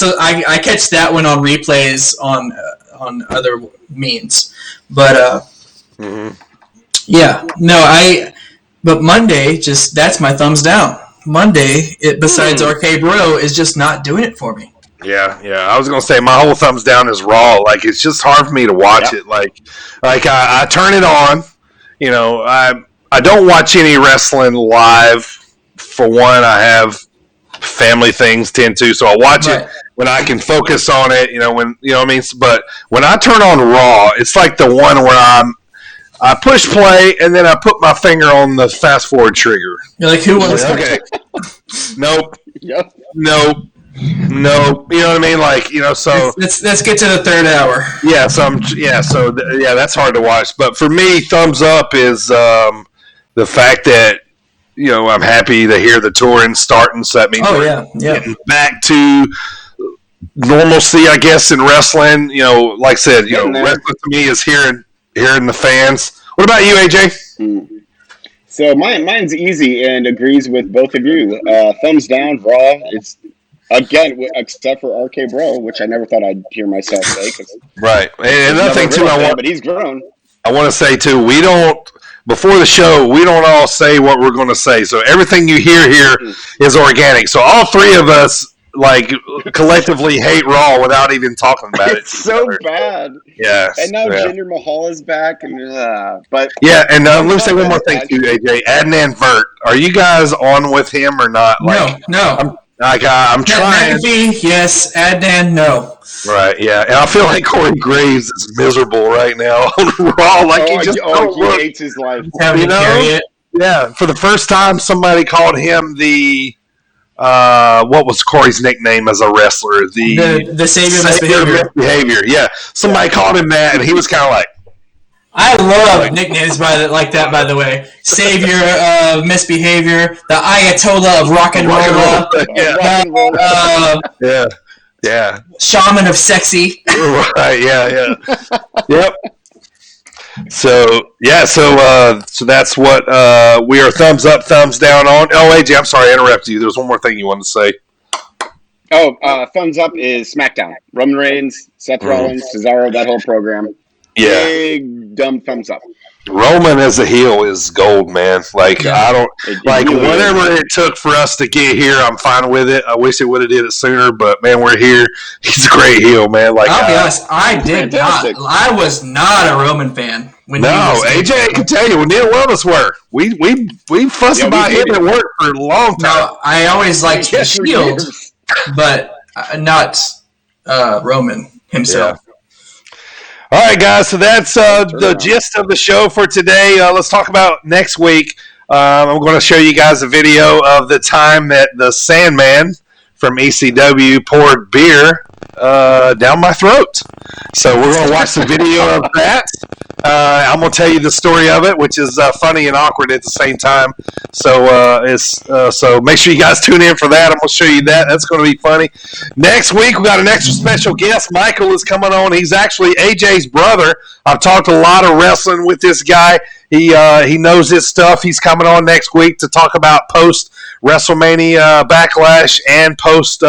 catch that one on replays on other means. But but Monday that's my thumbs down. Monday, besides Arcade Bro, is just not doing it for me. Yeah. I was gonna say my whole thumbs down is Raw. Like it's just hard for me to watch it. Like I turn it on. You know, I don't watch any wrestling live. For one, I have family things tend to, so I watch it when I can focus on it. You know, when you know what I mean. But when I turn on Raw, it's like the one where I push play and then I put my finger on the fast forward trigger. You're like, who was okay? Nope. Yep. Nope. You know what I mean? Like, you know, so let's get to the third hour. Yeah, that's hard to watch. But for me, thumbs up is the fact that I'm happy to hear the touring starting. So that means getting back to normalcy, I guess, in wrestling. You know, like I said, wrestling to me is hearing the fans. What about you, AJ? So mine's easy and agrees with both of you. Thumbs down, Raw. It's again, except for RK Bro, which I never thought I'd hear myself say. Right, and another thing too, but he's grown. I want to say too, we don't before the show, we don't all say what we're going to say. So everything you hear here is organic. So all three of us collectively hate Raw without even talking about it. It's so bad. Yeah. And now Jinder Mahal is back, and but and let me say one more thing too, AJ. Adnan Vert, are you guys on with him or not? No. I'm trying. McAfee, yes. Adnan, no. Right, yeah. And I feel like Corey Graves is miserable right now on Raw. He hates his life. Yeah. For the first time, somebody called him the what was Corey's nickname as a wrestler? The Savior of Misbehavior. Yeah. Somebody called him that, and he was kind of like. I love nicknames like that, by the way. Savior of Misbehavior, the Ayatollah of Rock and Roll. Yeah. Shaman of Sexy. Right, yeah. Yep. So that's what we are thumbs up, thumbs down on. Oh, AJ, I'm sorry I interrupted you. There was one more thing you wanted to say. Thumbs up is SmackDown. Roman Reigns, Seth Rollins, Cesaro, that whole program. Yeah. Big dumb thumbs up. Roman as a heel is gold, man. I don't whatever it took for us to get here, I'm fine with it. I wish it would have did it sooner, but man, we're here. He's a great heel, man. I'll be honest, I was not a Roman fan. AJ, I can tell you, neither one of us were. We fussed about him at work for a long time. No, I always liked the Shield, but not Roman himself. Yeah. All right, guys, so that's the gist of the show for today. Let's talk about next week. I'm going to show you guys a video of the time that the Sandman from ECW poured beer down my throat. So we're going to watch the video of that. I'm going to tell you the story of it, which is funny and awkward at the same time. So so make sure you guys tune in for that. I'm going to show you that. That's going to be funny. Next week, we got an extra special guest. Michael is coming on. He's actually AJ's brother. I've talked a lot of wrestling with this guy. He knows his stuff. He's coming on next week to talk about post WrestleMania Backlash and post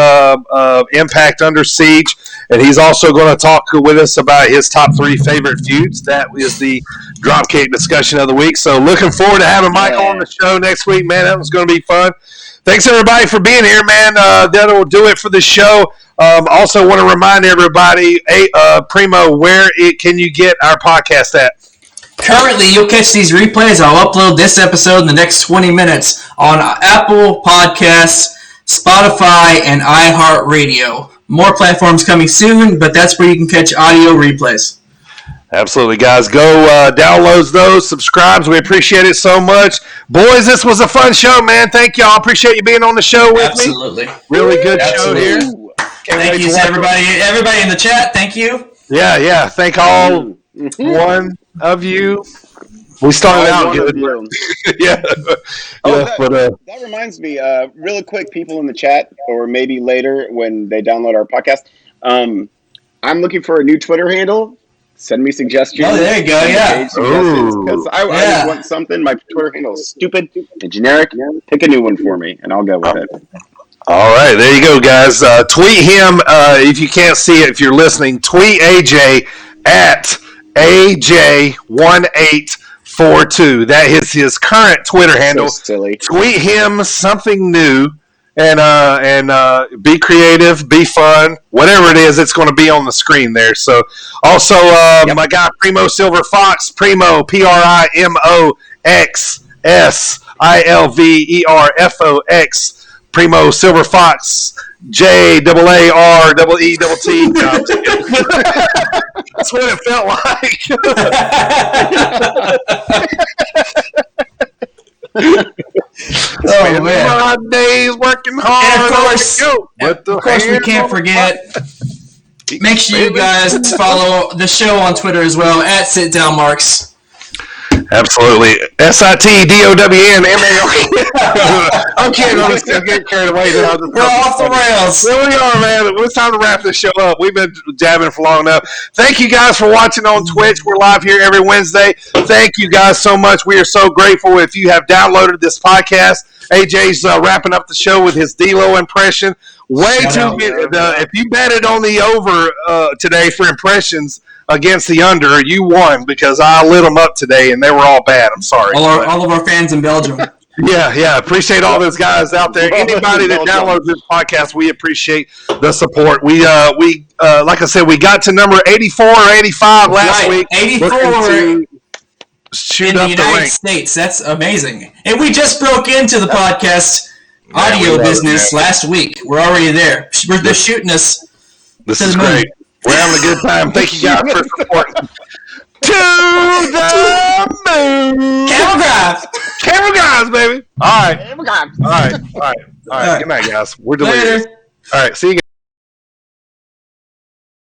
Impact Under Siege. And he's also going to talk with us about his top 3 favorite feuds. That is the Dropkick discussion of the week. So looking forward to having Michael on the show next week, man. That was going to be fun. Thanks, everybody, for being here, man. That'll do it for the show. Also want to remind everybody, Primo, where can you get our podcast at? Currently, you'll catch these replays. I'll upload this episode in the next 20 minutes on Apple Podcasts, Spotify, and iHeartRadio. More platforms coming soon, but that's where you can catch audio replays. Absolutely, guys. Go download those, subscribe. We appreciate it so much. Boys, this was a fun show, man. Thank y'all. Appreciate you being on the show with me. Absolutely. Really good show here. Thank you to everybody in the chat. Thank you. Yeah. Thank all one of you. We started out good. That reminds me, really quick, people in the chat, or maybe later when they download our podcast, I'm looking for a new Twitter handle. Send me suggestions. Oh, there you go, yeah. Because I just want something. My Twitter handle is stupid and generic. Pick a new one for me, and I'll go with it. All right, there you go, guys. Tweet him if you can't see it. If you're listening, tweet AJ at AJ1842. That is his current Twitter handle. So silly. Tweet him something new and be creative, be fun, whatever it is. It's going to be on the screen there. So also my guy Primo Silver Fox, Primo PRIMOXSILVERFOX. Primo Silver Fox, JAAREET. That's what it felt like. Oh, man. 5 days working hard. And of course, we can't forget. Make sure you guys follow the show on Twitter as well, at SitDownMarks. Absolutely. SITDOWNMAR. I'm kidding. I'm just getting carried away. We're off the rails. There we are, man. It's time to wrap this show up. We've been jabbing for long enough. Thank you guys for watching on Twitch. We're live here every Wednesday. Thank you guys so much. We are so grateful if you have downloaded this podcast. AJ's wrapping up the show with his D-Lo impression. If you betted on the over today for impressions against the under, you won because I lit them up today and they were all bad. I'm sorry. All of our fans in Belgium. Yeah. Appreciate all those guys out there. Anybody that downloads this podcast, we appreciate the support. We like I said, we got to number 84 or 85 last week. 84 in the United States. That's amazing. And we just broke into the podcast audio business last week. We're already there. They're shooting us. This is great. We're having a good time. Thank you guys for supporting. To the moon. Camel guys, baby. All right. Camel guys. All right. Good night, guys. We're deleted. All right. See you guys.